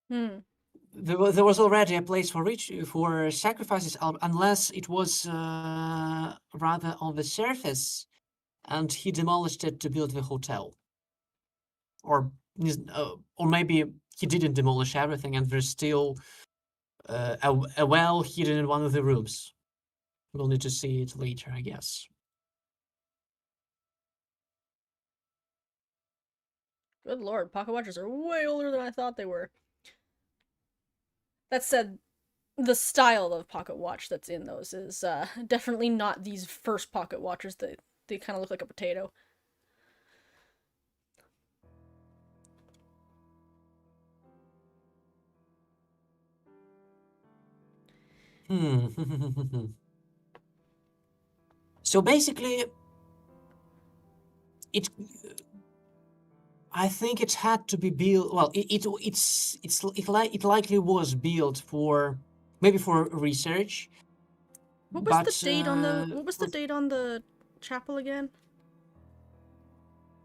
Hmm. there was already a place for sacrifices, unless it was rather on the surface, and he demolished it to build the hotel, or or maybe he didn't demolish everything, and there's still a well hidden in one of the rooms. We'll need to see it later, I guess. Good lord, pocket watches are way older than I thought they were. That said, the style of pocket watch that's in those is definitely not these first pocket watches that they kind of look like a potato. Hmm. So basically, it. I think it had to be built. Well, it likely was built for maybe for research, What was the but date on the chapel again?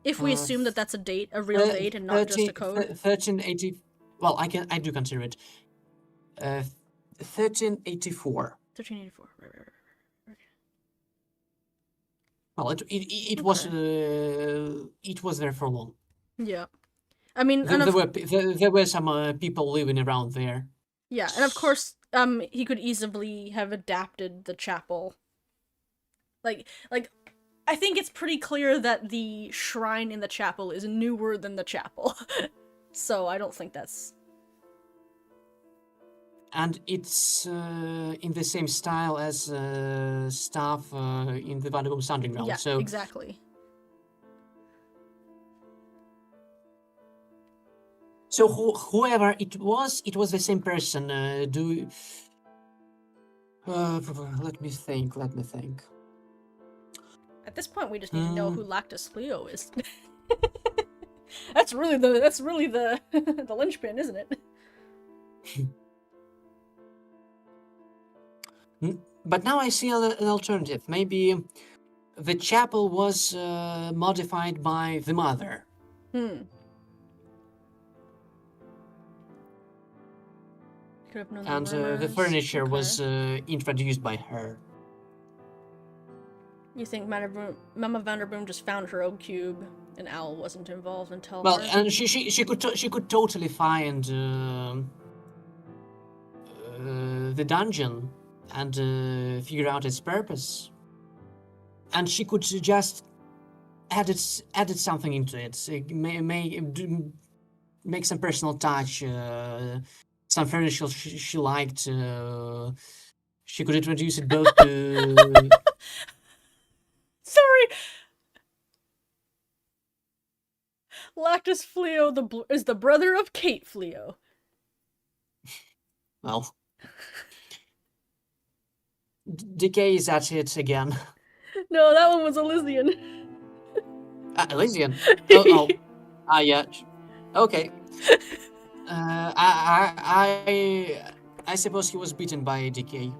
If we uh, assume that that's a date, a real date, and not just a code. 1380. Well, I do consider it. 1384. 1384. Right. Well, Okay. it was there for long. Yeah. I mean, There, and there of were there were some people living around there. yeah, and of course, he could easily have adapted the chapel. Like, I think it's pretty clear that the shrine in the chapel is newer than the chapel, so I don't think that's And it's in the same style as stuff in the Vanderboom's Underground. yeah, So, exactly. whoever it was the same person. Let me think. Let me think. At this point, we just need to know Hmm. who Lactus Leo is. That's really the the linchpin, isn't it? But now I see an alternative. Maybe the chapel was modified by the mother, Hmm. Could have known the and the rumors. furniture Okay. was introduced by her. You think Mama Vanderboom just found her own cube, and Owl wasn't involved until Well, her? and she could totally find the dungeon and figure out its purpose, and she could just added something into it, make some personal touch, some furniture she liked. She could introduce it both to. Sorry, Lactus Fleo is the brother of Kate Fleo. Well, Decay is at it again. No, that one was Elysian. Elysian. Oh, yeah. Okay. I suppose he was beaten by Decay.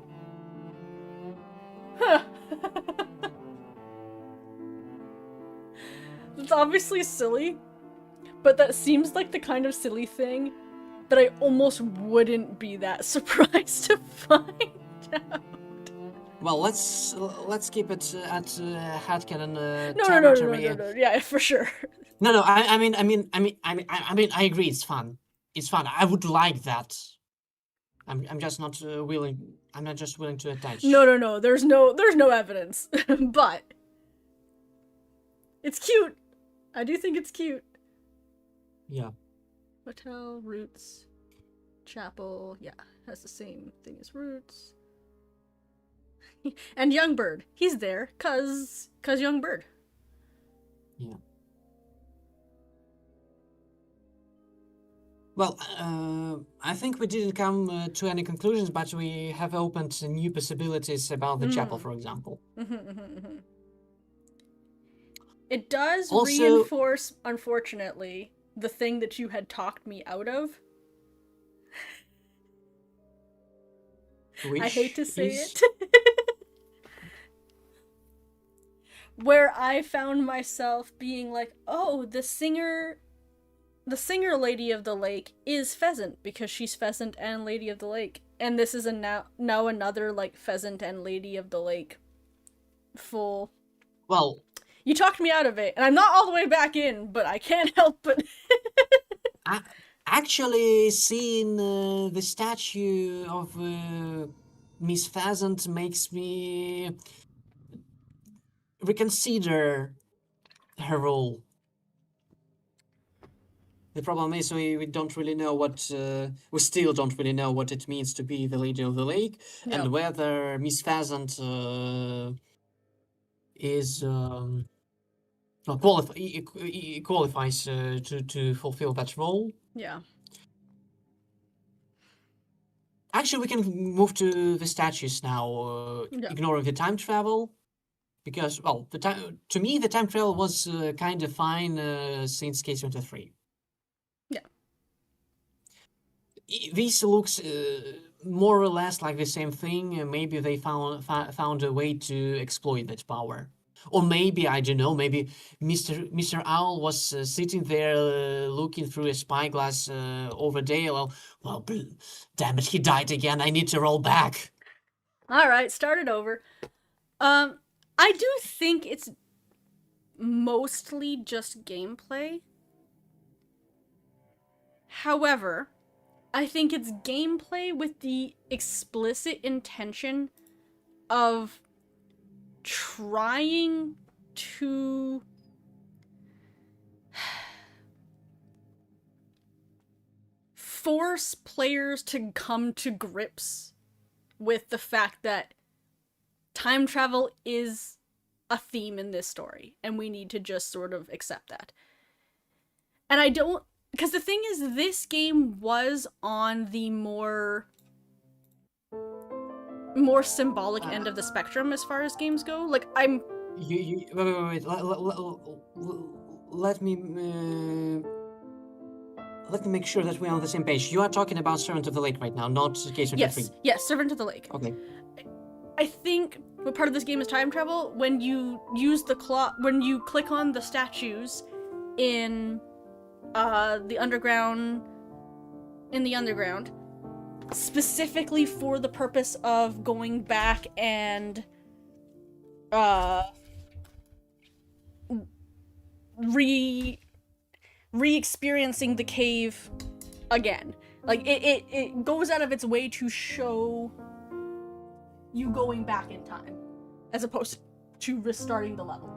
It's obviously silly, but that seems like the kind of silly thing that I almost wouldn't be that surprised to find out. Well, let's keep it at headcanon No. territory. No. Yeah, for sure. No. I agree. It's fun. It's fun. I would like that. I'm just not willing. I'm not just willing to attach. No. There's no evidence, but it's cute. I do think it's cute. Yeah. Hotel, Roots, Chapel, yeah, has the same thing as Roots. And Youngbird, he's there, cause Youngbird. Yeah. Well, I think we didn't come to any conclusions, but we have opened new possibilities about the chapel, for example. It does Also, reinforce, unfortunately, the thing that you had talked me out of. I hate which to say is it. where I found myself being like, oh, the singer Lady of the Lake is Pheasant because she's Pheasant and Lady of the Lake. And this is now another like Pheasant and Lady of the Lake full. Well, You talked me out of it, and I'm not all the way back in, but I can't help but I, actually, seeing the statue of Miss Pheasant makes me reconsider her role. The problem is we don't really know what we still don't really know what it means to be the Lady of the Lake, yep. and whether Miss Pheasant is qualifies to fulfill that role. Yeah. Actually, we can move to the statues now, Yeah. ignoring the time travel, because well, the time to me the time travel was kind of fine since K23. Yeah. This looks more or less like the same thing. Maybe they found a way to exploit that power, or maybe I don't know. Maybe Mr. Owl was sitting there looking through a spyglass over there. Well, damn it, he died again. I need to roll back. All right, start it over. I do think it's mostly just gameplay. However, I think it's gameplay with the explicit intention of trying to force players to come to grips with the fact that time travel is a theme in this story, and we need to just sort of accept that. And I don't. Because the thing is, this game was on the more symbolic end of the spectrum as far as games go. Like, I'm. Wait. Let me make sure that we're on the same page. You are talking about Servant of the Lake right now, not K23. Yes, Servant of the Lake. Okay. I think what part of this game is time travel when you use the when you click on the statues in the underground, specifically for the purpose of going back and re-experiencing the cave again. Like it goes out of its way to show you going back in time as opposed to restarting the level.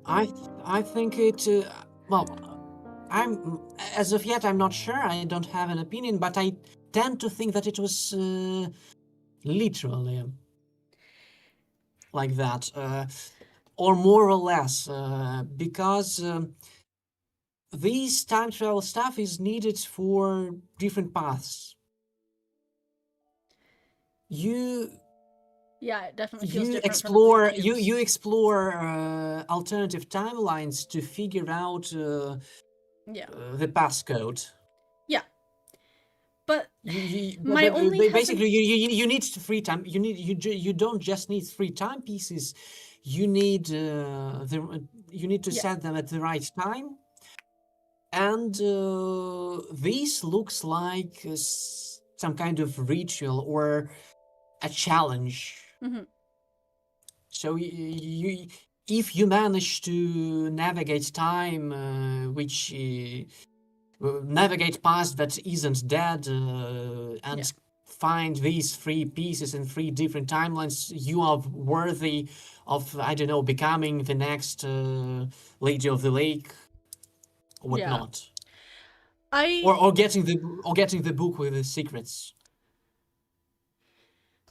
I think it well, I'm as of yet I'm not sure. I don't have an opinion, but I tend to think that it was literally like that, or more or less, because this time travel stuff is needed for different paths. Yeah, it definitely feels You different explore from the previous. you explore alternative timelines to figure out the passcode. Yeah, but basically you need free time. You don't just need free time pieces. You need to set them at the right time. And this looks like some kind of ritual or a challenge. Mm-hmm. So if you manage to navigate time, which navigate past that isn't dead, and find these three pieces in three different timelines, you are worthy of, I don't know, becoming the next Lady of the Lake, or whatnot. Or getting the book with the secrets.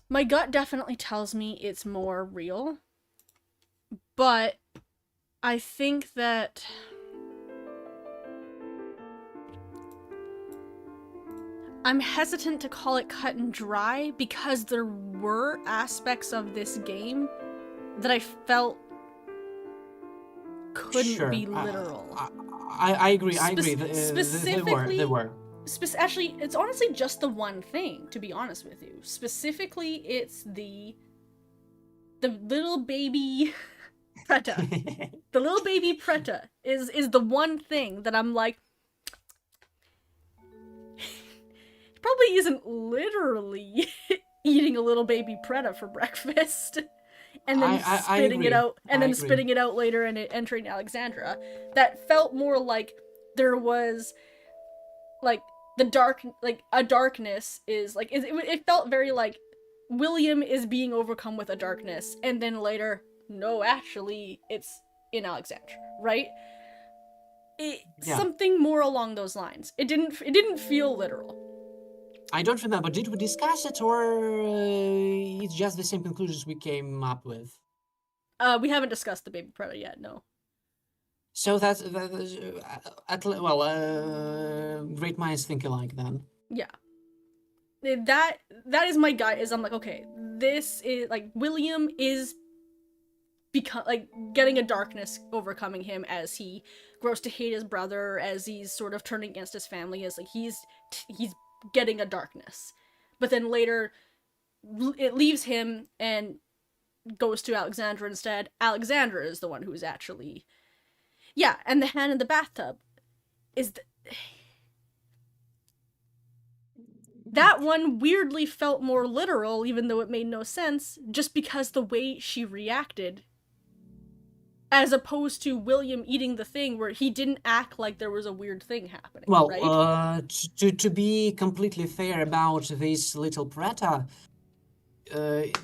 My gut definitely tells me it's more real, but I think that I'm hesitant to call it cut and dry because there were aspects of this game that I felt couldn't be literal. I agree. Specifically, they were. Actually, it's honestly just the one thing, to be honest with you. Specifically, it's the little baby Preta. The little baby Preta is the one thing that I'm like, probably isn't literally eating a little baby Preta for breakfast and then I spitting it agree. out and I then agree. spitting it out later and it entering Alexandra. That felt more like there was like the dark, like a darkness is like it felt very like William is being overcome with a darkness and then later no actually it's in Alexandra, right? Yeah. Something more along those lines. It didn't feel literal. I don't remember. Did we discuss it, or it's just the same conclusions we came up with? We haven't discussed the baby Predator yet, no. So great minds think alike then. Yeah. That is my guy. Is I'm like, okay, this is like William is become like getting a darkness overcoming him as he grows to hate his brother, as he's sort of turning against his family, as like he's getting a darkness. But then later it leaves him and goes to Alexandra instead. Alexandra is the one who's actually, yeah, and the hand in the bathtub is that one weirdly felt more literal, even though it made no sense, just because the way she reacted, as opposed to William eating the thing where he didn't act like there was a weird thing happening, Well, right? to be completely fair about this little Preta,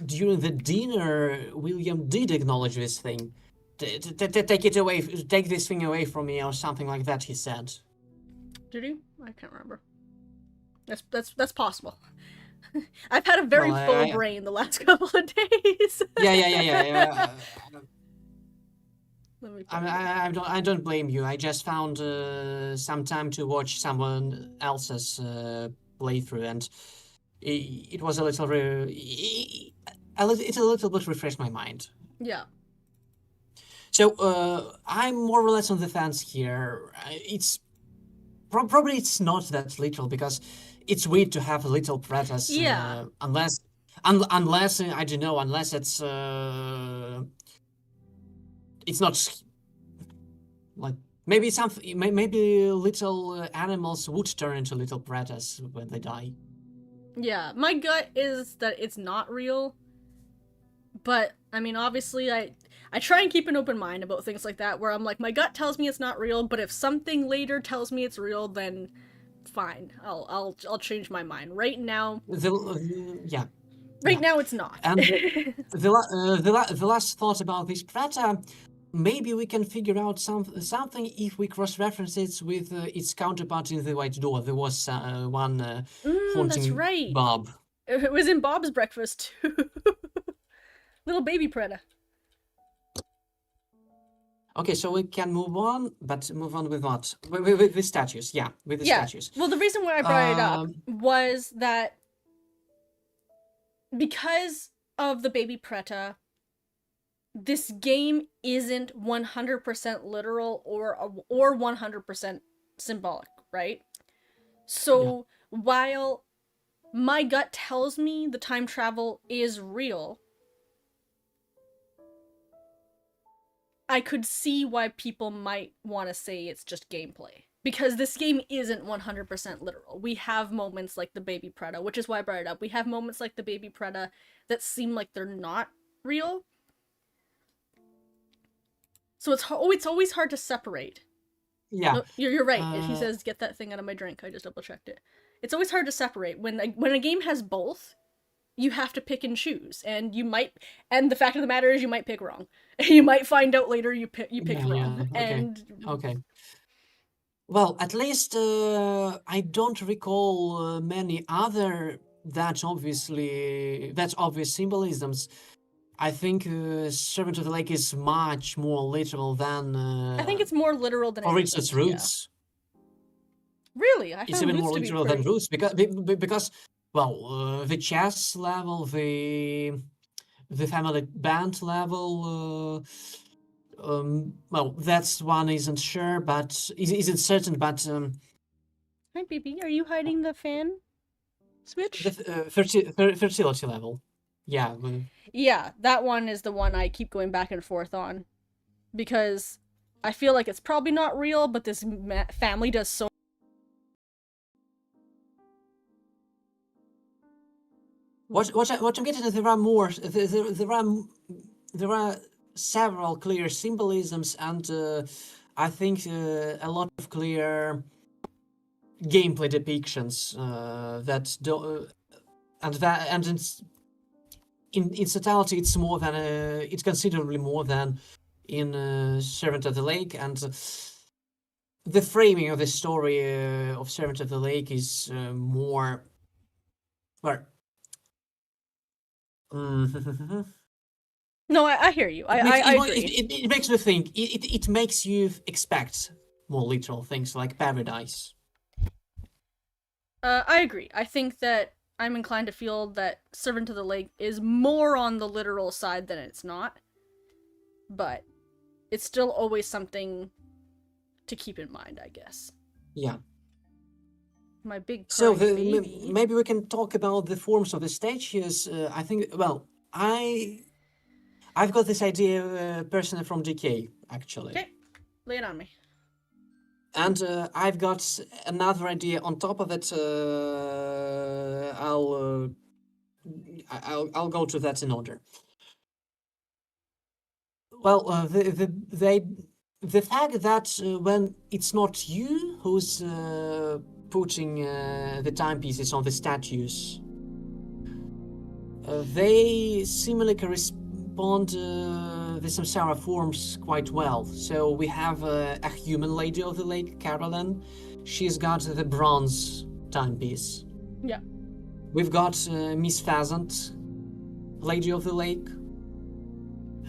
during the dinner, William did acknowledge this thing. Take it away, take this thing away from me, or something like that. He said. Did he? I can't remember. That's possible. I've had a Well, very full brain the last couple of days. yeah. Let me I don't blame you. I just found some time to watch someone else's playthrough, and it was a little, it a little bit refreshed my mind. Yeah. So I'm more or less on the fence here. It's probably it's not that literal because it's weird to have little pretas, Yeah. unless I don't know, unless it's not like maybe something. Maybe little animals would turn into little pretas when they die. Yeah. My gut is that it's not real. But I mean, obviously, I try and keep an open mind about things like that, where I'm like, my gut tells me it's not real, but if something later tells me it's real, then fine, I'll change my mind. Right now, Yeah. right now it's not. And the last thought about this Preta, maybe we can figure out something if we cross-reference it with its counterpart in the White Door. There was one That's haunting right. Bob. It was in Bob's Breakfast too. Little baby Preda. Okay, so we can move on, but move on with what? With the statues, yeah, with the statues. Well, the reason why I brought it up was that because of the baby Preta, this game isn't 100% literal or 100% symbolic, right? So while my gut tells me the time travel is real, I could see why people might want to say it's just gameplay. Because this game isn't 100% literal. We have moments like the baby Preda, which is why I brought it up. We have moments like the baby Preda that seem like they're not real. So it's always hard to separate. Yeah. No, you're right. He says, "Get that thing out of my drink." I just double checked it. It's always hard to separate when a game has both. You have to pick and choose, and the fact of the matter is, you might pick wrong. You might find out later you picked wrong. Yeah. Okay. And okay. Well, at least I don't recall many other that obvious symbolisms. I think Servant of the Lake is much more literal than. I think it's more literal than or it's its roots. Yeah. Really, it's even more literal than roots because well, the chess level, the family band level. Well, that's one isn't sure, but isn't certain. But hi, baby. Are you hiding the fan switch? The fertility level. Yeah. Yeah, that one is the one I keep going back and forth on. because I feel like it's probably not real, but this family does so. What I'm getting at, there are more. There are several clear symbolisms, and I think a lot of clear gameplay depictions that do, and in totality, it's more than it's considerably more than in Servant of the Lake, and the framing of the story of Servant of the Lake is more well. No, I hear you. It makes I agree. it makes me think. It makes you expect more literal things like paradise. I agree. I think that I'm inclined to feel that Servant of the Lake is more on the literal side than it's not, but it's still always something to keep in mind, I guess. Yeah. My big So purring baby. maybe we can talk about the forms of the statues. I think. Well, I've got this idea personally from DK actually, Okay, lay it on me. and I've got another idea on top of it. I'll go to that in order. Well, the fact that when it's not you who's putting the timepieces on the statues, they seemingly correspond the samsara forms quite well. So we have a human lady of the lake, Carolyn. She's got the bronze timepiece. Yeah. We've got Miss Pheasant, Lady of the Lake,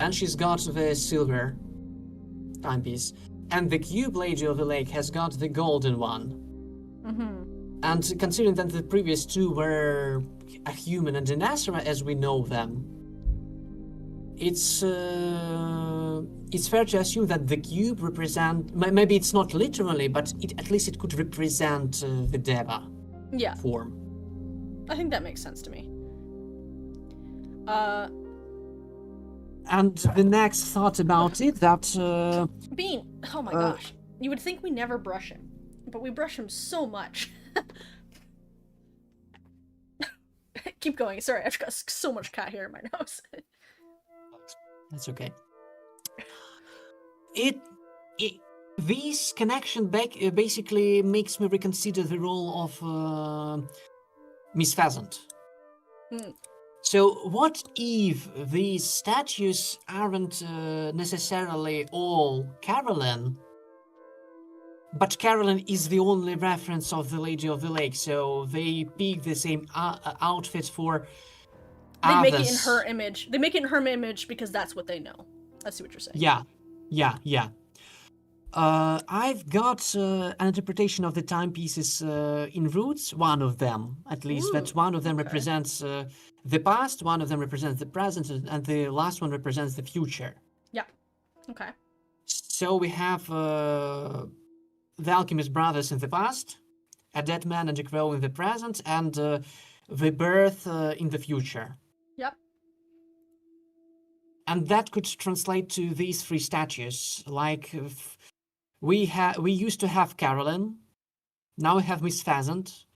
and she's got the silver timepiece. And the cube Lady of the Lake has got the golden one. Mm-hmm. And considering that the previous two were a human and an Asura as we know them, it's fair to assume that the cube represent, maybe it's not literally, but at least it could represent the Deva form. I think that makes sense to me. And the next thought about it, that... Bean! Oh my gosh. You would think we never brush him, but we brush him so much. Keep going. Sorry, I've got so much cat hair in my nose. That's okay. This connection basically makes me reconsider the role of Miss Pheasant. So what if these statues aren't necessarily all Carolyn, but Carolyn is the only reference of the Lady of the Lake, so they pick the same outfit for They make it in her image. They make it in her image because that's what they know. I see what you're saying. Yeah. I've got an interpretation of the timepieces in Roots, one of them, at least. That one of them represents the past, one of them represents the present, and the last one represents the future. Yeah. Okay. So we have the Alchemist Brothers in the past, a dead man and a crow in the present, and the birth in the future. Yep. And that could translate to these three statues. Like, we used to have Carolyn, now we have Miss Pheasant,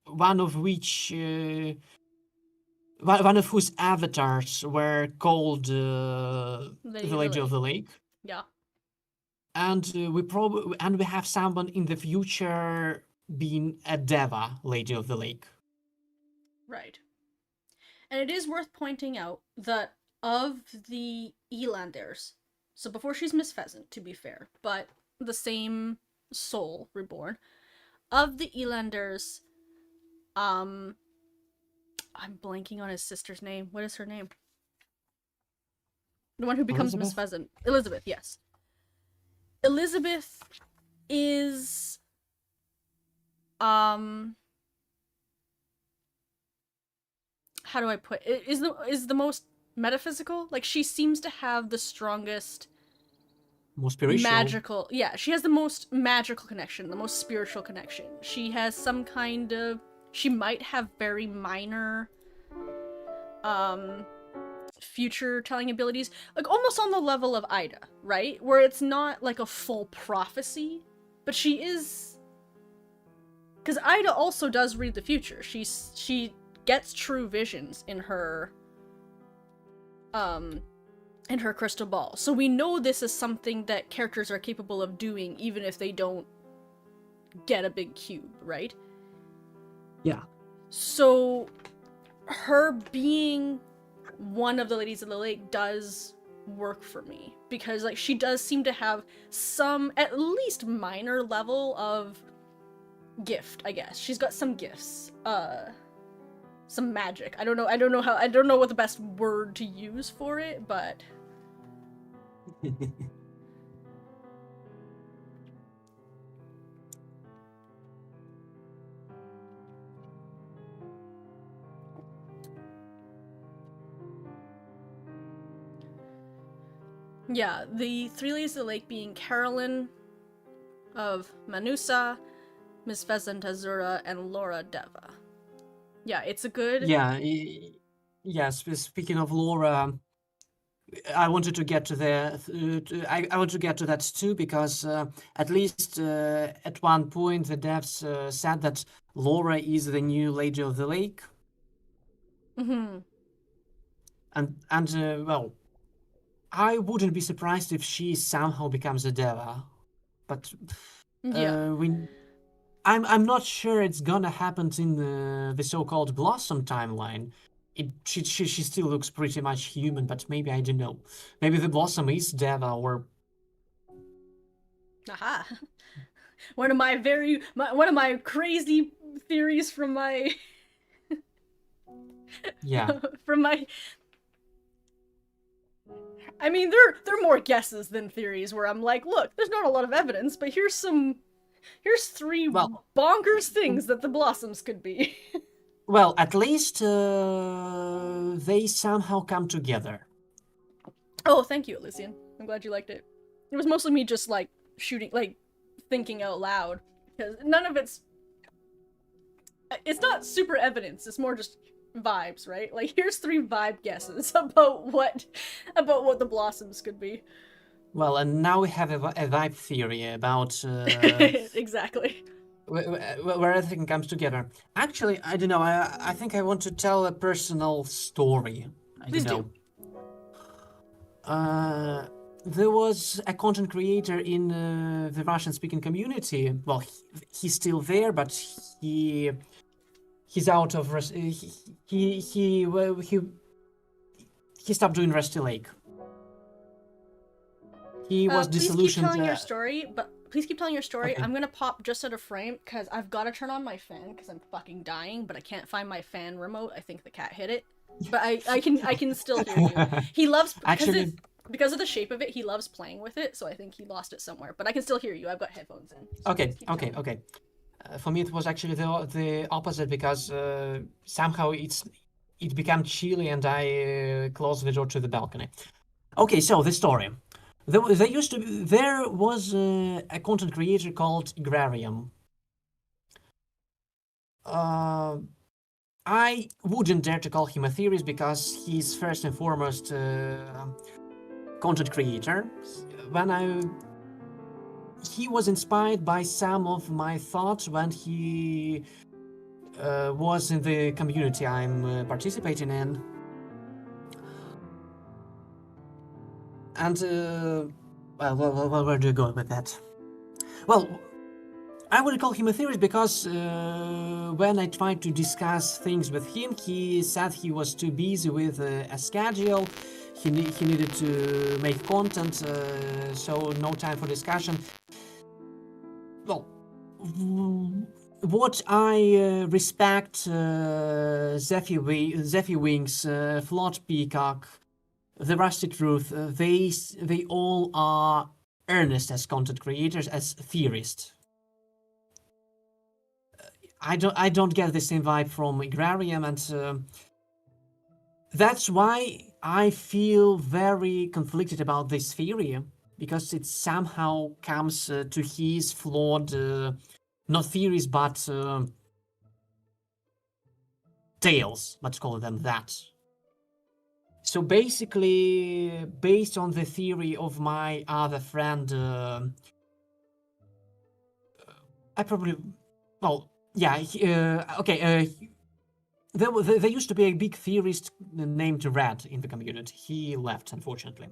one of which... one of whose avatars were called the Lady of the Lake. Yeah. And we have someone in the future being a Deva, Lady of the Lake. Right. And it is worth pointing out that of the Elanders, so before she's Miss Pheasant, to be fair, but the same soul reborn, of the Elanders, I'm blanking on his sister's name. What is her name? The one who becomes Miss Pheasant. Elizabeth, yes. Elizabeth is how do I put it? Is the most metaphysical? Like, she seems to have the strongest, most spiritual, magical. Yeah, she has the most magical connection, the most spiritual connection. She has some kind of. She might have very minor future telling abilities, like almost on the level of Ida, right? Where it's not like a full prophecy, but she is, because Ida also does read the future. She gets true visions um in her crystal ball. So we know this is something that characters are capable of doing even if they don't get a big cube, right? Yeah. So her being one of the ladies of the lake does work for me because like she does seem to have some at least minor level of gift, I guess. She's got some gifts. Some magic. I don't know what the best word to use for it, but yeah, the three ladies of the lake being Carolyn of Manusa, Miss Pheasant Azura, and Laura Deva. Yeah, it's a good. Yeah, yes. Speaking of Laura, I wanted to get to I want to get to that too because at least at one point the devs said that Laura is the new Lady of the Lake, Mm-hmm. and well, I wouldn't be surprised if she somehow becomes a Deva, but Yeah. we. I'm not sure it's gonna happen in the so-called Blossom timeline. She still looks pretty much human, but maybe I don't know. Maybe the Blossom is Deva or Aha. One of my crazy theories from my yeah. from my I mean, they're more guesses than theories where I'm like, look, there's not a lot of evidence, but here's three Well, bonkers things that the blossoms could be. well, at least they somehow come together. Oh, thank you, Elysian. I'm glad you liked it. It was mostly me just like shooting, like thinking out loud, because none of it's not super evidence. It's more just vibes, right? Like here's three vibe guesses about what the blossoms could be. Well, and now we have a vibe theory about Exactly. where everything comes together. Actually, I don't know. I think I want to tell a personal story. I Please don't do. know. There was a content creator in the Russian-speaking community. Well, he's still there, but he's out of he stopped doing Rusty Lake. He was Please keep disillusioned. telling your story, but please keep telling your story. Okay. I'm gonna pop just out of frame because I've got to turn on my fan because I'm fucking dying, but I can't find my fan remote. I think the cat hit it, but I can still hear you. He loves Actually, because of the shape of it. He loves playing with it, so I think he lost it somewhere. But I can still hear you. I've got headphones in. So okay, please keep okay, telling. okay. For me, it was actually the opposite because somehow it became chilly and I closed the door to the balcony. Okay, so the story. There was a content creator called Agrarium. I wouldn't dare to call him a theorist because he's first and foremost content creator. He was inspired by some of my thoughts when he was in the community I'm participating in. And, well, where do you go with that? Well, I would call him a theorist because when I tried to discuss things with him, he said he was too busy with a schedule. He needed to make content, so no time for discussion. Well, what I respect Zefiewings, Flawed Peacock, The Rusty Truth, they all are earnest as content creators, as theorists. I don't get the same vibe from Agrarium, and that's why I feel very conflicted about this theory, because it somehow comes to his flawed, not theories, but tales, let's call them that. So basically, based on the theory of my other friend, I probably, well, yeah, okay. There used to be a big theorist named Red in the community. He left, unfortunately.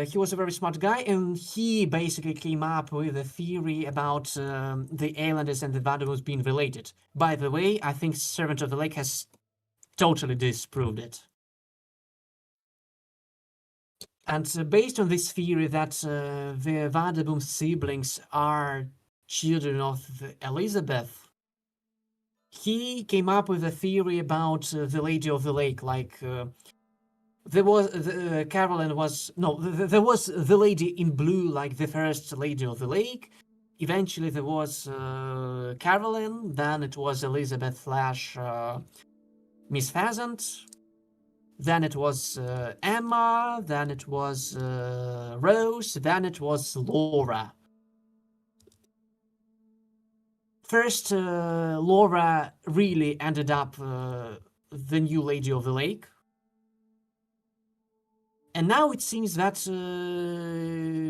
He was a very smart guy, and he basically came up with a theory about the Islanders and the Vanderbilts being related. By the way, I think Servant of the Lake has totally disproved it. And based on this theory that the Vanderboom siblings are children of Elizabeth, he came up with a theory about the Lady of the Lake. Like there was Carolyn was no, there was the Lady in Blue, like the first Lady of the Lake. Eventually, there was Carolyn. Then it was Elizabeth slash Miss Pheasant. Then it was Emma, then it was Rose, then it was Laura. First, Laura really ended up the new Lady of the Lake. And now it seems that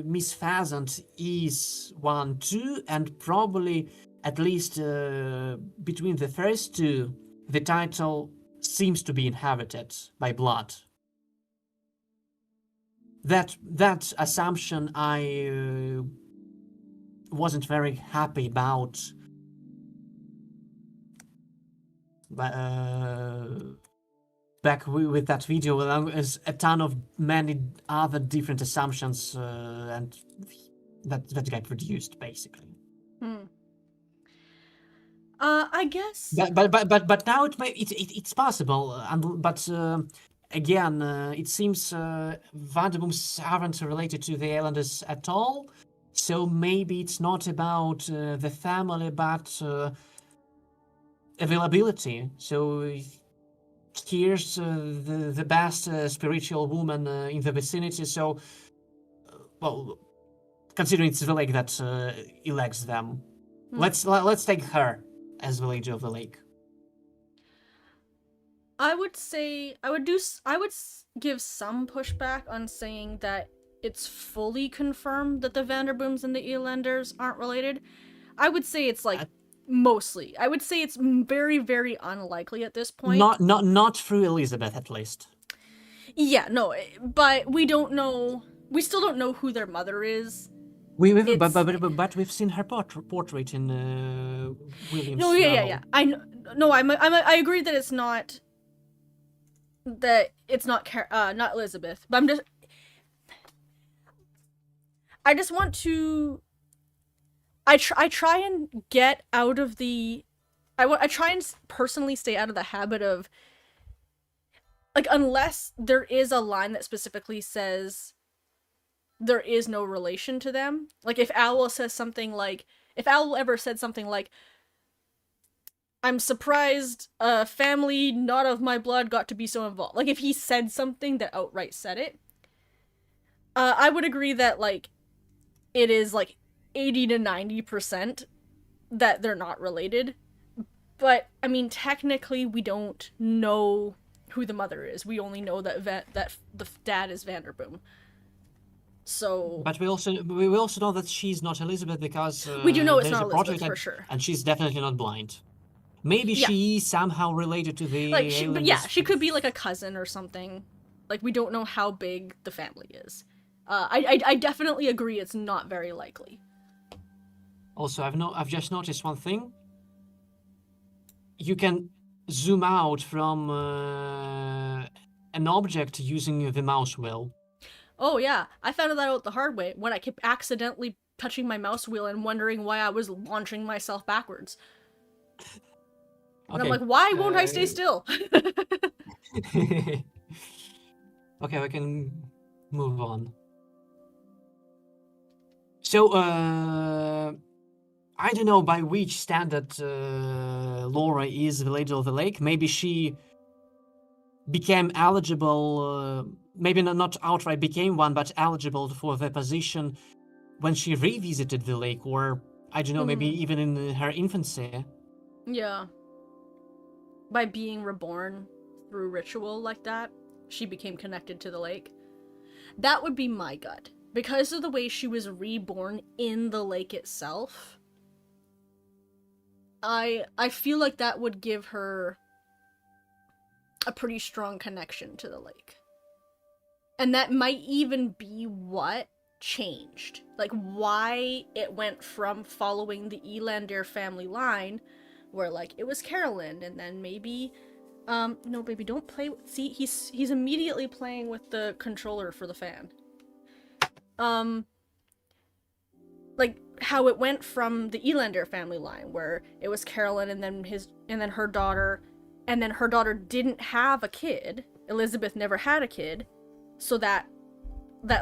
Miss Pheasant is one too, and probably at least between the first two, the title seems to be inherited by blood. That assumption I wasn't very happy about, but back with that video, there's a ton of many other different assumptions, and that get reduced basically. I guess. But now it's possible, but again, it seems Vanderbooms aren't related to the Islanders at all. So maybe it's not about the family, but availability. So here's the best spiritual woman in the vicinity. So, well, considering it's the lake that elects them, let's take her as the Lady of the Lake. I would say I would give some pushback on saying that it's fully confirmed that the Vanderbooms and the Elanders aren't related. I would say it's like mostly. I would say it's very, very unlikely at this point. Not through Elizabeth, at least. Yeah, no, but we don't know. We still don't know who their mother is. But we've seen her portrait in William's no, yeah. I agree that it's not. That it's not not Elizabeth, but I just want to. I try and get out of the. I try and personally stay out of the habit of. Like, unless there is a line that specifically says there is no relation to them. Like, if Owl says something like. If Owl ever said something like, I'm surprised a family not of my blood got to be so involved. Like, if he said something that outright said it, I would agree that, like, it is, like, 80 to 90% that they're not related. But, I mean, technically, we don't know who the mother is. We only know that that the dad is Vanderboom. So, but we also know that she's not Elizabeth because we do know it's not Elizabeth for sure, and she's definitely not blind. Maybe she is somehow related to the like she could be like a cousin or something. Like, we don't know how big the family is. I definitely agree it's not very likely. Also, I've just noticed one thing. You can zoom out from an object using the mouse wheel. Oh yeah, I found that out the hard way when I kept accidentally touching my mouse wheel and wondering why I was launching myself backwards. And I'm like, why won't I stay still? Okay, we can move on. So, I don't know by which standard Laura is the Lady of the Lake. Maybe she became eligible, maybe not outright became one, but eligible for the position when she revisited the lake, or I don't know, maybe even in her infancy. Yeah. By being reborn through ritual like that. she became connected to the lake. That would be my gut. Because of the way she was reborn in the lake itself, I feel like that would give her a pretty strong connection to the lake. And that might even be what changed. Like, why it went from following the Elander family line, where, like, it was Carolyn, and then maybe... no, baby, don't play with... See, he's immediately playing with the controller for the fan. Like, how it went from the Elander family line, where it was Carolyn, and then her daughter, and then her daughter didn't have a kid. Elizabeth never had a kid, so that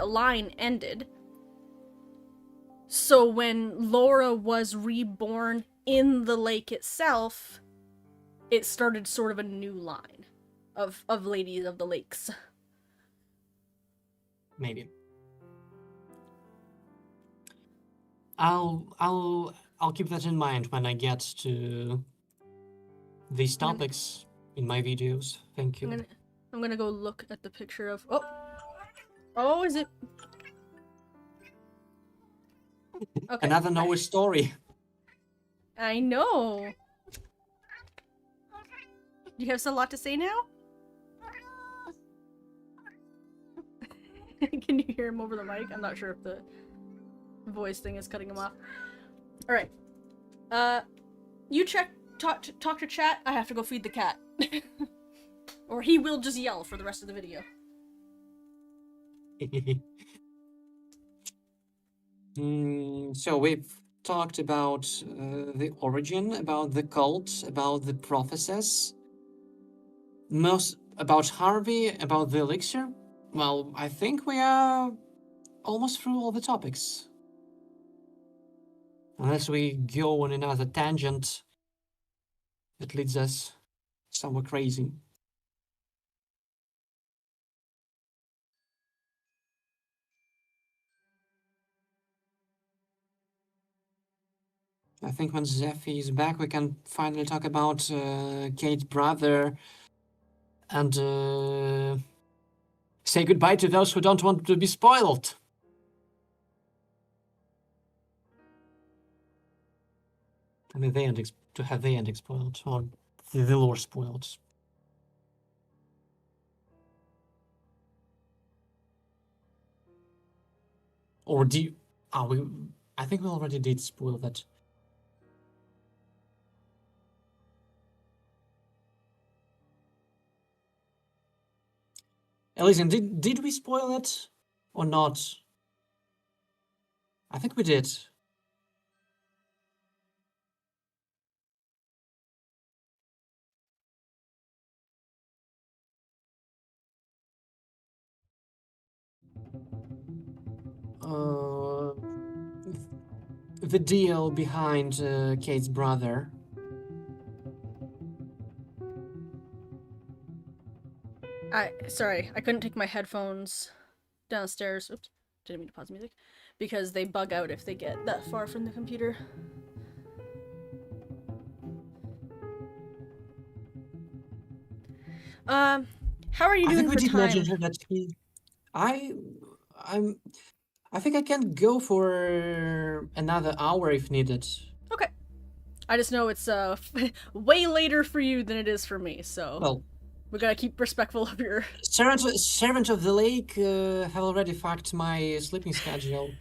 line ended. So when Laura was reborn in the lake itself, it started sort of a new line of ladies of the lakes. Maybe. I'll keep that in mind when I get to these topics in my videos. Thank you. I'm gonna go look at the picture of... Oh, is it... Okay. Another Noah story. I know. Do you have a lot to say now? Can you hear him over the mic? I'm not sure if the voice thing is cutting him off. Alright. You talk to chat. I have to go feed the cat. Or he will just yell for the rest of the video. So we've talked about the origin, about the cult, about the prophecies, most about Harvey, about the elixir. Well, I think we are almost through all the topics. Unless we go on another tangent that leads us somewhere crazy. I think when Zephy is back, we can finally talk about Kate's brother and say goodbye to those who don't want to be spoiled. I mean, to have the ending spoiled, or the lore spoiled. Or do you... I think we already did spoil that. Elysian, did we spoil it or not? I think we did. The deal behind Kate's brother. Sorry, I couldn't take my headphones downstairs. Oops, didn't mean to pause the music. Because they bug out if they get that far from the computer. How are you doing for time? I think I can go for another hour if needed. Okay. I just know it's way later for you than it is for me, so well, we gotta keep respectful of your... Servant of the Lake have already fucked my sleeping schedule.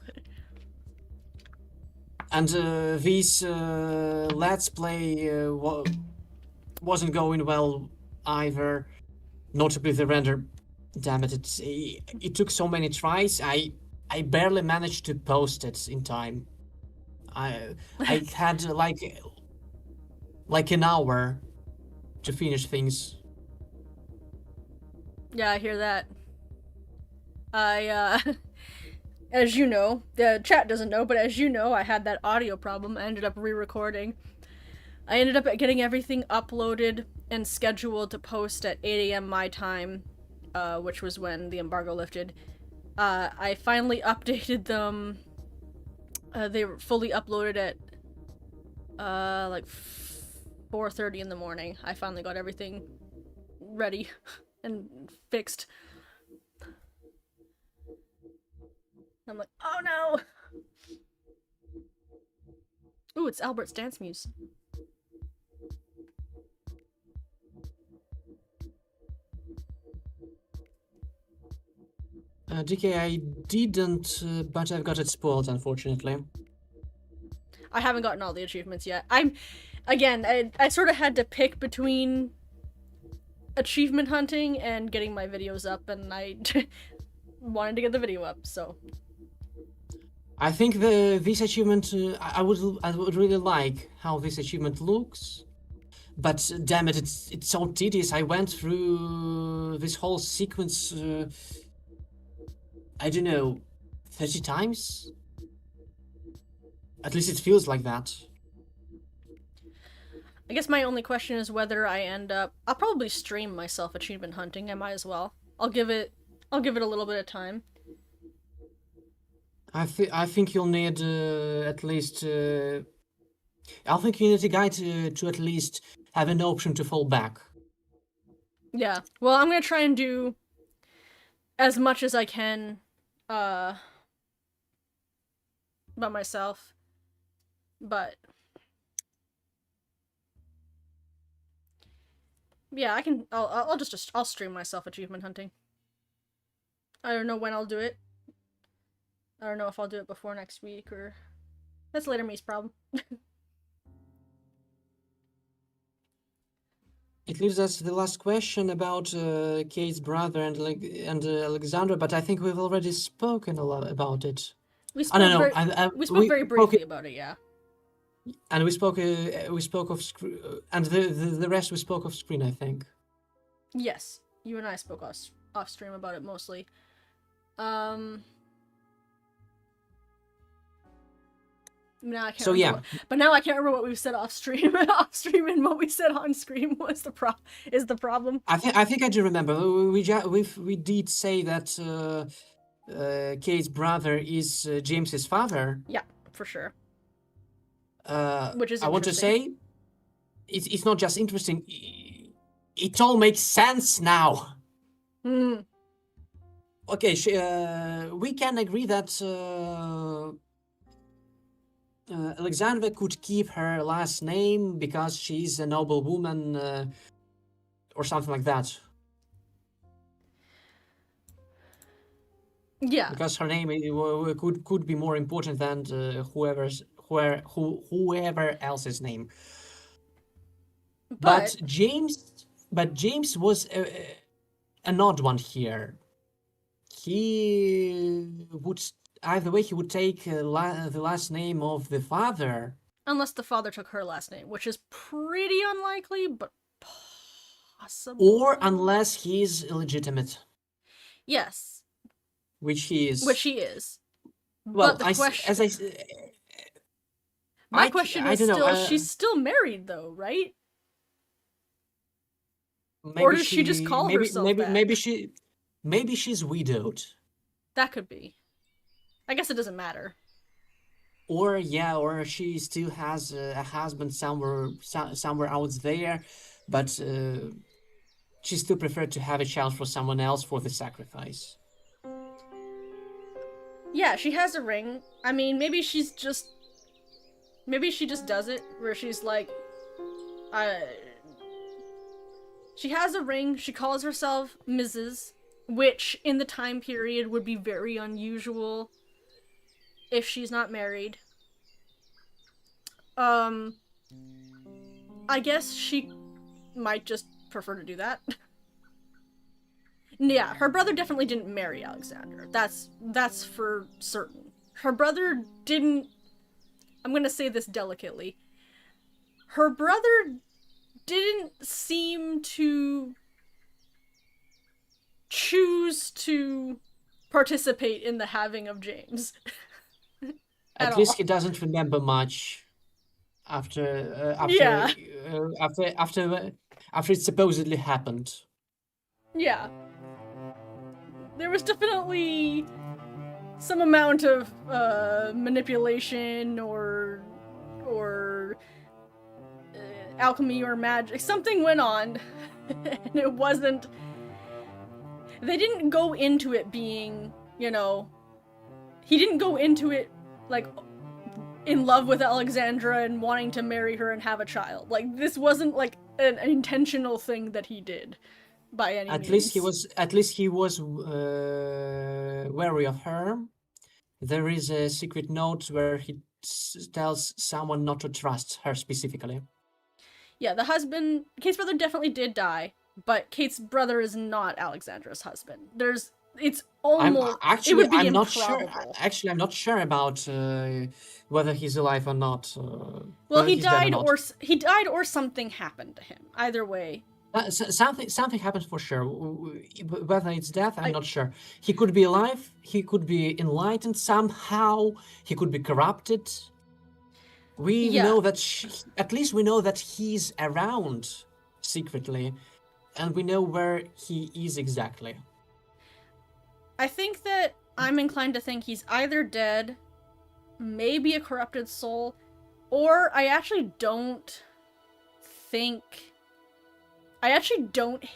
And this Let's Play wasn't going well either. Notably the render. Damn it, it took so many tries. I barely managed to post it in time. I had like an hour to finish things. Yeah, I hear that. As you know, the chat doesn't know, but as you know, I had that audio problem. I ended up re-recording. I ended up getting everything uploaded and scheduled to post at 8 a.m. my time, which was when the embargo lifted. I finally updated them. They were fully uploaded at like 4:30 in the morning. I finally got everything ready and fixed. I'm like, oh no! Ooh, it's Albert's dance muse. DK, I didn't, but I've got it spoiled, unfortunately. I haven't gotten all the achievements yet. I sort of had to pick between achievement hunting and getting my videos up, and I wanted to get the video up, so. I think this achievement, I would really like how this achievement looks, but damn it, it's so tedious. I went through this whole sequence, I don't know, 30 times? At least it feels like that. I guess my only question is whether I end up. I'll probably stream myself achievement hunting. I might as well. I'll give it a little bit of time. I think you'll need at least. I think you need a guy to at least have an option to fall back. Yeah. Well, I'm gonna try and do as much as I can by myself. But yeah, I can. I'll stream myself achievement hunting. I don't know when I'll do it. I don't know if I'll do it before next week or that's later me's problem. It leaves us the last question about Kate's brother and Alexandra, but I think we've already spoken a lot about it. We spoke very briefly about it, yeah. And we spoke of and the rest we spoke off screen, I think. Yes, you and I spoke off stream about it mostly. Now I can't. So yeah, but now I can't remember what we said off stream. Off stream and what we said on stream was the problem. I think I do remember. We did say that Kate's brother is James's father. Yeah, for sure. Which is I want to say, it's not just interesting. It all makes sense now. Okay, we can agree that Alexandra could keep her last name because she's a noble woman, or something like that. Yeah. Because her name could be more important than whoever else's name. But James was an odd one here. He would either way he would take the last name of the father. Unless the father took her last name, which is pretty unlikely, but possible. Or unless he's illegitimate. Yes. Which he is. Well, but the question... My question is still, she's still married though, right? Or does she just call herself that? Maybe she's widowed. That could be. I guess it doesn't matter. Or she still has a husband somewhere out there, but she still preferred to have a child for someone else for the sacrifice. Yeah, she has a ring. I mean, maybe she just does it where she's like, she has a ring, she calls herself Mrs., which in the time period would be very unusual if she's not married. I guess she might just prefer to do that. Yeah, her brother definitely didn't marry Alexandra. That's for certain. Her brother didn't... I'm gonna say this delicately. Her brother didn't seem to choose to participate in the having of James. At least he doesn't remember much after it supposedly happened. Yeah. There was definitely some amount of manipulation or alchemy or magic. Something went on, and it wasn't they didn't go into it being, he didn't go into it like in love with Alexandra and wanting to marry her and have a child. Like this wasn't like an intentional thing that he did by any At least he means. was. At least he was wary of her. There is a secret note where he tells someone not to trust her specifically. Yeah, the husband, Kate's brother definitely did die, but Kate's brother is not Alexandra's husband. It's almost, it would be I'm not sure. improbable. Actually, I'm not sure about whether he's alive or not. Well, Whether he's dead or not. he died or something happened to him. Either way, Something happened for sure. Whether it's death, I'm not sure. He could be alive. He could be enlightened somehow. He could be corrupted. We Yeah. know that at least we know that he's around secretly, and we know where he is exactly. I think that I'm inclined to think he's either dead, maybe a corrupted soul, or I actually don't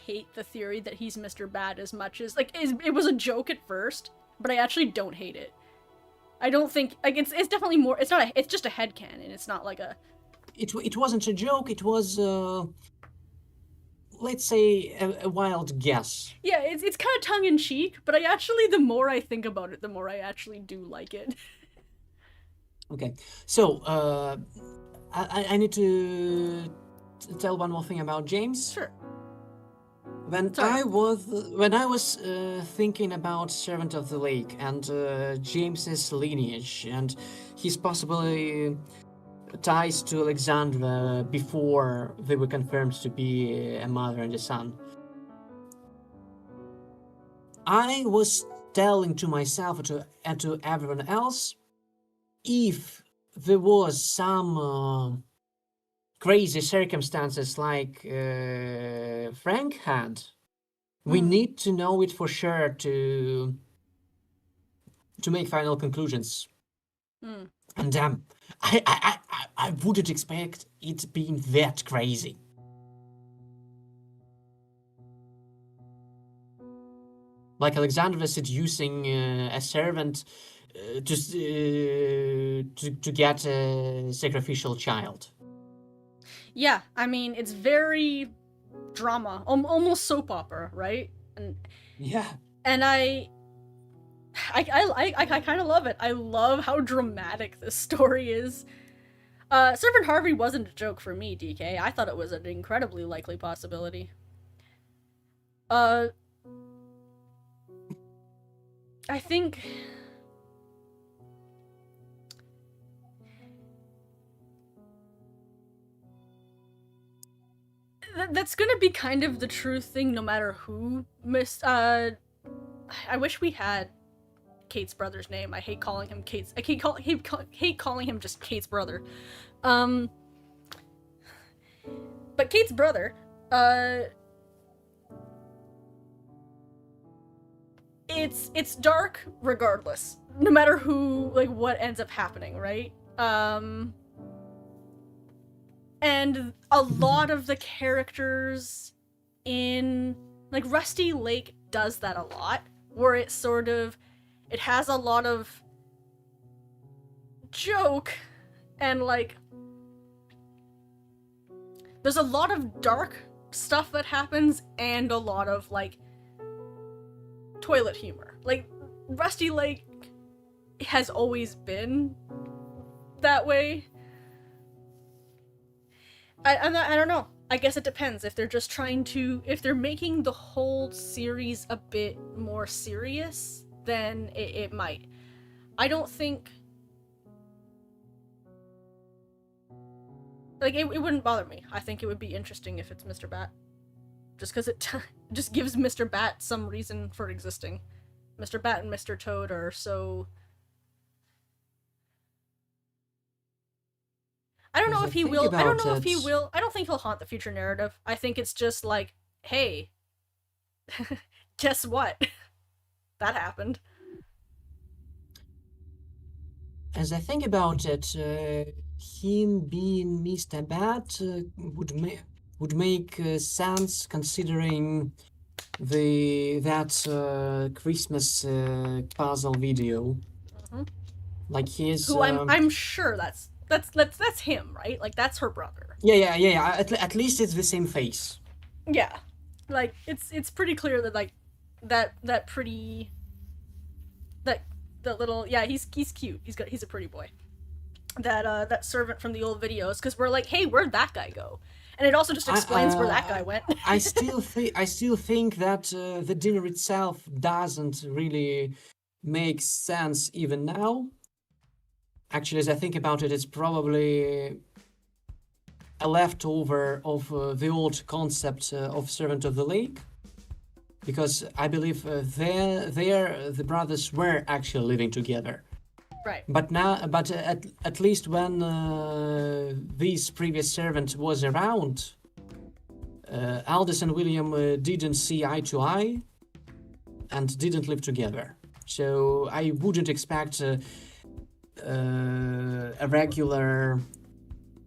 hate the theory that he's Mr. Bad as much as like it was a joke at first, but I actually don't hate it. I don't think like it's definitely more. It's just a headcanon. It's not like a. It wasn't a joke. It was let's say a wild guess. Yeah, it's kind of tongue in cheek, but the more I think about it, the more I actually do like it. Okay, so I need to tell one more thing about James. Sure. When Sorry. I was thinking about Servant of the Lake and James's lineage and his possibly ties to Alexandra before they were confirmed to be a mother and a son, I was telling to myself and to everyone else, if there was some crazy circumstances like Frank had, we need to know it for sure to make final conclusions. And I wouldn't expect it being that crazy. Like Alexandra seducing a servant just to get a sacrificial child. Yeah, I mean it's very drama, almost soap opera, right? Yeah. And I kind of love it. I love how dramatic this story is. Servant Harvey wasn't a joke for me, DK. I thought it was an incredibly likely possibility. I think that's gonna be kind of the true thing no matter who missed. I wish we had Kate's brother's name. I hate calling him Kate's. I hate calling him just Kate's brother. But Kate's brother, it's dark regardless, no matter who, like, what ends up happening, right? And a lot of the characters in, like, Rusty Lake does that a lot, where it has a lot of joke and, like, there's a lot of dark stuff that happens and a lot of, like, toilet humor. Like, Rusty Lake has always been that way. I don't know. I guess it depends. If they're making the whole series a bit more serious, then it might. I don't think, like, it wouldn't bother me. I think it would be interesting if it's Mr. Bat. Just because it just gives Mr. Bat some reason for existing. Mr. Bat and Mr. Toad are so... I don't know if he will. I don't know if he will. I don't think he'll haunt the future narrative. I think it's just like, hey, guess what? That happened. As I think about it, him being Mr. Bat would make sense considering that Christmas puzzle video. Hmm. Like his Who I'm sure that's him, right? Like that's her brother. yeah. At least it's the same face. Yeah, like it's pretty clear that like that pretty that the little yeah he's cute. He's a pretty boy. That servant from the old videos because we're like, hey, where'd that guy go? And it also just explains where that guy went. I still think that the dinner itself doesn't really make sense even now. Actually, as I think about it, it's probably a leftover of the old concept of Servant of the Lake, because I believe there the brothers were actually living together. Right. But at least when this previous servant was around, Aldous and William didn't see eye to eye and didn't live together. So I wouldn't expect a regular,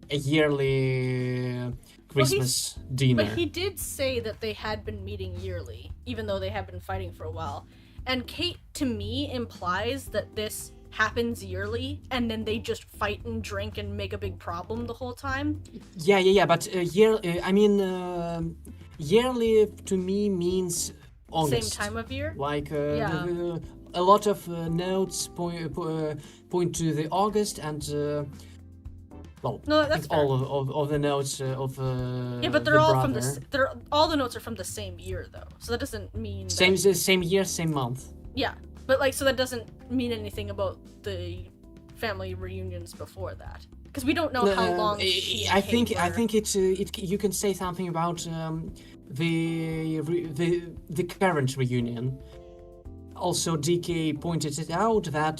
a yearly Christmas dinner. But he did say that they had been meeting yearly, even though they had been fighting for a while. And Kate, to me, implies that this happens yearly, and then they just fight and drink and make a big problem the whole time. Yeah. But yearly to me means August. Same time of year. Like a lot of notes point to the August, and well, No, I that's think all of the notes of yeah, but they're all brother. from all the notes are from the same year though, so that doesn't mean same year, same month. Yeah, but like so that doesn't mean anything about the family reunions before that because we don't know how long. I think it's you can say something about the current reunion. Also, DK pointed it out that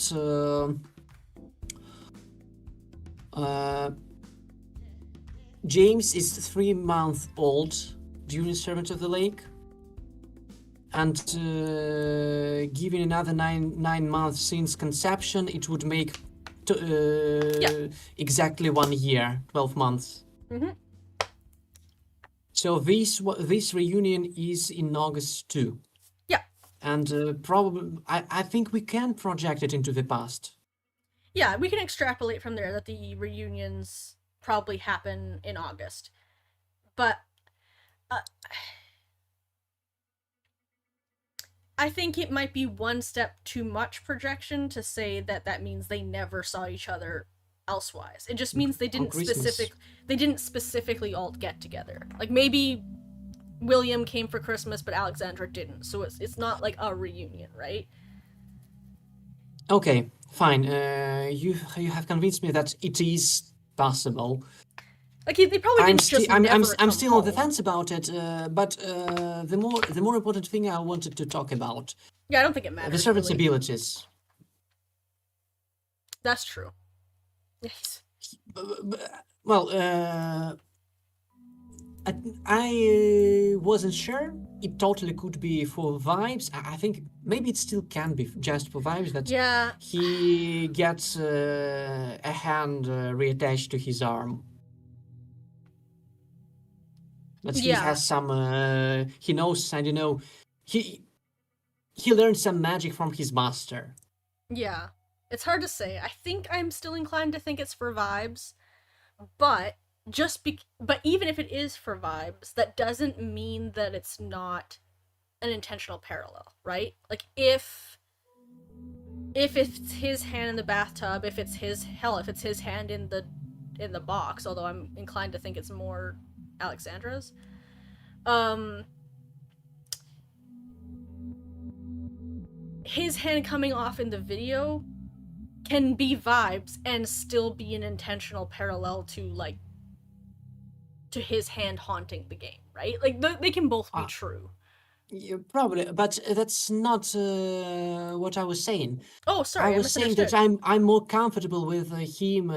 James is 3 months old during Servant of the Lake, and given another nine months since conception, it would make exactly 1 year, 12 months. Mm-hmm. So this reunion is in August too. Yeah. And probably, I think we can project it into the past. Yeah, we can extrapolate from there that the reunions probably happen in August. But I think it might be one step too much projection to say that that means they never saw each other elsewise. It just means they didn't specifically all get together. Like maybe William came for Christmas but Alexandra didn't. So it's not like a reunion, right? Okay, fine. You have convinced me that it is possible. Like they probably didn't I'm still on the fence about it, but the more important thing I wanted to talk about. Yeah, I don't think it matters. The servant's really. abilities. That's true. Yes. Well, I wasn't sure. It totally could be for vibes. I think maybe it still can be just for vibes. That he gets a hand reattached to his arm. That he has some. He knows, and he learned some magic from his master. Yeah, it's hard to say. I think I'm still inclined to think it's for vibes, but but even if it is for vibes, that doesn't mean that it's not an intentional parallel, right? Like if it's his hand in the bathtub, if it's his hand in the box, although I'm inclined to think it's more Alexandra's. His hand coming off in the video can be vibes and still be an intentional parallel to his hand haunting the game, right? Like they can both be true. Yeah, probably, but that's not what I was saying. Oh, sorry, I was saying that I'm more comfortable with him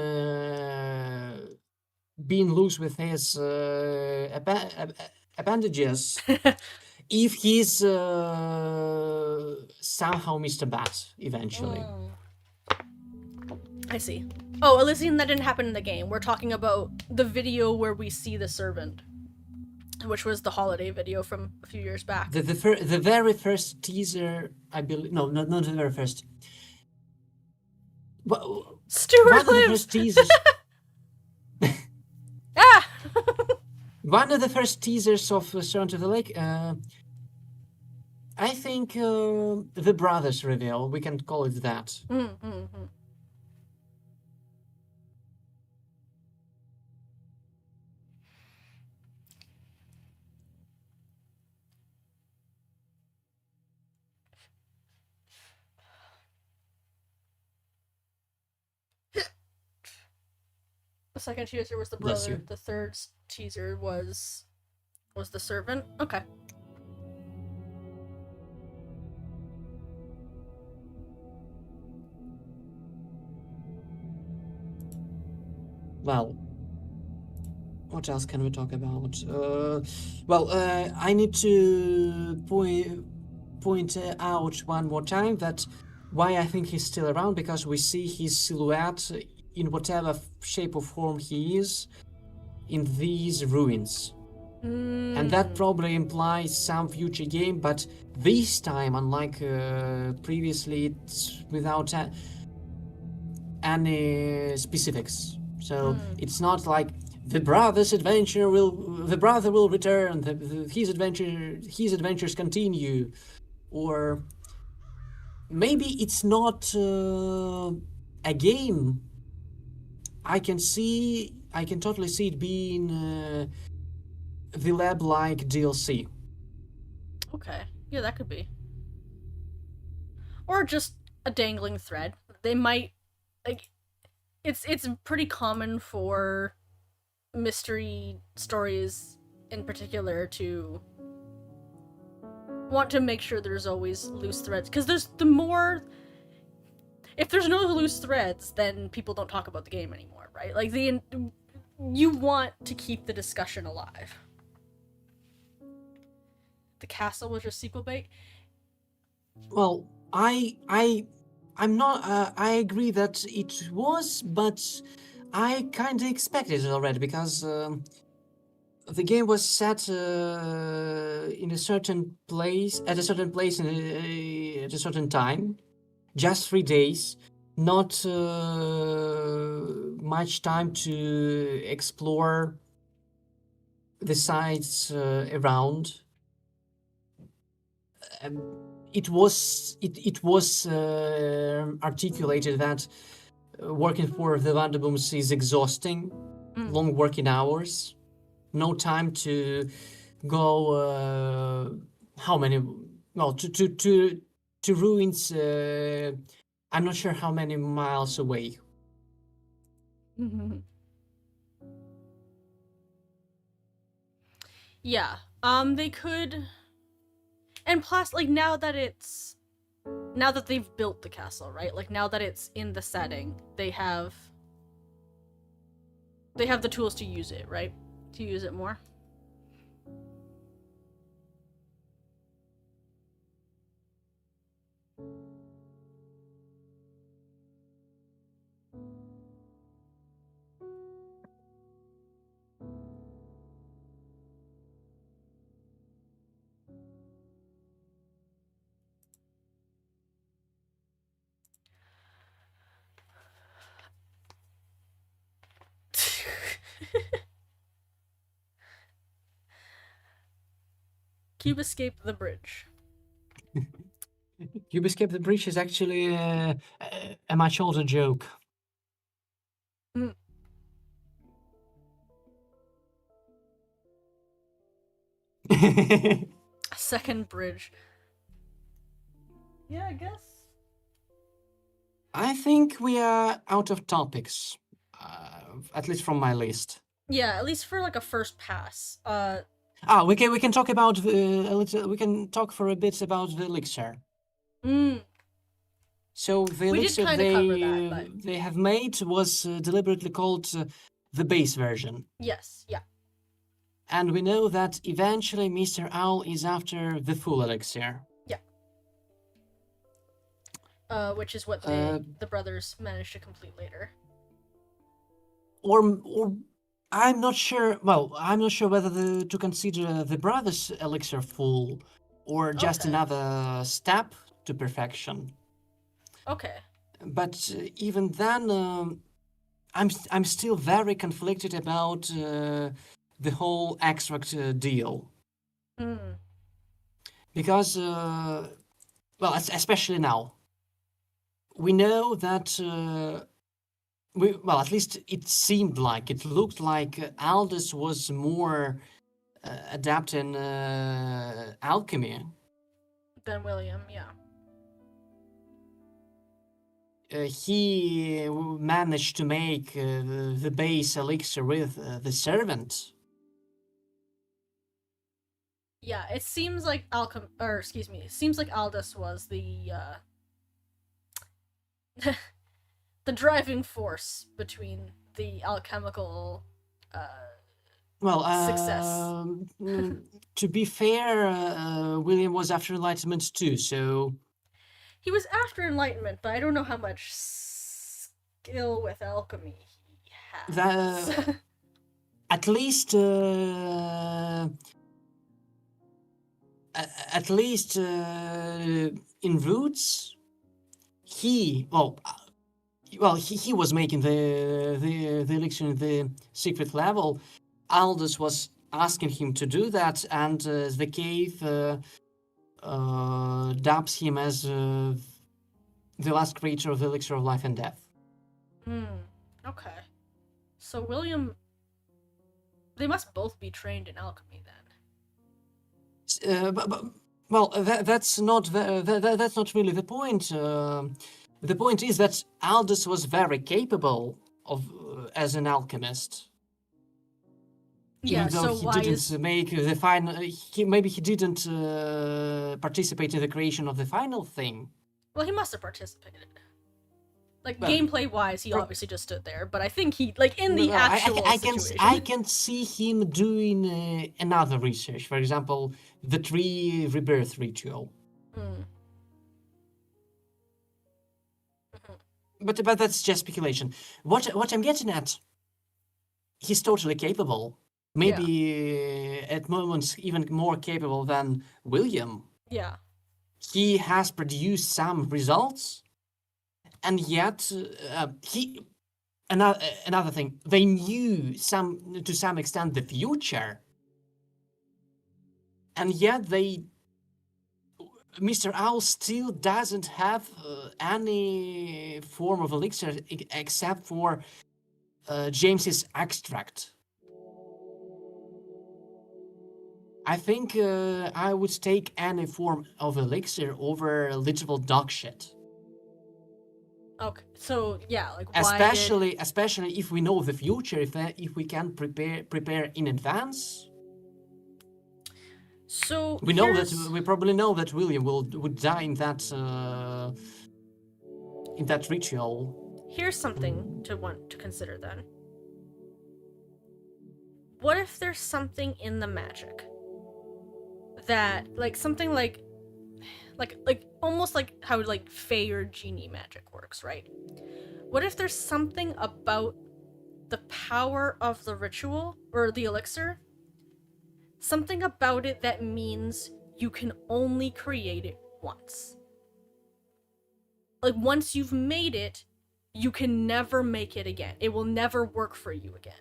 being loose with his appendages if he's somehow Mr. Bat eventually. I see. Oh, Elysian, that didn't happen in the game. We're talking about the video where we see the servant. which was the holiday video from a few years back. The very first teaser, I believe. No, not the very first. Stuart One of the lives! first teasers. Ah! One of the first teasers of Servant of the Lake. I think the brothers reveal. We can call it that. The second teaser was the Bless brother. you. The third teaser was the servant. Okay. Well, what else can we talk about? I need to point out one more time that why I think he's still around, because we see his silhouette in whatever shape or form he is in these ruins. And that probably implies some future game, but this time, unlike previously, it's without any specifics. So it's not like the brother will return, his adventures continue, or maybe it's not a game. I can totally see it being the lab-like DLC. Okay. Yeah, that could be. Or just a dangling thread. They might it's pretty common for mystery stories in particular to want to make sure there's always loose threads, because if there's no loose threads, then people don't talk about the game anymore, right? Like you want to keep the discussion alive. The castle was your sequel bait? Well, I'm not. I agree that it was, but I kind of expected it already, because the game was set in a certain place, at a certain place at a certain time, just 3 days, not much time to explore the sites around. It was articulated that working for the Vanderbooms is exhausting, long working hours, no time to go how many, well, to ruins, I'm not sure how many miles away. Yeah. They could. And plus, like, now that they've built the castle, right? Like, now that it's in the setting, they have the tools to use it, right? To use it more. Cube escaped the bridge. Cube escape the bridge is actually a much older joke. A second bridge. Yeah, I guess. I think we are out of topics, at least from my list. Yeah, at least for like a first pass. We can talk about we can talk for a bit about the elixir. So the elixir they have made was deliberately called the base version. Yes, yeah. And we know that eventually Mr. Owl is after the full elixir. Yeah. Which is what the brothers managed to complete later. Or I'm not sure. Well, I'm not sure whether to consider the brother's elixir full or just Okay. another step to perfection. Okay. But even then, I'm still very conflicted about the whole extract deal Hmm. because, well, especially now, we know that. Well, at least it seemed like it looked like Aldous was more adept in alchemy. Then William, yeah. He managed to make the base elixir with the servant. Yeah, it seems like it seems like Aldous was the driving force between the alchemical uh, Well, success. to be fair, William was after Enlightenment too, so He was after enlightenment, but I don't know how much skill with alchemy he has. the at least at least in roots, he he was making the elixir in the secret level. Aldous was asking him to do that, and the cave dubs him as the last creature of the elixir of life and death. Hmm. Okay. So William, they must both be trained in alchemy then. But, well, that's not really the point. The point is that Aldous was very capable of as an alchemist, Yeah. even though So he why didn't is make the final. Maybe he didn't participate in the creation of the final thing. well he must have participated. Like Well, gameplay wise, he pro- obviously just stood there. But I think he like in the well, actual I situation. can see him doing another research. For example, the tree rebirth ritual. Hmm. But that's just speculation. What I'm getting at, he's totally capable. Yeah. Maybe at moments even more capable than William. Yeah. He has produced some results, and yet he another thing. They knew some to some extent the future, and yet they Mr. Owl still doesn't have any form of elixir except for James's extract. I think I would take any form of elixir over literal dog shit. Okay. So yeah, like why did Especially if we know the future, if we can prepare in advance. so We know that here's we probably know that William would die in that ritual. here's something to want to consider then. What if there's something in the magic that like something like almost like how like fey or genie magic works, right? What if there's something about the power of the ritual or the elixir, something about it that means you can only create it once? Like once you've made it, you can never make it again. It will never work for you again.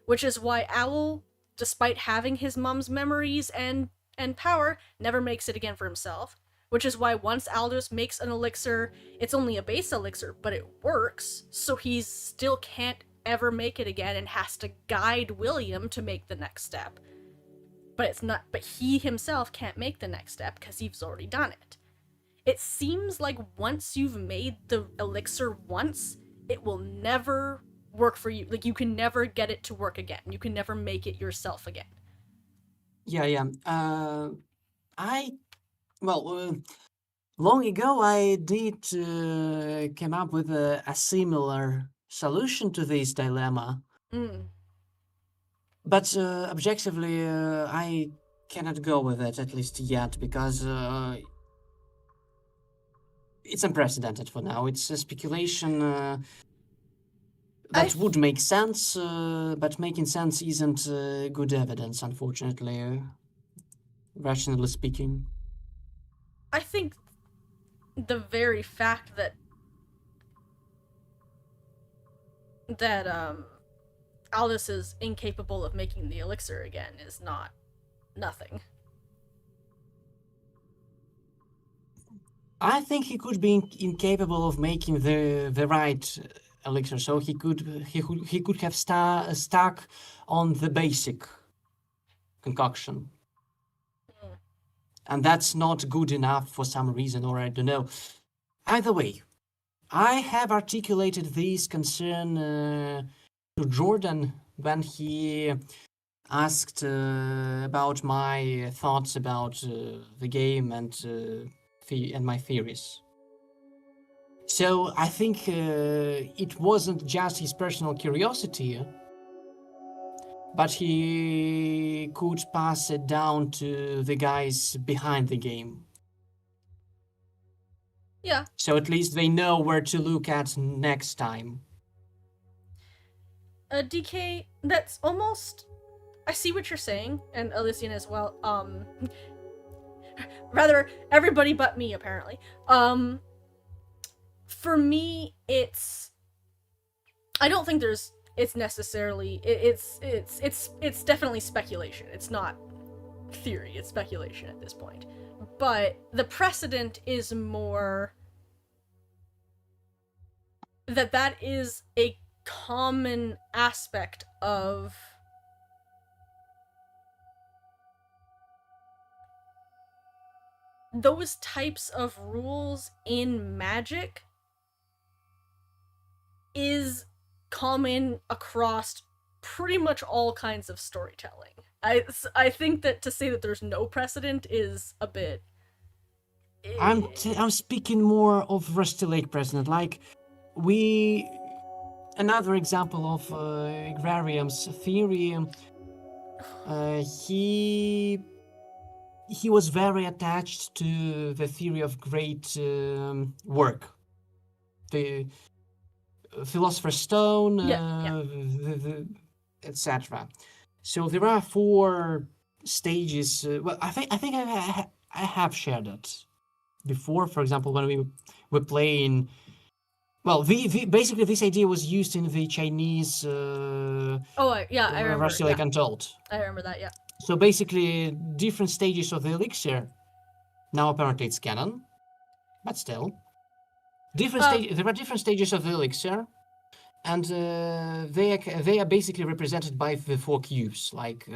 Which is why Owl, despite having his mom's memories and power, never makes it again for himself. Which is why once Aldous makes an elixir, it's only a base elixir, but it works, so he still can't ever make it again and has to guide William to make the next step. But he himself can't make the next step because he's already done it. It seems like once you've made the elixir once, it will never work for you. Like you can never get it to work again. You can never make it yourself again. Yeah. I well, long ago I did came up with a similar solution to this dilemma, Mm. but objectively I cannot go with it at least yet because it's unprecedented for now. It's a speculation. That would make sense, but making sense isn't good evidence, unfortunately, rationally speaking. I think the very fact that Aldous is incapable of making the elixir again is not nothing. I think he could be incapable of making the right elixir, so he could have stuck on the basic concoction, and that's not good enough for some reason, or I don't know. Either way, I have articulated this concern to Jordan when he asked about my thoughts about the game and my theories. So I think it wasn't just his personal curiosity, but he could pass it down to the guys behind the game. Yeah. So at least they know where to look at next time. DK, that's almost. I see what you're saying, and Elysian as well. Rather, everybody but me, apparently. For me, it's. I don't think there's. It's necessarily. It's definitely speculation. It's not theory. It's speculation at this point. But the precedent is more that is a common aspect of those types of rules in Magic is common across pretty much all kinds of storytelling. I think that to say that there's no precedent is a bit. I'm speaking more of Rusty Lake precedent. Like another example of Agrarium's theory. He was very attached to the theory of great work, the Philosopher's Stone, etc. So there are 4 stages. Well, I think I have shared that before. For example, when we were playing. Well, basically this idea was used in the Chinese. I remember. Rusty Lake Untold. I remember that. Yeah. So basically, different stages of the elixir. Now apparently it's canon, but still, there are different stages of the elixir, and they are basically represented by the 4 cubes, like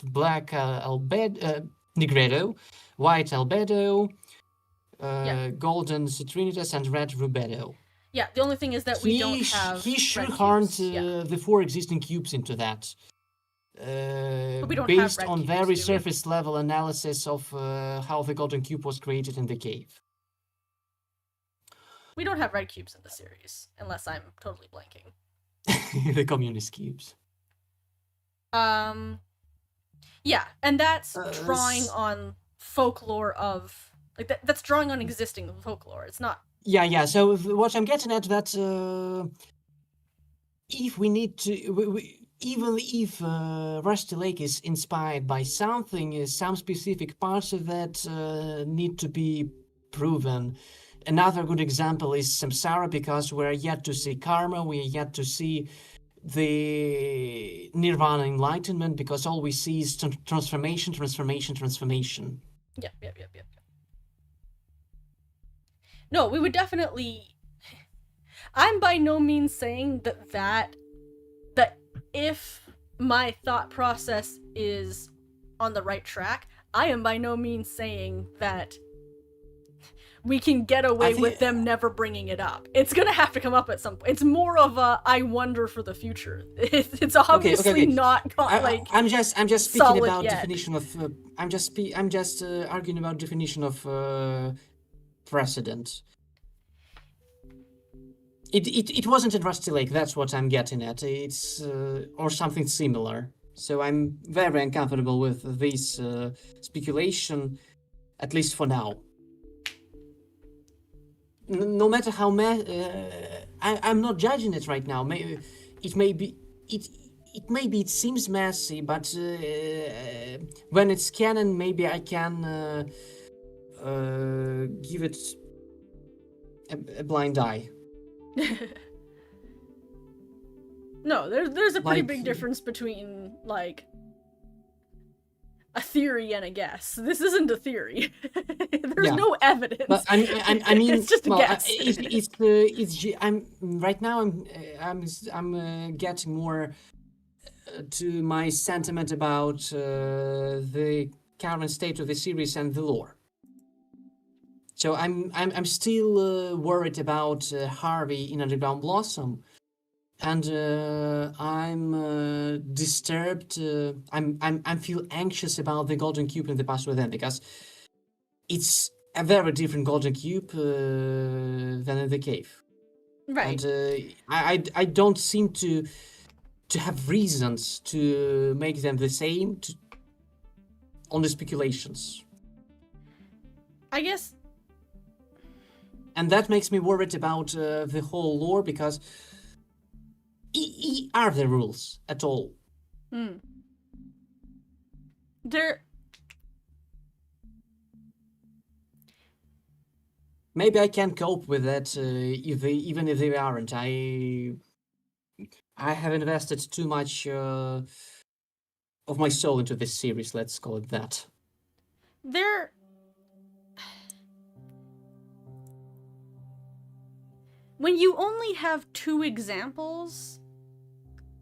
black Negredo, white Albedo, golden Citrinitas, and red Rubedo. Yeah, the only thing is that we don't have. He shoehorned the 4 existing cubes into that. But we don't based have on cubes, very surface level analysis of how the golden cube was created in the cave. We don't have red cubes in the series, unless I'm totally blanking. The communist cubes. Yeah, and that's drawing on folklore of like that's drawing on existing folklore. It's not. Yeah. So what I'm getting at that if we need to, even if Rusty Lake is inspired by something, some specific parts of that need to be proven. Another good example is Samsara, because we're yet to see karma, we are yet to see the Nirvana enlightenment, because all we see is transformation. Yep. No, we would definitely. I'm by no means saying that if my thought process is on the right track, I am by no means saying that we can get away with them never bringing it up. It's gonna have to come up at some point. It's more of a I wonder for the future. It's obviously not like. I'm just speaking about yet. Definition of. I'm just arguing about definition of precedent. It wasn't in Rusty Lake. That's what I'm getting at. It's or something similar. So I'm very uncomfortable with this speculation, at least for now. No matter how I'm not judging it right now. Maybe it may be it seems messy, but when it's canon, maybe I can give it a blind eye. No, there's a pretty Like, big difference between like a theory and a guess. This isn't a theory. There's yeah. no evidence. But I mean, it's just a well, guess. I'm right now. I'm getting more to my sentiment about the current state of the series and the lore. So I'm still worried about Harvey in Underground Blossom, and I'm disturbed. I feel anxious about the Golden Cube in the past within, because it's a very different Golden Cube than in the cave. Right. And I don't seem to have reasons to make them the same, on the speculations. I guess. And that makes me worried about the whole lore, because are there rules at all? There. Maybe I can cope with that, even if they aren't. I have invested too much of my soul into this series, let's call it that. There. When you only have 2 examples,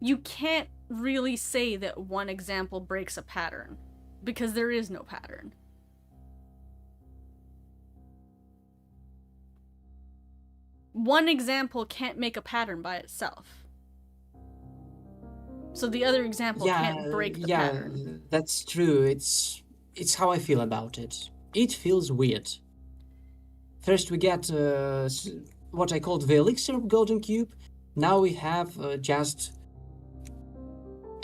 you can't really say that one example breaks a pattern, because there is no pattern. One example can't make a pattern by itself. So the other example can't break the pattern. Yeah, that's true. It's how I feel about it. It feels weird. First we get what I called the Elixir Golden Cube. Now we have just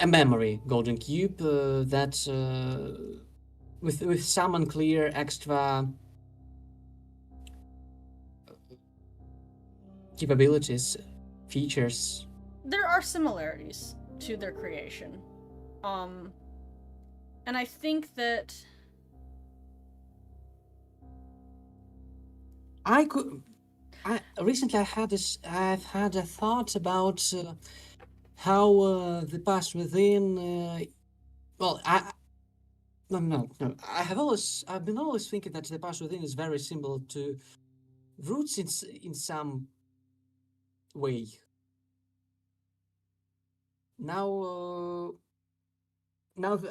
a memory Golden Cube that with some unclear extra capabilities, features. There are similarities to their creation. And I think that Recently I've had a thought about how the past within well no I've been always thinking that the past within is very similar to Roots in some way. Now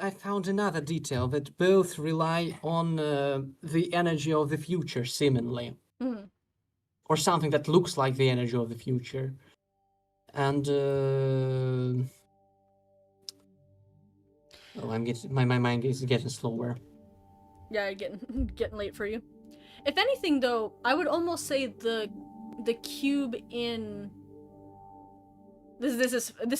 I found another detail that both rely on the energy of the future, seemingly. Or something that looks like the energy of the future. And my mind is getting slower. Yeah, getting late for you. If anything, though, I would almost say the cube in this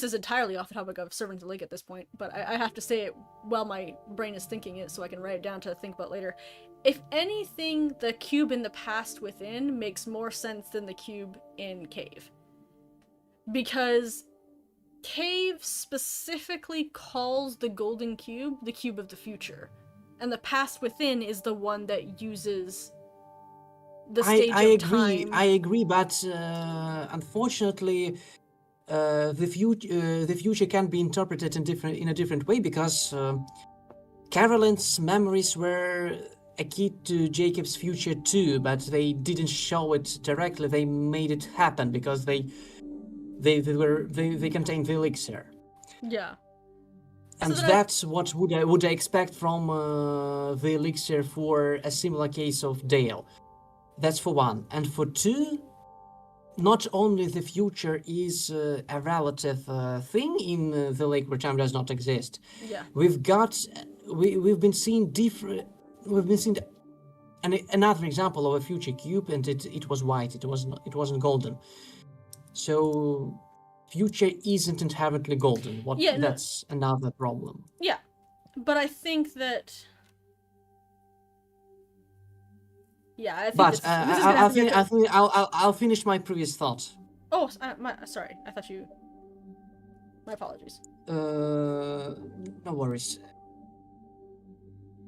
is entirely off the topic of Servant of the Lake at this point, but I have to say it while my brain is thinking it, so I can write it down to think about later. If anything, the cube in the past within makes more sense than the cube in Cave, because Cave specifically calls the golden cube the cube of the future, and the past within is the one that uses the stage of time. I agree, but unfortunately, the future can be interpreted in a different way, because Carolyn's memories were a key to Jacob's future too, but they didn't show it directly. They made it happen because they contained the elixir. Yeah. And so that's what would I expect from the elixir for a similar case of Dale. That's for one. And for two, not only the future is a relative thing in the lake where time does not exist. Yeah. We've been seeing another example of a future cube, and it was white. It wasn't golden. So future isn't inherently golden. That's another problem. Yeah, but I think that. Yeah, I think. But I'll finish my previous thought. Oh, sorry. I thought you. My apologies. No worries.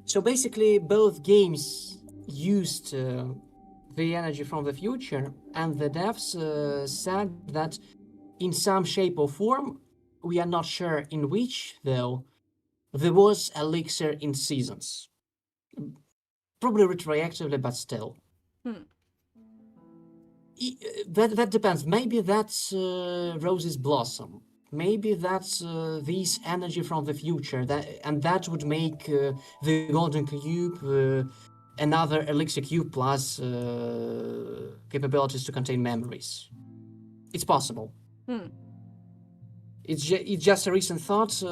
So basically, both games used the energy from the future, and the devs said that in some shape or form, we are not sure in which, though, there was elixir in seasons. Probably retroactively, but still. Hmm. That depends. Maybe that's Rose's blossom. Maybe that's this energy from the future, that would make the golden cube another elixir cube plus capabilities to contain memories. It's possible. Hmm. It's just a recent thought.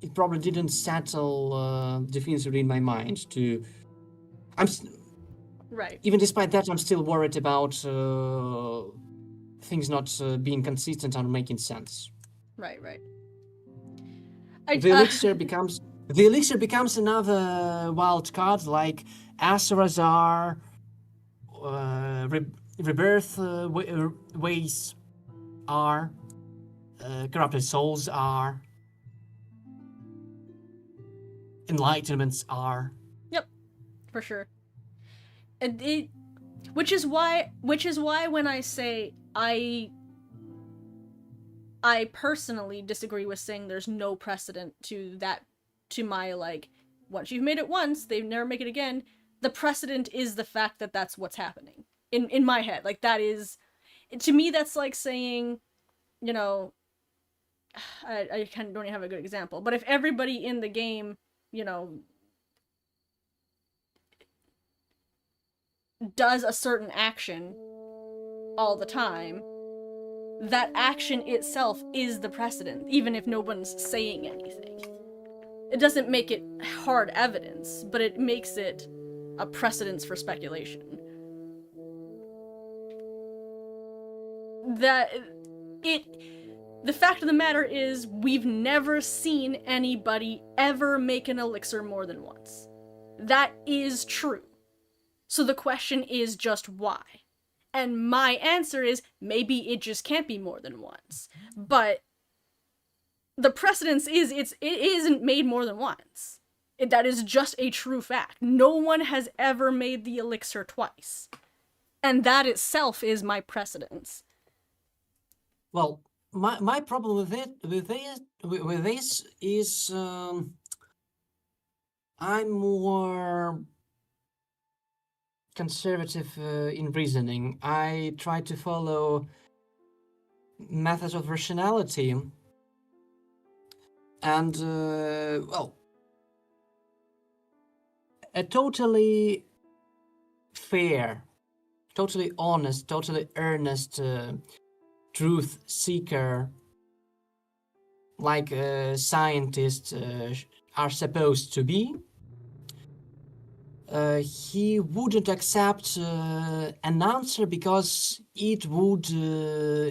It probably didn't settle definitively in my mind. I'm Right. Even despite that, I'm still worried about things not being consistent or making sense. Right. Right. The elixir becomes another wild card like Asarazar, rebirth ways are, corrupted souls are, enlightenments are. Yep. For sure. And which is why when I say I personally disagree with saying there's no precedent to that, to my, like, once you've made it once, they never make it again. The precedent is the fact that that's what's happening in my head. Like, that is, to me, that's like saying, you know, I kind of don't even have a good example, but if everybody in the game, you know, does a certain action all the time, that action itself is the precedent, even if no one's saying anything. It doesn't make it hard evidence, but it makes it a precedence for speculation. The fact of the matter is, we've never seen anybody ever make an elixir more than once. That is true. So the question is just why. And my answer is, maybe it just can't be more than once. But the precedence is it isn't made more than once. That is just a true fact. No one has ever made the elixir twice. And that itself is my precedence. Well, my problem with this is I'm more conservative in reasoning. I try to follow methods of rationality, and well, a totally fair, totally honest, totally earnest truth seeker, like scientists are supposed to be, he wouldn't accept an answer because it would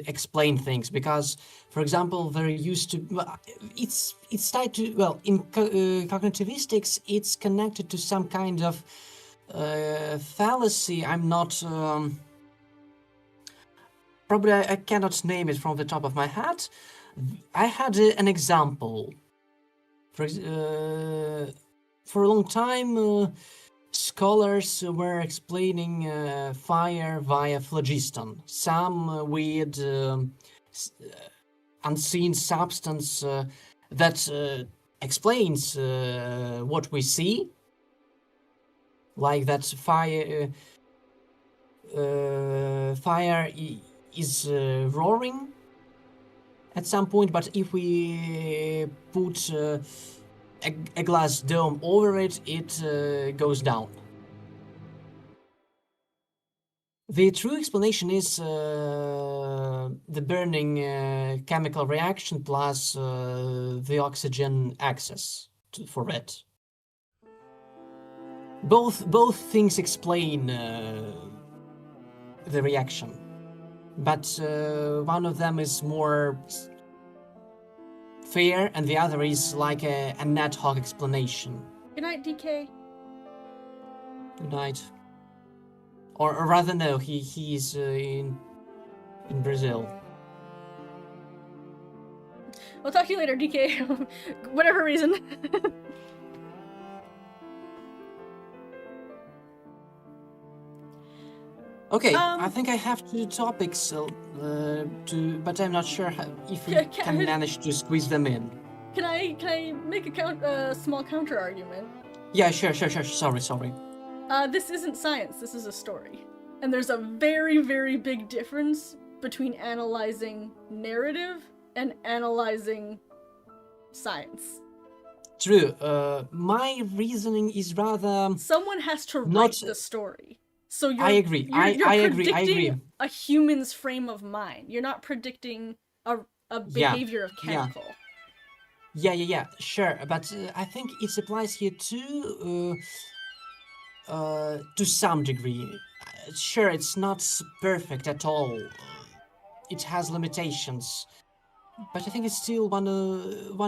explain things. Because, for example, there used to, well, it's tied to, well, in cognitivistics, it's connected to some kind of fallacy. I'm not probably I cannot name it from the top of my head. I had an example. For a long time, scholars were explaining fire via phlogiston, some weird unseen substance that explains what we see, like that fire is roaring at some point, but if we put a glass dome over it, it goes down. The true explanation is the burning chemical reaction plus the oxygen access for it. Both things explain the reaction, but one of them is more fair, and the other is like an ad hoc explanation. Good night, DK. Good night. Or rather, no, he's in in Brazil. We'll talk to you later, DK. Whatever reason. Okay, I think I have two topics but I'm not sure if we can manage to squeeze them in. Can I make a small counter argument? Yeah, sure. Sorry. This isn't science. This is a story, and there's a very, very big difference between analyzing narrative and analyzing science. True. My reasoning is rather. Someone has to write the story. So I agree. You're predicting a human's frame of mind. You're not predicting a behavior of chemical. Yeah. Sure, but I think it applies here too. To some degree. Sure, it's not perfect at all. It has limitations, but I think it's still one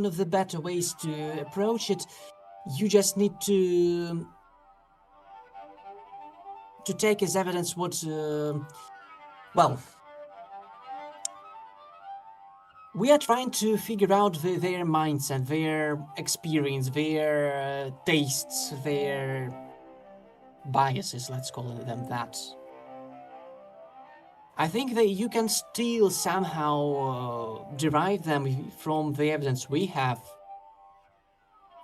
of the better ways to approach it. You just need to take as evidence what, we are trying to figure out their mindset, their experience, their tastes, their biases, let's call them that. I think that you can still somehow derive them from the evidence we have.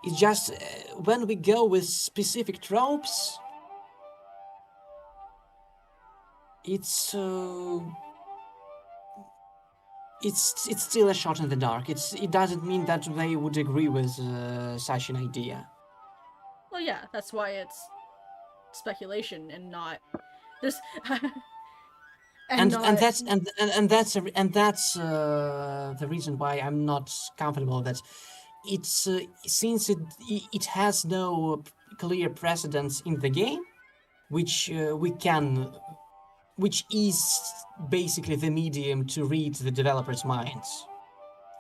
It's just when we go with specific tropes, it's still a shot in the dark. It doesn't mean that they would agree with such an idea. Well, yeah, that's why it's speculation and not this. and that's the reason why I'm not comfortable that it's since it has no clear precedence in the game, which is basically the medium to read the developers' minds,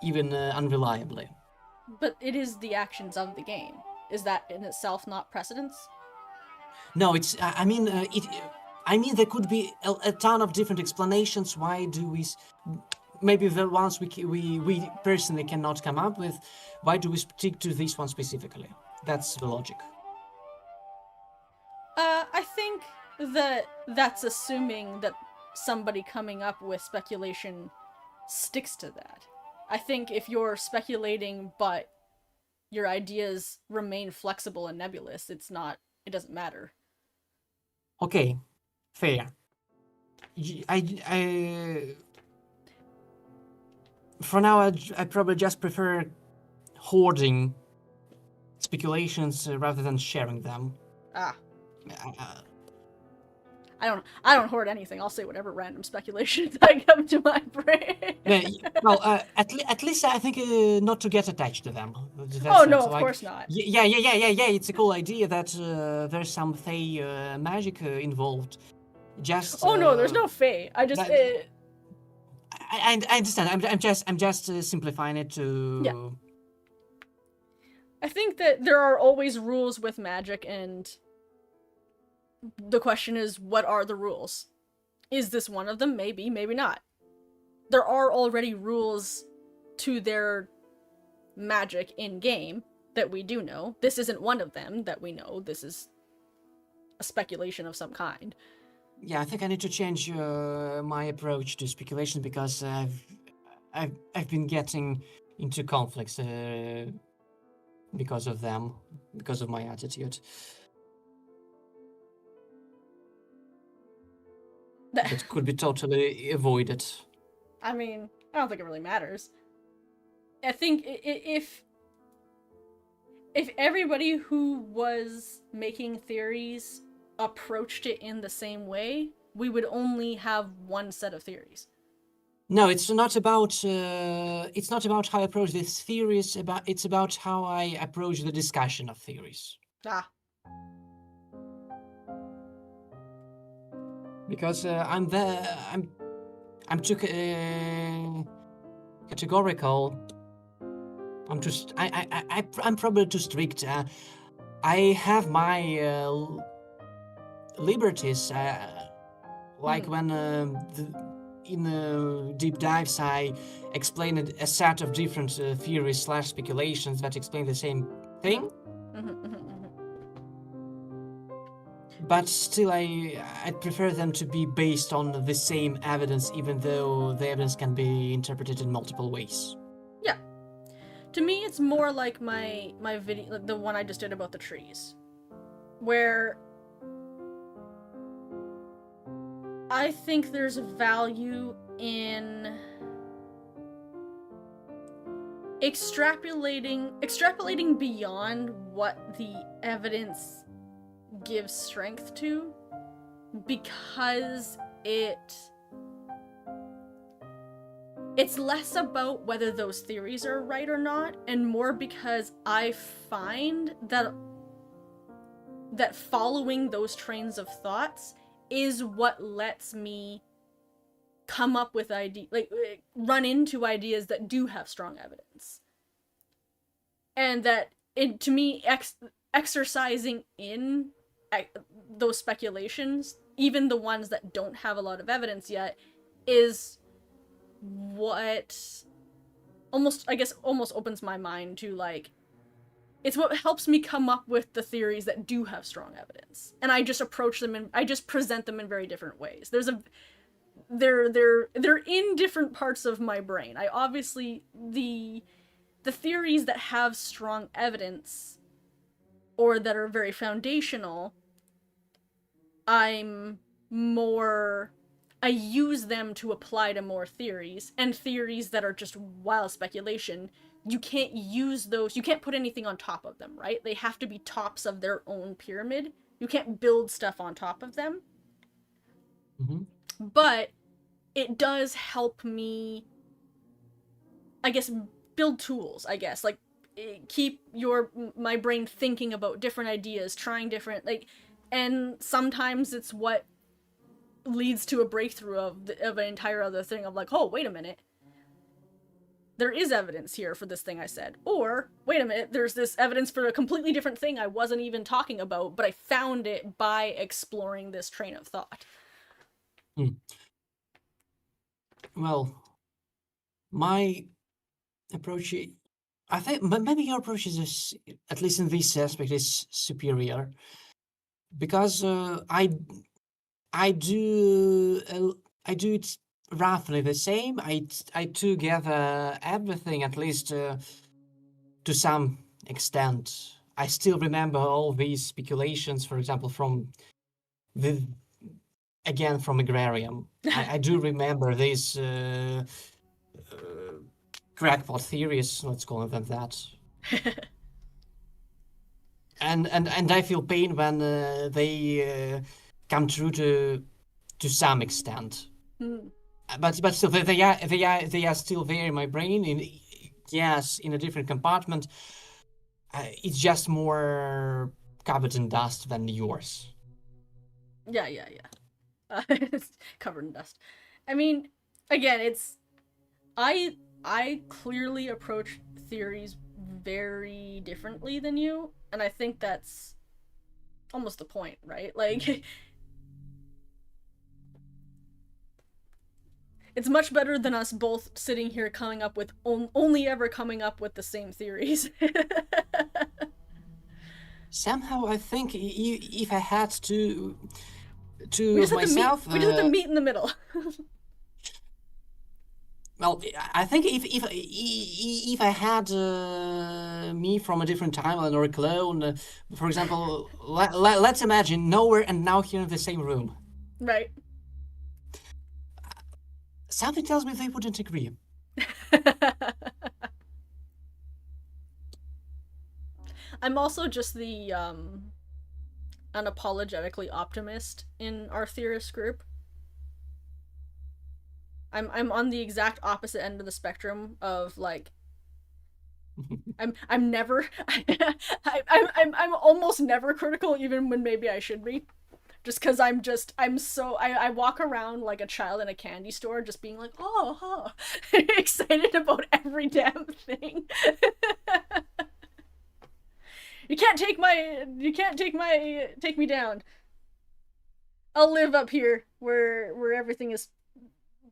even unreliably. But it is the actions of the game. Is that in itself not precedence? No, it's. I mean, there could be a ton of different explanations. Why do we? Maybe the ones we personally cannot come up with. Why do we stick to this one specifically? That's the logic. I think that's assuming that somebody coming up with speculation sticks to that. I think if you're speculating but your ideas remain flexible and nebulous, it doesn't matter. Okay, fair. For now, I probably just prefer hoarding speculations rather than sharing them. I don't hoard anything. I'll say whatever random speculations I come to my brain. At least I think not to get attached to them. Of course not. Yeah. It's a cool idea that there's some fey magic involved. Just. No, there's no fey. I just. I understand. I'm just simplifying it to. Yeah. I think that there are always rules with magic, and the question is, what are the rules? Is this one of them? Maybe, maybe not. There are already rules to their magic in-game that we do know. This isn't one of them that we know. This is a speculation of some kind. Yeah, I think I need to change my approach to speculation because I've been getting into conflicts because of them, because of my attitude. That could be totally avoided. I mean, I don't think it really matters. I think if everybody who was making theories approached it in the same way, we would only have one set of theories. No, it's not about how I approach these theories. It's about how I approach the discussion of theories. Because I'm too categorical. I'm probably too strict. I have my liberties. Like when in deep dives, I explained a set of different theories slash speculations that explain the same thing. But still, I'd prefer them to be based on the same evidence, even though the evidence can be interpreted in multiple ways. Yeah. To me, it's more like my video, like the one I just did about the trees, where I think there's value in extrapolating beyond what the evidence gives strength to, because it's less about whether those theories are right or not, and more because I find that following those trains of thoughts is what lets me come up with run into ideas that do have strong evidence. And that to me, exercising in those speculations, even the ones that don't have a lot of evidence yet, is what almost opens my mind to, like, it's what helps me come up with the theories that do have strong evidence, and I just approach them and I just present them in very different ways. They're in different parts of my brain. I obviously the theories that have strong evidence or that are very foundational, I'm more I use them to apply to more theories, and theories that are just wild speculation, you can't use those, you can't put anything on top of them, right? They have to be tops of their own pyramid. You can't build stuff on top of them. Mm-hmm. But it does help me, I guess, build tools, I guess. Like, keep my brain thinking about different ideas, trying different, like, and sometimes it's what leads to a breakthrough of an entire other thing of, like, oh, wait a minute, there is evidence here for this thing I said, or wait a minute, there's this evidence for a completely different thing I wasn't even talking about, but I found it by exploring this train of thought. Well, my approach, I think maybe your approach is, at least in this aspect, is superior, because I do I do it roughly the same. I do gather everything, at least to some extent. I still remember all these speculations, for example, the from agrarium. I do remember these crackpot theories, let's call them that. And I feel pain when they come true to some extent. But still, they are still there in my brain. In a different compartment. It's just more covered in dust than yours. Yeah. It's covered in dust. I mean, again, it's I clearly approach theories very differently than you, and I think that's almost the point, right? Like, it's much better than us both sitting here coming up with only ever coming up with the same theories. Somehow, I think if I had We to just of have to meet. myself, We just have to meet in the middle. well, I think if I had me from a different timeline or a clone, for example, let's imagine Nowhere and Now here in the same room. Right. Something tells me they wouldn't agree. I'm also just the unapologetically optimist in our theorist group. I'm on the exact opposite end of the spectrum of, like, I'm never I'm almost never critical, even when maybe I should be. Just because I walk around like a child in a candy store, just being like, oh, excited about every damn thing. You can't take me down. I'll live up here where everything is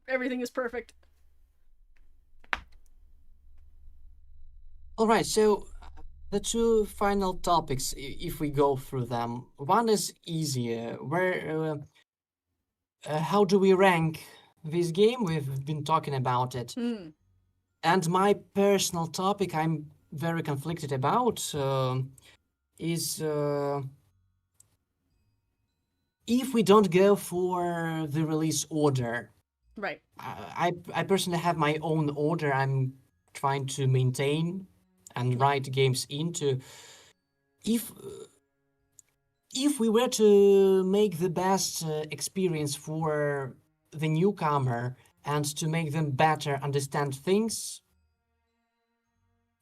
Everything is perfect. All right, so the two final topics, if we go through them, one is easier. How do we rank this game? We've been talking about it. Hmm. And my personal topic I'm very conflicted about is if we don't go for the release order. Right. I personally have my own order I'm trying to maintain and Yeah. write games into. If if we were to make the best experience for the newcomer and to make them better understand things,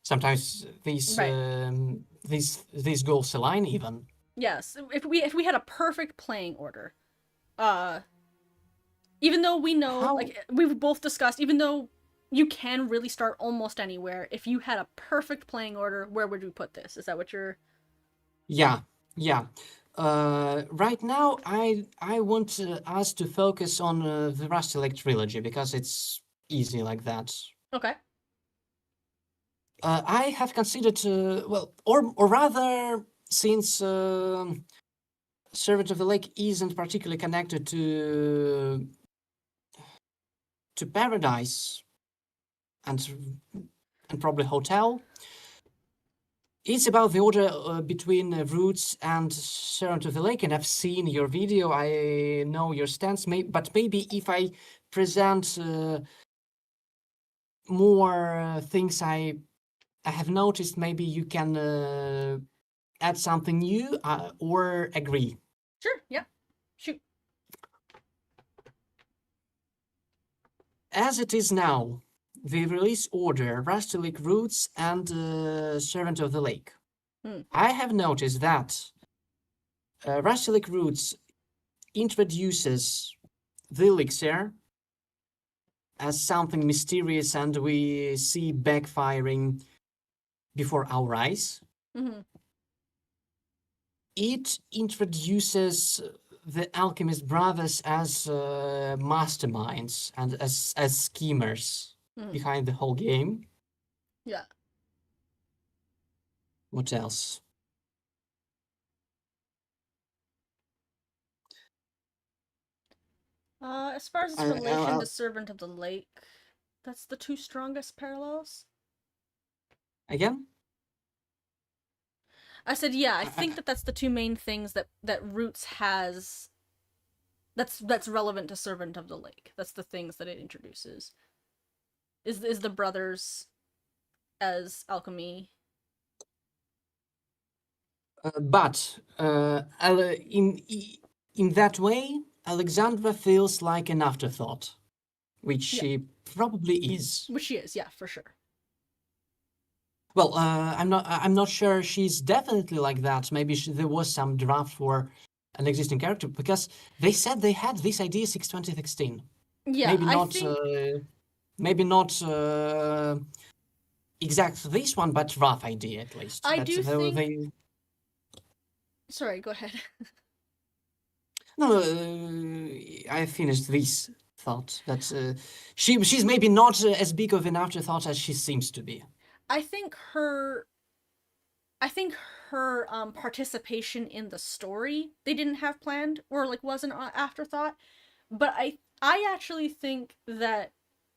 sometimes Right. these goals align even. Yes. If we had a perfect playing order, uh, even though we know, How? like we've both discussed, even though you can really start almost anywhere, if you had a perfect playing order, where would you put this? Is that what you're? Yeah, yeah. Right now, I want us to focus on the Rusty Lake trilogy because it's easy like that. Okay. I have considered, well, or rather, since Servant of the Lake isn't particularly connected to Paradise and and probably Hotel. It's about the order between Roots and Servant of the Lake, and I've seen your video. I know your stance, but maybe if I present more things I have noticed, maybe you can add something new or agree. Sure. Yeah. Shoot. As it is now, the release order, Rusty Lake Roots and Servant of the Lake. Hmm. I have noticed that Rusty Lake Roots introduces the elixir as something mysterious and we see backfiring before our eyes. Mm-hmm. It introduces the Alchemist Brothers as masterminds and as schemers Mm-hmm. behind the whole game. Yeah. What else? As far as its I, relation I, to Servant of the Lake, that's the two strongest parallels. again? I said, yeah, I think I, that that's the two main things that Roots has. That's relevant to Servant of the Lake. That's the things that it introduces. Is the brothers as alchemy? but in that way, Alexandra feels like an afterthought, which Yeah, she probably is. which she is. Yeah, for sure. Well, I'm not sure she's definitely like that. Maybe there was some draft for an existing character because they said they had this idea since 2016. Yeah, Maybe I not. think. Maybe not exact this one, but rough idea at least. I That do think. they Sorry, go ahead. no. I finished this thought that she's maybe not as big of an afterthought as she seems to be. I think her I think her participation in the story they didn't have planned or like was an afterthought, but I actually think that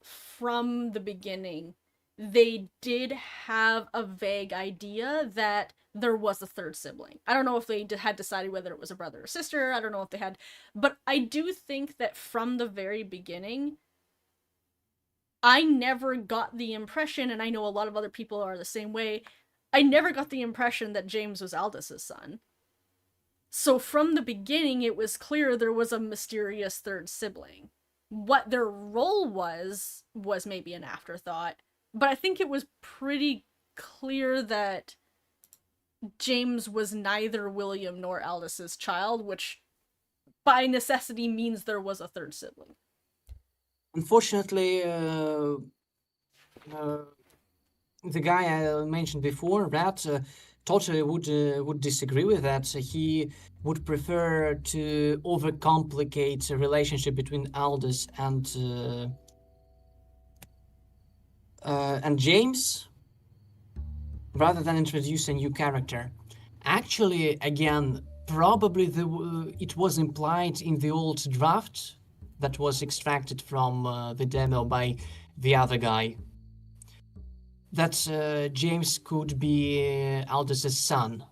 from the beginning they did have a vague idea that there was a third sibling. I don't know if they had decided whether it was a brother or sister. I don't know if they had, but I do think that from the very beginning I never got the impression, and I know a lot of other people are the same way, I never got the impression that James was Aldous' son. So from the beginning, it was clear there was a mysterious third sibling. What their role was maybe an afterthought, but I think it was pretty clear that James was neither William nor Aldous' child, which by necessity means there was a third sibling. Unfortunately, uh, the guy I mentioned before, Rat, totally would disagree with that. He would prefer to overcomplicate a relationship between Aldous and James rather than introduce a new character. Actually, again, probably it was implied in the old draft that was extracted from the demo by the other guy that James could be Aldous' son,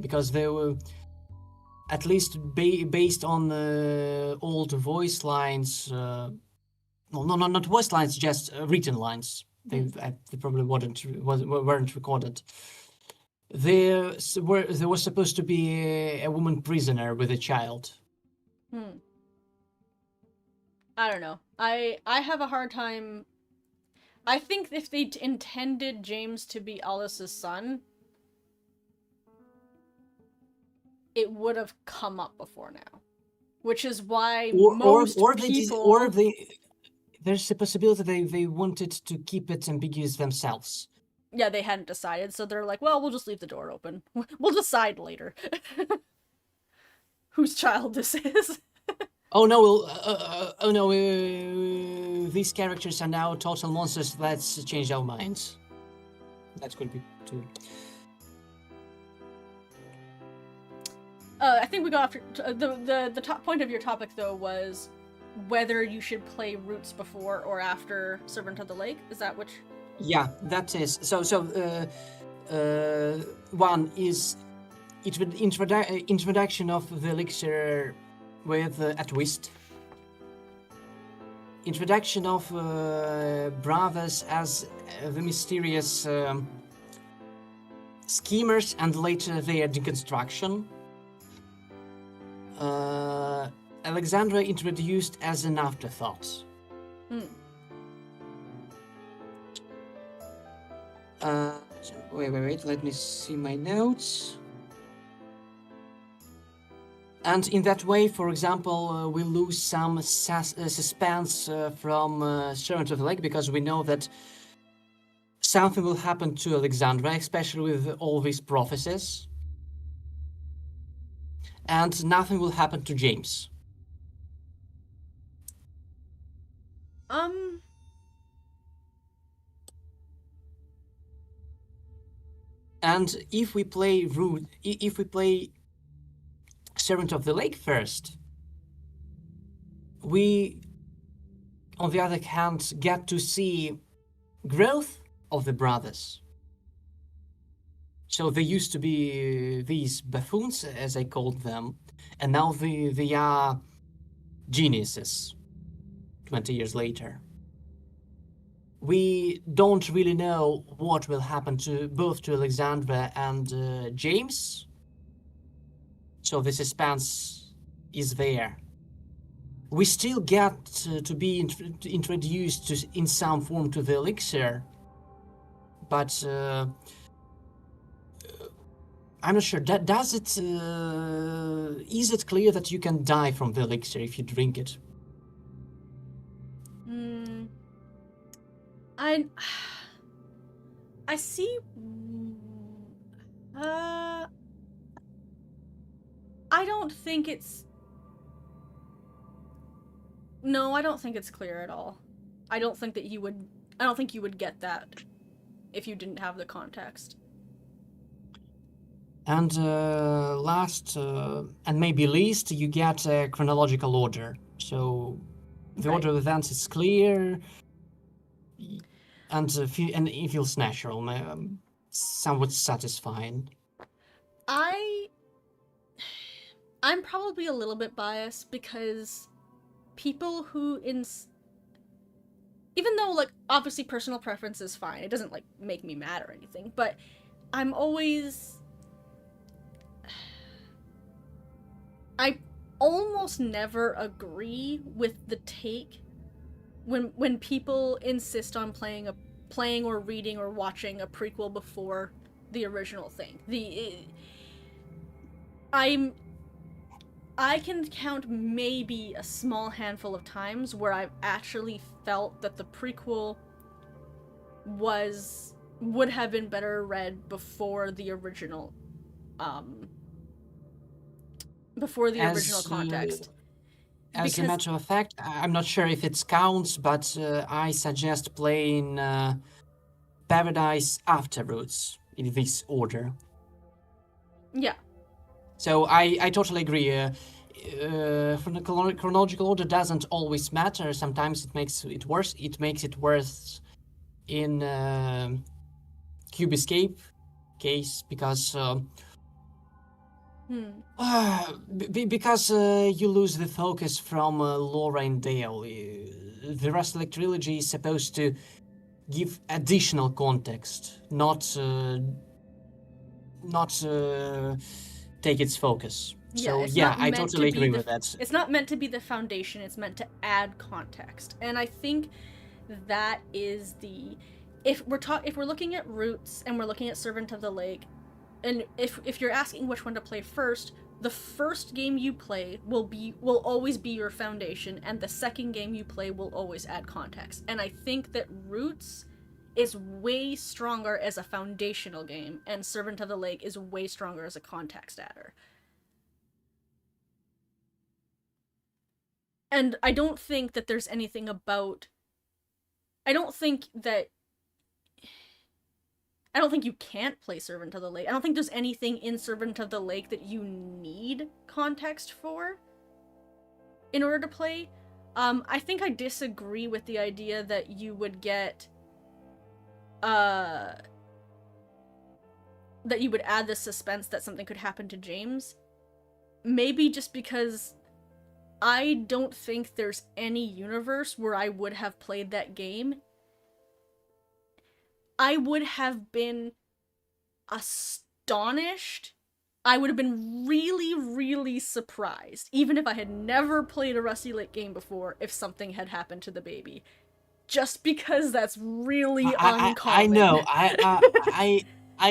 because they were at least based on old voice lines. No, not voice lines, just written lines. They probably weren't recorded. There was supposed to be a woman prisoner with a child. Hmm. I don't know. I have a hard time. I think if they intended James to be Alice's son, it would have come up before now. Which is why most people... There's a possibility they wanted to keep it ambiguous themselves. Yeah, they hadn't decided, so they're like, well, we'll just leave the door open. We'll decide later whose child this is. Oh no! Oh no! These characters are now total monsters. Let's change our minds. That could be too. I think we got after the top point of your topic though was whether you should play Roots before or after Servant of the Lake. Is that which? Yeah, that is. One is introduction of the elixir with a twist. Introduction of brothers as the mysterious schemers and later their deconstruction. Alexandra introduced as an afterthought. Wait, let me see my notes. And in that way, for example, we lose some suspense from Servant of the Lake, because we know that something will happen to Alexandra, especially with all these prophecies. And nothing will happen to James. And if we play Servant of the Lake first, we, on the other hand, get to see growth of the brothers. So they used to be these buffoons, as I called them, and now they are geniuses 20 years later. We don't really know what will happen to both to Alexandra and James, so the suspense is there. We still get to be introduced in some form to the elixir, but I'm not sure. Does it? Is it clear that you can die from the elixir if you drink it? I see. I don't think it's. No, I don't think it's clear at all. I don't think you would get that if you didn't have the context. And last, and maybe least, you get a chronological order. So the order of events is clear, and it feels natural, somewhat satisfying. I'm probably a little bit biased because people who even though, like, obviously personal preference is fine, it doesn't, like, make me mad or anything, but I'm always... I almost never agree with the take when people insist on playing or reading or watching a prequel before the original thing. I can count maybe a small handful of times where I've actually felt that the prequel would have been better read before the original before the original As context. as a Because matter of fact, I'm not sure if it counts, but I suggest playing Paradise after Roots in this order. yeah, So I totally agree. From the chronological order doesn't always matter. Sometimes it makes it worse. It makes it worse in Cube Escape case because because you lose the focus from Laura and Dale. The Rustlic trilogy is supposed to give additional context, not take its focus. yeah, So it's yeah, not I meant to totally be agree the with that. it's not meant to be the foundation, it's meant to add context. And I think that is the if we're looking at Roots and we're looking at Servant of the Lake, and if you're asking which one to play first, the first game you play will always be your foundation, and the second game you play will always add context. And I think that Roots is way stronger as a foundational game, and Servant of the Lake is way stronger as a context adder. And I don't think that there's anything about I don't think that I don't think you can't play Servant of the Lake. I don't think there's anything in Servant of the Lake that you need context for in order to play. I think I disagree with the idea that you would get that you would add the suspense that something could happen to James. Maybe just because I don't think there's any universe where I would have played that game. I would have been astonished. I would have been really, really surprised, even if I had never played a Rusty Lake game before, if something had happened to the baby. Just because that's really I uncommon. know I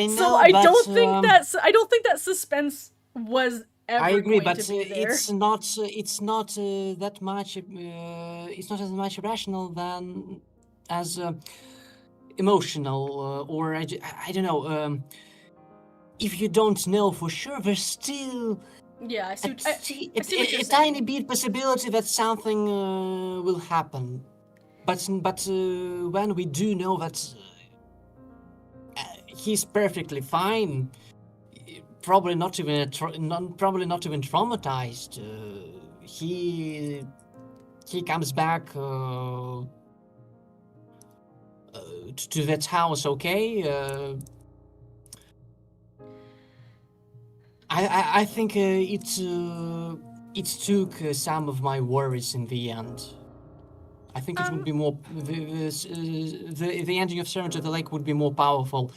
So know, but I don't think that suspense was I ever agree, going to but be there. it's not that much it's not as much rational than as emotional or I don't know. If you don't know for sure, there's still Yeah, a, I see what you're a saying. tiny bit possibility that something will happen. But when we do know that he's perfectly fine, probably not even probably not even traumatized. He comes back to that house, okay. I think it took some of my worries in the end. I think it would be more the ending of Servant of the Lake would be more powerful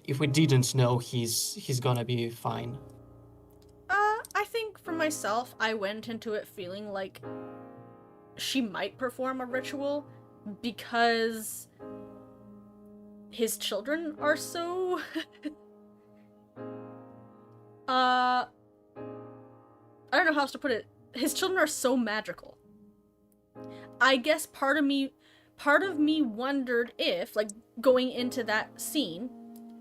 if we didn't know he's gonna be fine. I think for myself, I went into it feeling like she might perform a ritual because his children are so I don't know how else to put it. His children are so magical. I guess part of me wondered if, like, going into that scene,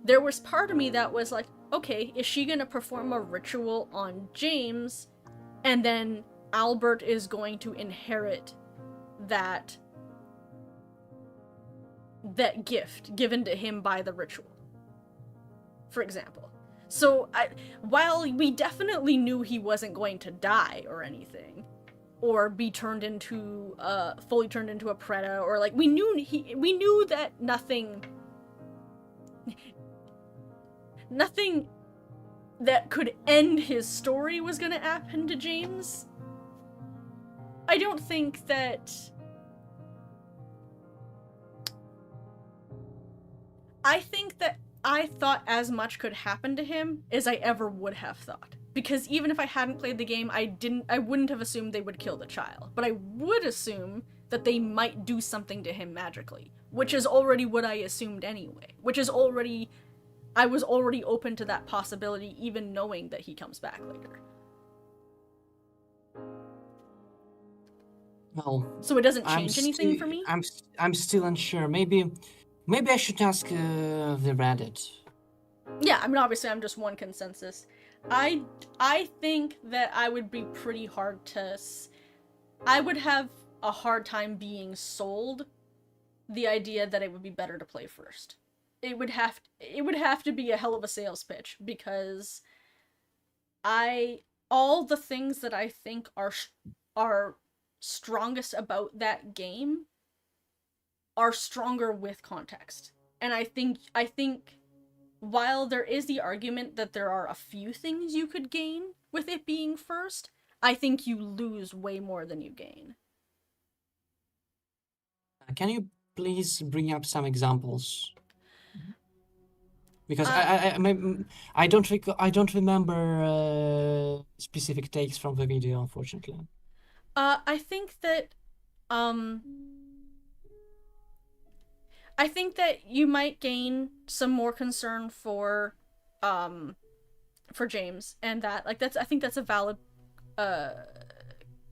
there was part of me that was like, okay, is she gonna perform a ritual on James, and then Albert is going to inherit that gift given to him by the ritual, for example. So while we definitely knew he wasn't going to die or anything, or be turned into fully turned into a Preda, or like we knew that nothing that could end his story was gonna happen to James. I don't think that I think that I thought as much could happen to him as I ever would have thought. Because even if I hadn't played the game, I wouldn't have assumed they would kill the child. But I would assume that they might do something to him magically, which is already what I assumed anyway. I was already open to that possibility, even knowing that he comes back later. Well, So it doesn't change anything for me. I'm still unsure. Maybe I should ask the Reddit. Yeah, I mean, obviously, I'm just one consensus. I I think that I would be pretty hard to. I would have a hard time being sold the idea that it would be better to play first. It would have to be a hell of a sales pitch because I all the things that I think are strongest about that game are stronger with context. And I think while there is the argument that there are a few things you could gain with it being first, I think you lose way more than you gain. Can you please bring up some examples? Because Uh I don't remember specific takes from the video, unfortunately. I think that um I think that you might gain some more concern um for James, and that like that's I think that's a valid uh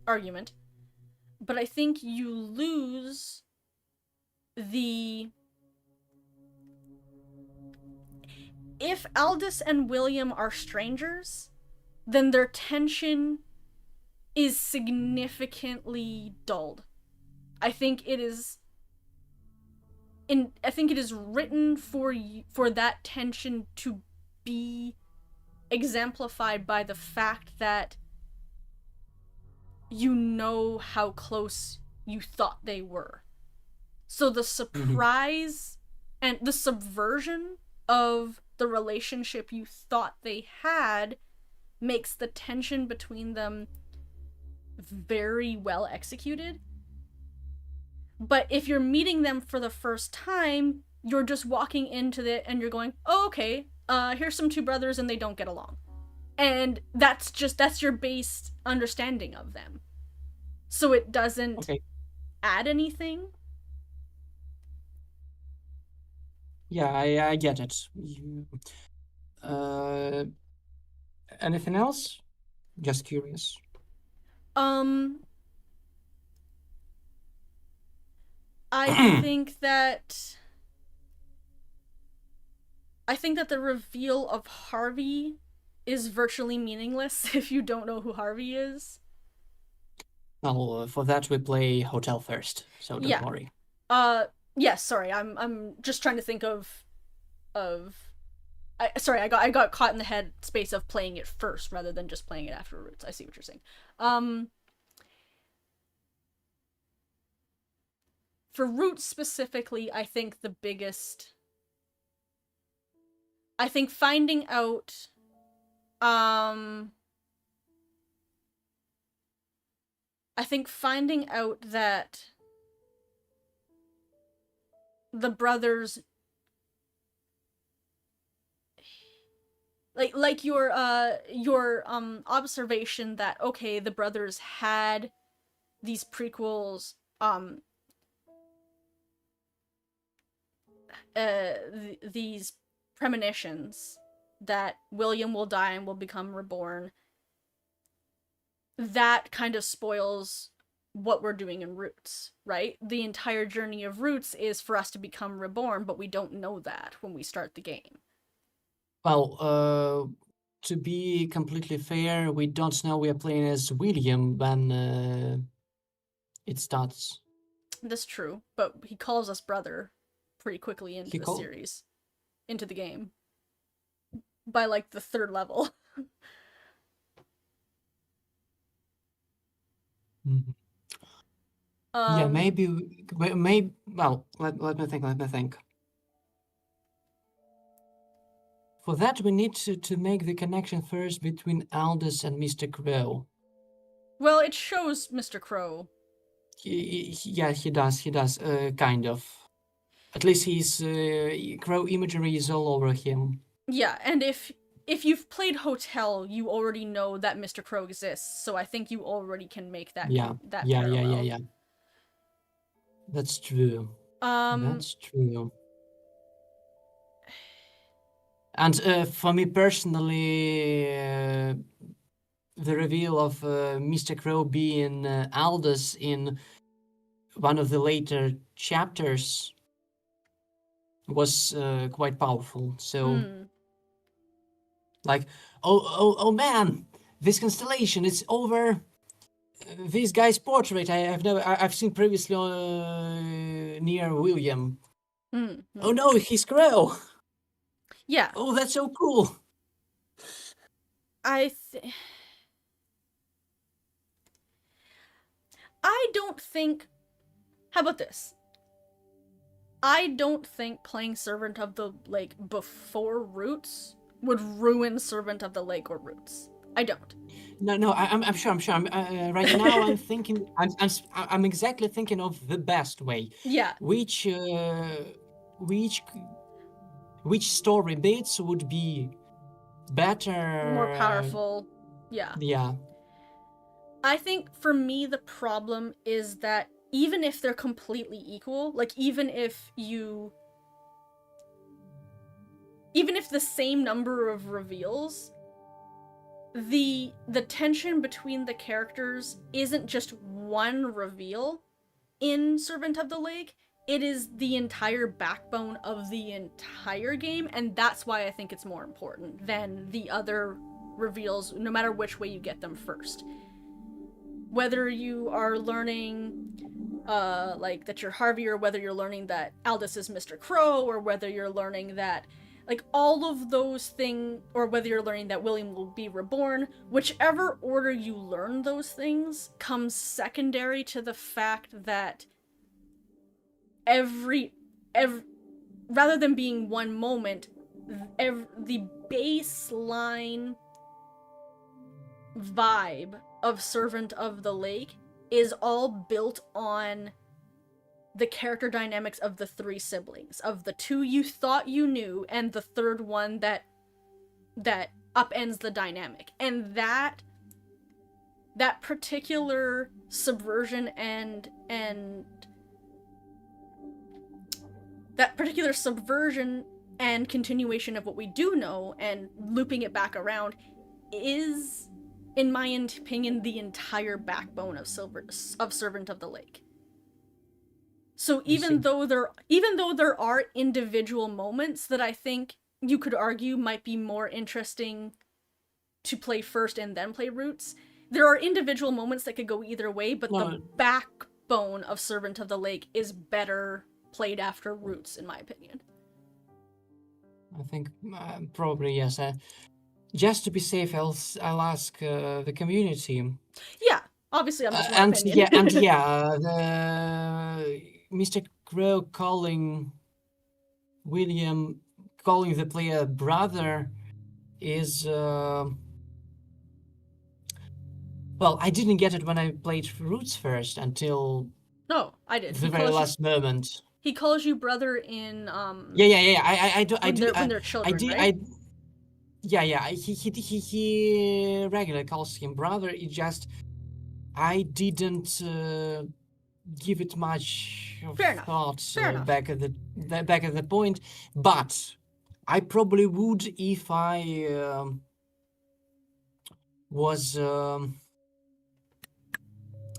argument. But I think you lose the if Aldous and William are strangers, then their tension is significantly dulled. I think it is I think it is written for that tension to be exemplified by the fact that you know how close you thought they were. So the Mhm. surprise and the subversion of the relationship you thought they had makes the tension between them very well executed. But if you're meeting them for the first time, you're just walking into it and you're going, oh, okay, here's some two brothers and they don't get along. And that's your base understanding of them. So it doesn't Okay. add anything. Yeah, I get it. Uh, Anything else? Just curious. Um, I think that the reveal of Harvey is virtually meaningless if you don't know who Harvey is. Well, for that we play Hotel first, so don't Yeah. worry. Uh yes, sorry. I'm just trying to think of sorry, I got caught in the head space of playing it first rather than just playing it after Roots. I see what you're saying. Um for Roots specifically, I think finding out um that the brothers like your observation that okay, the brothers had these prequels these premonitions that William will die and will become reborn, that kind of spoils what we're doing in Roots, right? The entire journey of Roots is for us to become reborn, but we don't know that when we start the game. Well, to be completely fair, we don't know we are playing as William when it starts. That's true, but he calls us brother pretty quickly into He the called. series, into the game, by like the third level. Mhm. Yeah, um maybe, maybe. Well, let me think. Let me think. For that, we need to make the connection first between Aldous and Mr. Crow. well, it shows Mr. Crow. Yeah, he does. He does. Kind of. At least his crow imagery is all over him. Yeah, and if you've played Hotel, you already know that Mr. Crow exists, so I think you already can make Yeah, that yeah, yeah, yeah, parallel. yeah. That's true. Um That's true. And for me personally, the reveal of Mr. Crow being Aldous in one of the later chapters was quite powerful. So, hmm like, Oh man, this constellation is over this guy's portrait. I've seen previously near William. Mm-hmm. Oh no, he's Crow. Yeah. Oh, that's so cool. I don't think. How about this? I don't think playing Servant of the Lake before Roots would ruin Servant of the Lake or Roots. I don't. No, I'm sure. Right now, I'm thinking. I'm exactly thinking of the best way. Yeah. Which story bits would be better? More powerful. Yeah. Yeah. I think for me the problem is that even if they're completely equal, like even if the same number of reveals, the tension between the characters isn't just one reveal in Servant of the Lake, it is the entire backbone of the entire game, and that's why I think it's more important than the other reveals, no matter which way you get them first. Whether you are learning like that you're Harvey, or whether you're learning that Aldous is Mr. Crow, or whether you're learning that like all of those things, or whether you're learning that William will be reborn, whichever order you learn those things comes secondary to the fact that every rather than being one moment, the baseline vibe of Servant of the Lake is all built on the character dynamics of the three siblings, of the two you thought you knew and the third one that upends the dynamic. And that particular subversion and that particular subversion and continuation of what we do know and looping it back around is, in my opinion, the entire backbone of Servant of the Lake. So even though there are individual moments that I think you could argue might be more interesting to play first and then play Roots, there are individual moments that could go either way, but the backbone of Servant of the Lake is better played after Roots, in my opinion. I think probably yes. Just to be safe, I'll ask the community. Yeah, obviously I'm just one opinion. The Mr. Crow calling the player brother is well, I didn't get it when I played Roots first until no, I did. The very last moment. He calls you brother in Yeah. I do. When they're children, right? He regularly calls him brother. It just I didn't give it much thought back at the point, but I probably would if I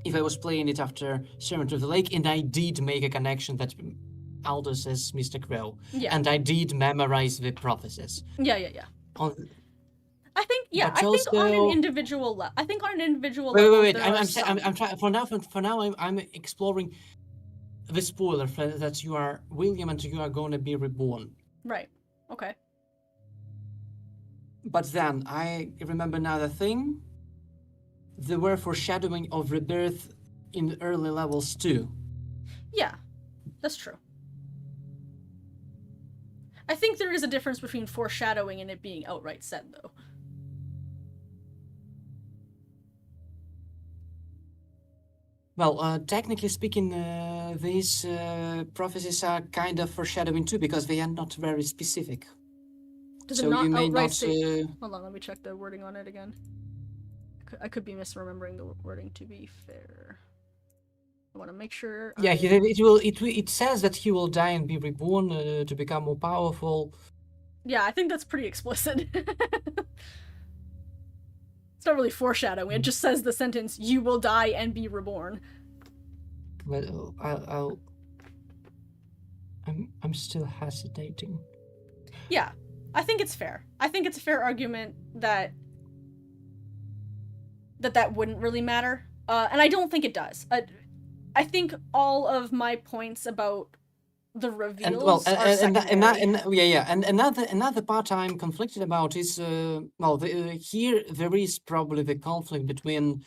was playing it after Servant of the Lake, and I did make a connection that Aldous is Mr. Crow, and I did memorize the prophecies. Yeah. I think on an individual level. Wait. I'm trying for now. I'm exploring the spoiler that you are William and you are going to be reborn. Right. Okay. But then I remember another thing. There were foreshadowing of rebirth in the early levels too. Yeah, that's true. I think there is a difference between foreshadowing and it being outright said, though. Well, technically speaking, these prophecies are kind of foreshadowing too, because they are not very specific. Does it not outright say... Hold on, let me check the wording on it again. I could be misremembering the wording, to be fair. I want to make sure... Yeah, it says that he will die and be reborn to become more powerful. Yeah, I think that's pretty explicit. It's not really foreshadowing. It just says the sentence, "You will die and be reborn." Well, I'm still hesitating. Yeah. I think it's fair. I think it's a fair argument that that wouldn't really matter. And I don't think it does. I think all of my points about the And well, reveals are secondary. and another part I'm conflicted about is here there is probably the conflict between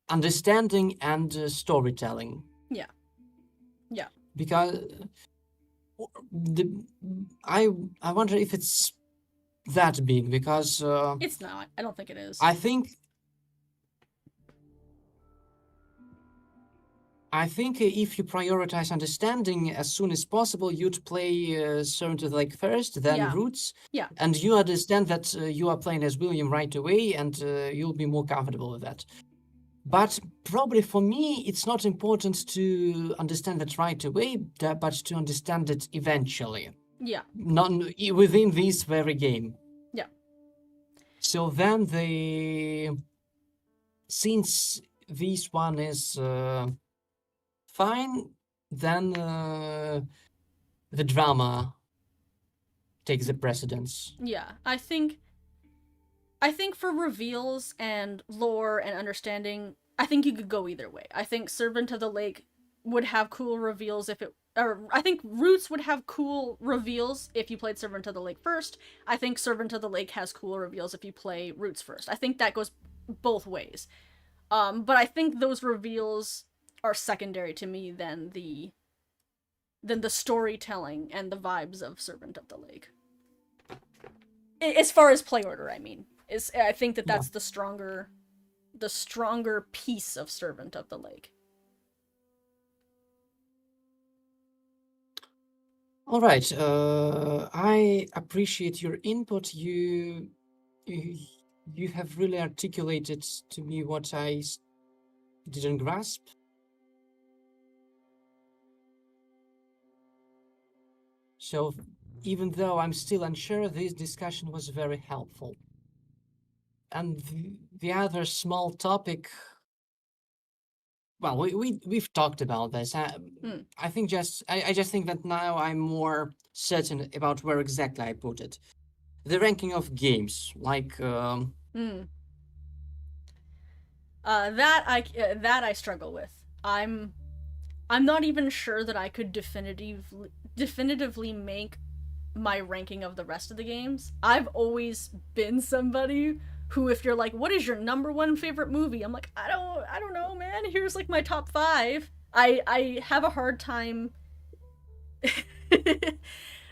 understanding and storytelling, Yeah. Yeah. because the I I wonder if it's that big, because It's not. I don't think it is. I think if you prioritize understanding as soon as possible, you'd play Servant of the Lake first, then Yeah. Roots, Yeah. and you understand that you are playing as William right away, and you'll be more comfortable with that. But probably for me, it's not important to understand that right away, but to understand it eventually, Yeah. not within this very game. Yeah. So then since this one is fine, then the drama takes the precedence. Yeah. I think for reveals and lore and understanding, I think you could go either way. I think Servant of the Lake would have cool reveals if it or I think Roots would have cool reveals if you played Servant of the Lake first. I think Servant of the Lake has cool reveals if you play Roots first. I think that goes both ways. But I think those reveals are secondary to me than the storytelling and the vibes of Servant of the Lake. As far as play order, I mean, I think that Yeah. that's the stronger piece of Servant of the Lake. All right. I appreciate your input. You you have really articulated to me what I didn't grasp. So even though I'm still unsure, this discussion was very helpful. And the other small topic, well, we've talked about this. I think I just think that now I'm more certain about where exactly I put it. The ranking of games, like That I struggle with. I'm not even sure that I could definitively make my ranking of the rest of the games. I've always been somebody who, if you're like, what is your number one favorite movie? I'm like, I don't know, man. Here's like my top 5. I have a hard time.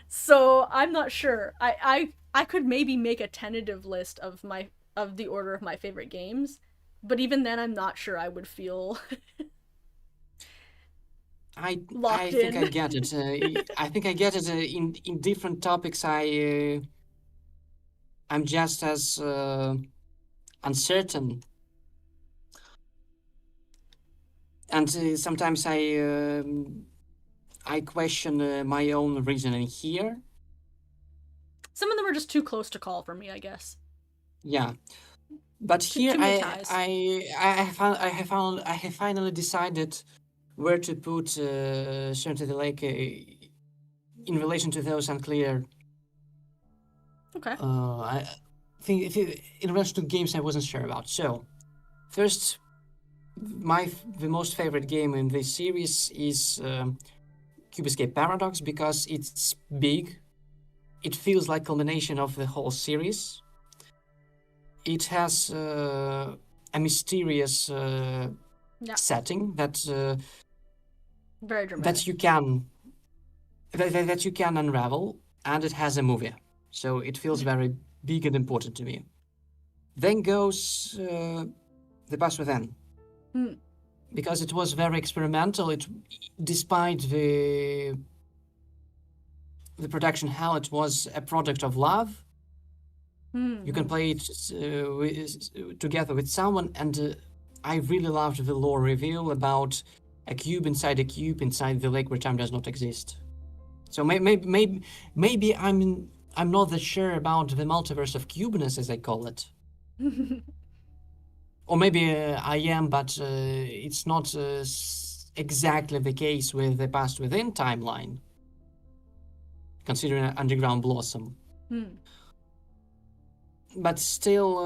So I'm not sure. I could maybe make a tentative list of the order of my favorite games, but even then, I'm not sure I would feel I locked think I in. get it. I think I get it. In different topics, I'm just as uncertain, and sometimes I question my own reasoning here. Some of them are just too close to call for me, I guess. Yeah, but here Too many ties. I have finally decided where to put Certain the Lake in relation to those unclear. Okay. I think in relation to games I wasn't sure about. So first, the most favorite game in this series is Cube Escape Paradox, because it's big. It feels like culmination of the whole series. It has a mysterious Yeah. setting that Very dramatic. that you can unravel, and it has a movie, so it feels very big and important to me. Then goes The Past Within, because it was very experimental. Despite the production hell, it was a product of love. You can play it together with someone, and I really loved the lore reveal about a cube inside the lake where time does not exist. So maybe I'm not that sure about the multiverse of cubeness, as I call it. Or maybe I am, but it's not exactly the case with the Past Within timeline, considering Underground Blossom. Hmm. But still,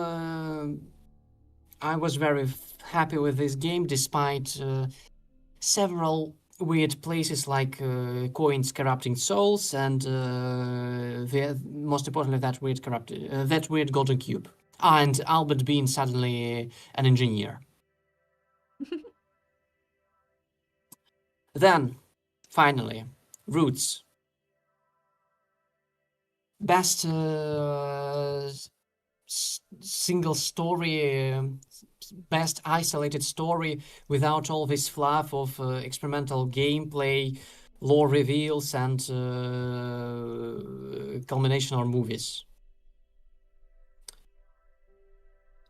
I was very happy with this game, despite several weird places like coins corrupting souls, and most importantly, that weird golden cube, and Albert being suddenly an engineer. Then, finally, Roots. Best single story, best isolated story without all this fluff of experimental gameplay, lore reveals, and culmination or movies.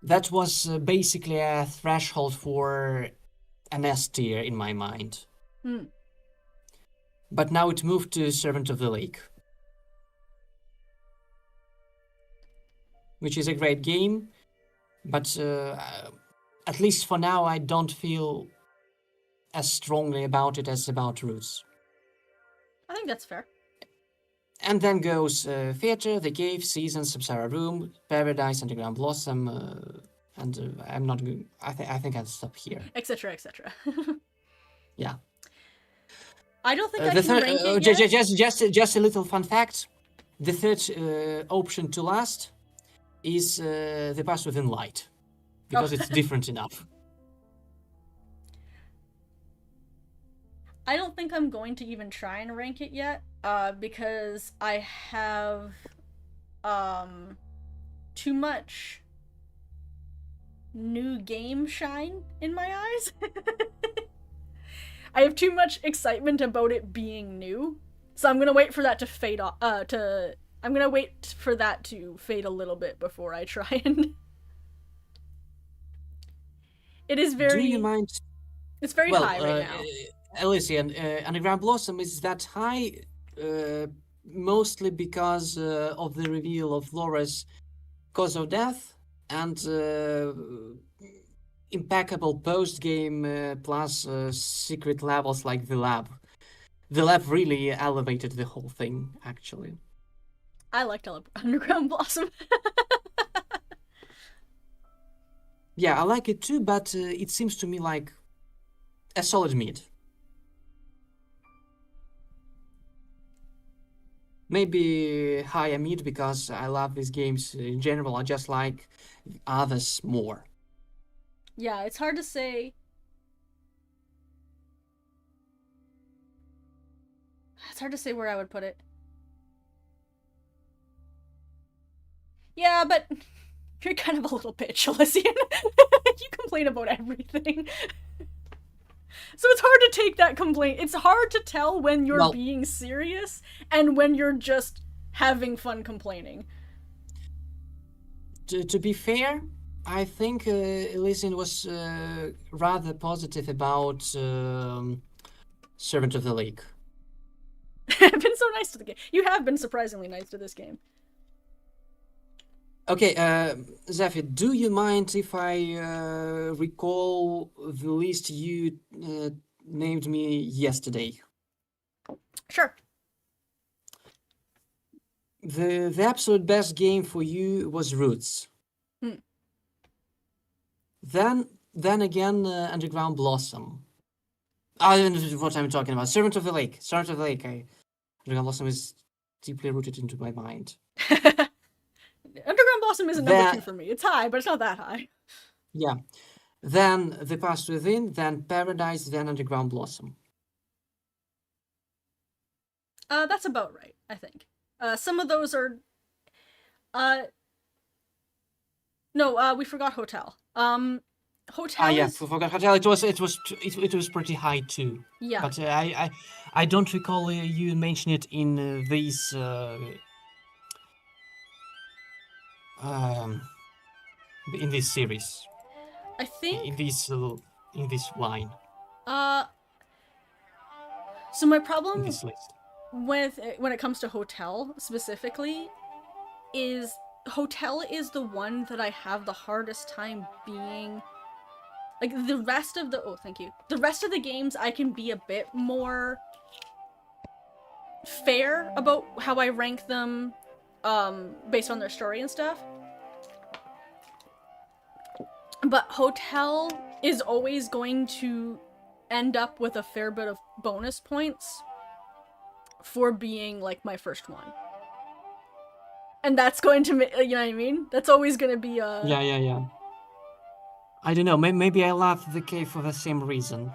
That was basically a threshold for an S tier in my mind. Hmm. But now it moved to Servant of the Lake, which is a great game, but at least for now, I don't feel as strongly about it as about Roots. I think that's fair. And then goes Theater, The Cave, Season, Samsara Room, Paradise, Underground Blossom, and I'm not going. I think I'll stop here. Etc. Etc. Yeah. I don't think I The can third, rank it yet. just a little fun fact. The third option to last is The Past Within Light, because it's different enough. I don't think I'm going to even try and rank it yet, because I have too much new game shine in my eyes. I have too much excitement about it being new, so I'm gonna wait for that to fade off. I'm gonna wait for that to fade a little bit before I try and. It is very. Do you mind? It's very high right now. Elysian, Underground Blossom is that high, mostly because of the reveal of Laura's cause of death and impeccable post-game plus secret levels like the lab. The lab really elevated the whole thing, actually. I liked Underground Blossom. Yeah, I like it too, but it seems to me like a solid mid. Maybe higher mid because I love these games in general. I just like others more. Yeah, it's hard to say. It's hard to say where I would put it. Yeah, but you're kind of a little bitch, Elysian. You complain about everything. So it's hard to take that complaint. It's hard to tell when you're being serious and when you're just having fun complaining. To be fair, I think Elysian was rather positive about Servant of the Lake. I've been so nice to the game. You have been surprisingly nice to this game. Okay, Zephy, do you mind if I recall the list you named me yesterday? Sure. The absolute best game for you was Roots. Then again, Underground Blossom. I don't know what I'm talking about. Servant of the Lake. Servant of the Lake. Underground Blossom is deeply rooted into my mind. Underground Blossom isn't number 2 for me. It's high, but it's not that high. Yeah. Then The Past Within, then Paradise, then Underground Blossom. That's about right, I think. Some of those are. No, we forgot Hotel. Hotel. Yeah, we forgot Hotel. It was pretty high too. Yeah. But I don't recall you mention it in these. In this series. I think in this line. So my problem in this list when it comes to Hotel specifically is Hotel is the one that I have the hardest time being like the rest of the the rest of the games I can be a bit more fair about how I rank them based on their story and stuff. But Hotel is always going to end up with a fair bit of bonus points for being like my first one. And that's going to, you know what I mean? That's always going to be a. Yeah, yeah, yeah. I don't know. Maybe I love the cave for the same reason.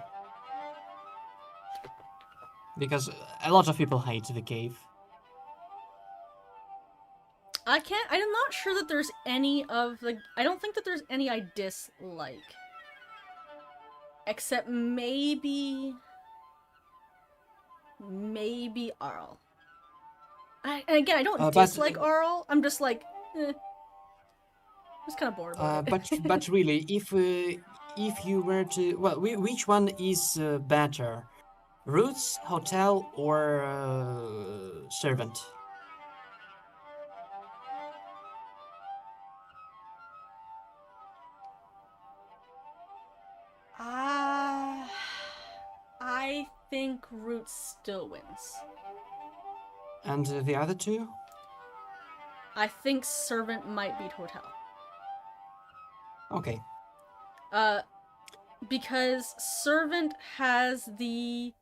Because a lot of people hate the cave. I can't. I'm not sure that there's any of the. I don't think that there's any I dislike. Except maybe. Maybe Arl. And again, I don't But dislike Arl. I'm just like. I'm just kind of bored about it. but really, if you were to, well, which one is better, Roots, Hotel, or Servant? Ah. I think Roots still wins. And the other two? I think Servant might beat Hotel. Okay. Because Servant has the.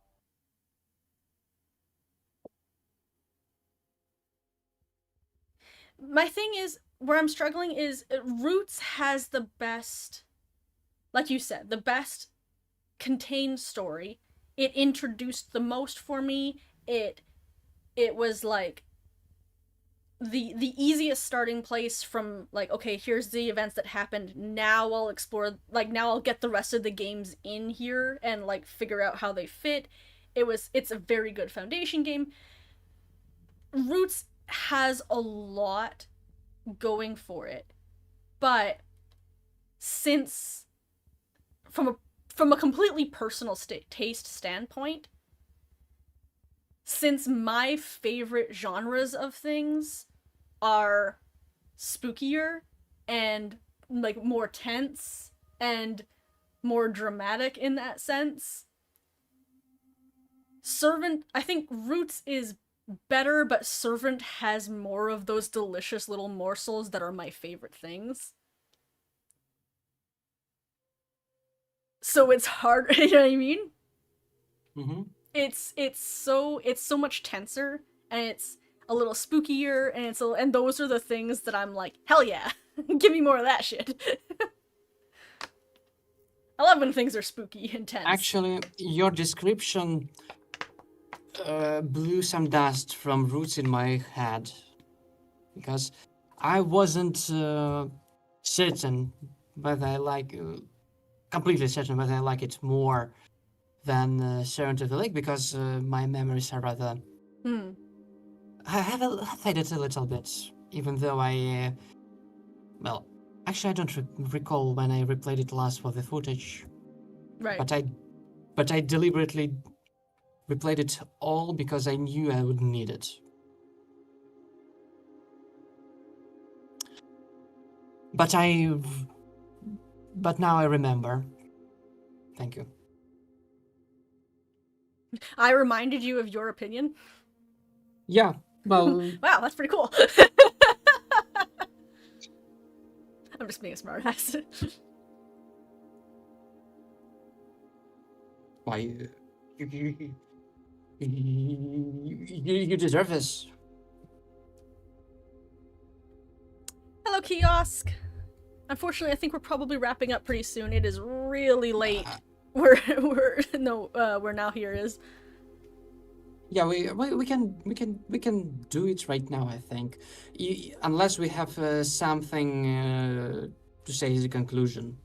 My thing is, where I'm struggling is Roots has the best, like you said, the best contained story. It introduced the most for me. It was like the easiest starting place from like, okay, here's the events that happened. Now I'll explore, like, now I'll get the rest of the games in here and like figure out how they fit. It's a very good foundation game. Roots has a lot going for it, but since from a completely personal taste standpoint, since my favorite genres of things are spookier and like more tense and more dramatic in that sense, Servant, I think Roots is better, but Servant has more of those delicious little morsels that are my favorite things. So it's hard, you know what I mean? Mm-hmm. It's so much tenser, and it's a little spookier, and those are the things that I'm like, hell yeah, give me more of that shit. I love when things are spooky and tense. Actually, your description blew some dust from Roots in my head. Because I wasn't certain whether I like, completely certain whether I like it more than Servant of the Lake, because my memories are rather. Hmm. I have faded a little bit, even though I. Well, actually, I don't recall when I replayed it last for the footage, Right. but I deliberately replayed it all because I knew I would need it. But now I remember. Thank you. I reminded you of your opinion. Yeah, well, Wow, that's pretty cool. I'm just being a smartass. why you deserve this. Hello, kiosk. Unfortunately, I think we're probably wrapping up pretty soon. It is really late. Where now here is. Yeah, we can do it right now. I think, unless we have something to say as a conclusion.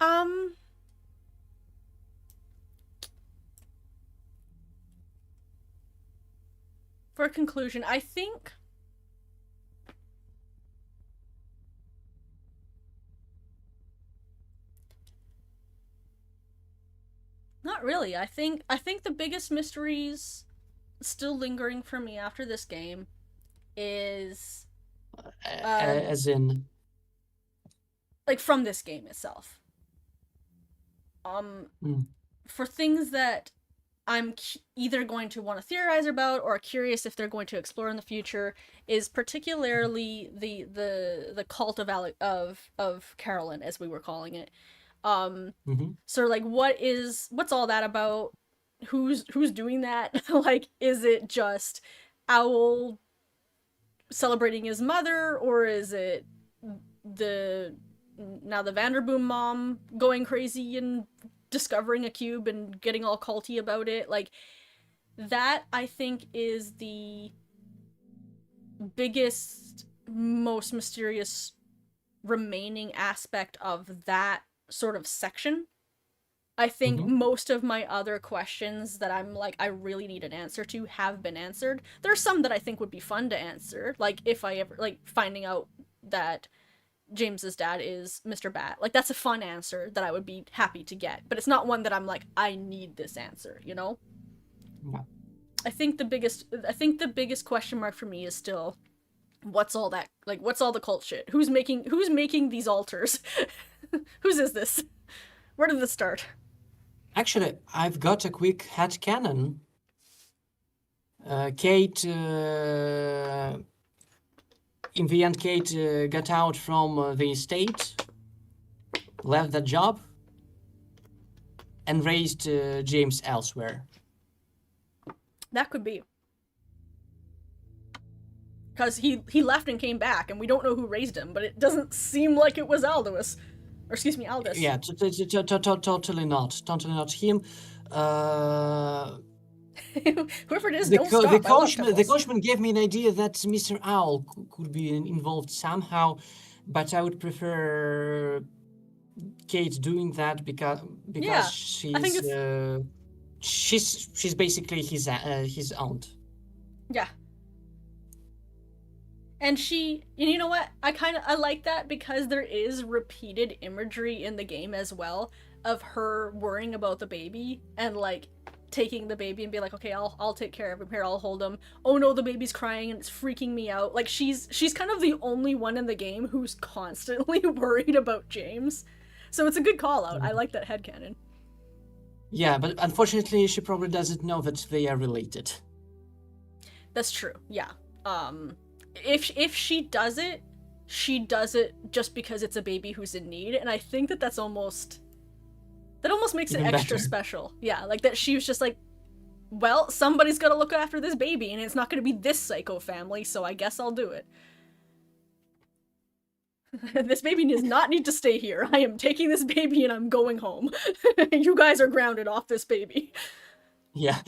Um. For a conclusion, I think. Not really. I think the biggest mysteries still lingering for me after this game is uh As in, like from this game itself. Um mm, for things that I'm either going to want to theorize about or curious if they're going to explore in the future is particularly the cult of Carolyn, as we were calling it. Mm-hmm. So like, what's all that about? Who's doing that? Like, is it just Owl celebrating his mother, or is it the now the Vanderboom mom going crazy and discovering a cube and getting all culty about it? Like, that I think is the biggest, most mysterious remaining aspect of that sort of section. I think Mm-hmm. most of my other questions that I'm like, I really need an answer to have been answered. There's some that I think would be fun to answer, like if I ever, like finding out that James's dad is Mr. Bat. Like, that's a fun answer that I would be happy to get, but it's not one that I'm like, I need this answer, you know? Yeah. I think the biggest question mark for me is still what's all that, like, what's all the cult shit? Who's making these altars? Whose is this? Where did this start? Actually, I've got a quick headcanon. Kate, in the end, Kate got out from the estate, left that job, and raised James elsewhere. That could be. Because he left and came back, and we don't know who raised him, but it doesn't seem like it was Aldous. Or excuse me, Aldous. Yeah, totally not. Totally not him. Whoever it is, The, don't co- the stop. I love coachman the Pickles. coachman gave me an idea that Mr. Owl could be involved somehow, but I would prefer Kate doing that because Yeah, I think it's she's basically his aunt. yeah. And you know what? I like that because there is repeated imagery in the game as well of her worrying about the baby and like taking the baby and be like, okay, I'll take care of him here. I'll hold him. Oh no, the baby's crying and it's freaking me out. Like, she's kind of the only one in the game who's constantly worried about James. So it's a good call out. I like that headcanon. Yeah, but unfortunately, she probably doesn't know that they are related. That's true. Yeah. If she does it, she does it just because it's a baby who's in need, and I think that almost makes it Even extra better. special. Yeah, like that she was just like, well, somebody's got to look after this baby, and it's not going to be this psycho family, so I guess I'll do it. This baby does not need to stay here. I am taking this baby and I'm going home. You guys are grounded off this baby. Yeah,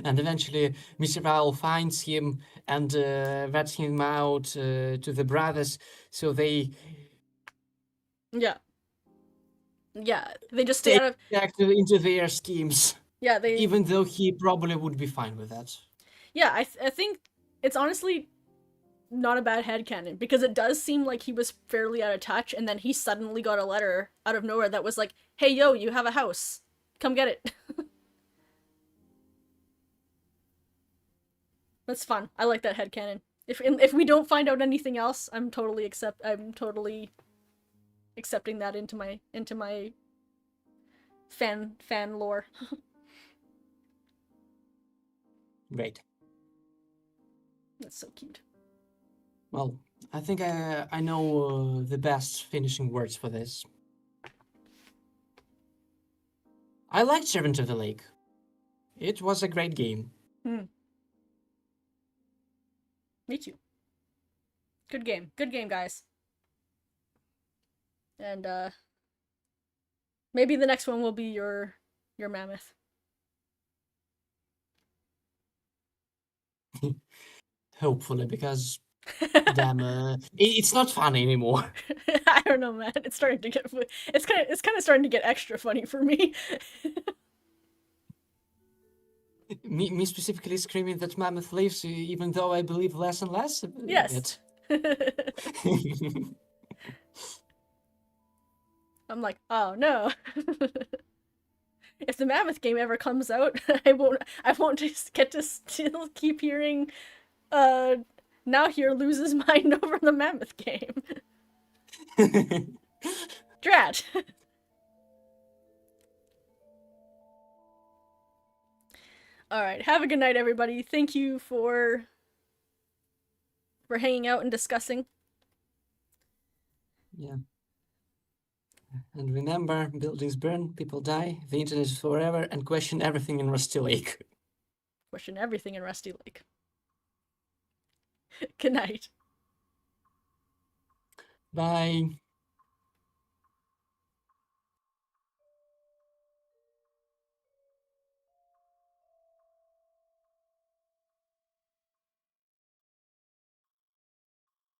and eventually Mr. Owl finds him and rats him out to the brothers, so they Yeah. Yeah, they just stay take out of. back into their schemes, Yeah, they. even though he probably would be fine with that. Yeah, I think it's honestly not a bad headcanon because it does seem like he was fairly out of touch, and then he suddenly got a letter out of nowhere that was like, hey, yo, you have a house. Come get it. That's fun. I like that headcanon. If we don't find out anything else, I'm totally accepting that into my fan lore. Great. That's so cute. Well, I think I know the best finishing words for this. I liked Servant of the Lake. It was a great game. Me too. Good game. Good game, guys. And maybe the next one will be your mammoth. Hopefully, because damn, it's not fun anymore. I don't know, man. It's starting to get it's kind of starting to get extra funny for me. Me specifically screaming that Mammoth lives, even though I believe less and less Yes. it. I'm like, oh no. If the mammoth game ever comes out, I won't just get to still keep hearing now here loses mind over the mammoth game. Drat. All right. Have a good night, everybody. Thank you for hanging out and discussing. Yeah. And remember, buildings burn, people die, the internet is forever, and question everything in Rusty Lake. Question everything in Rusty Lake. Good night. Bye.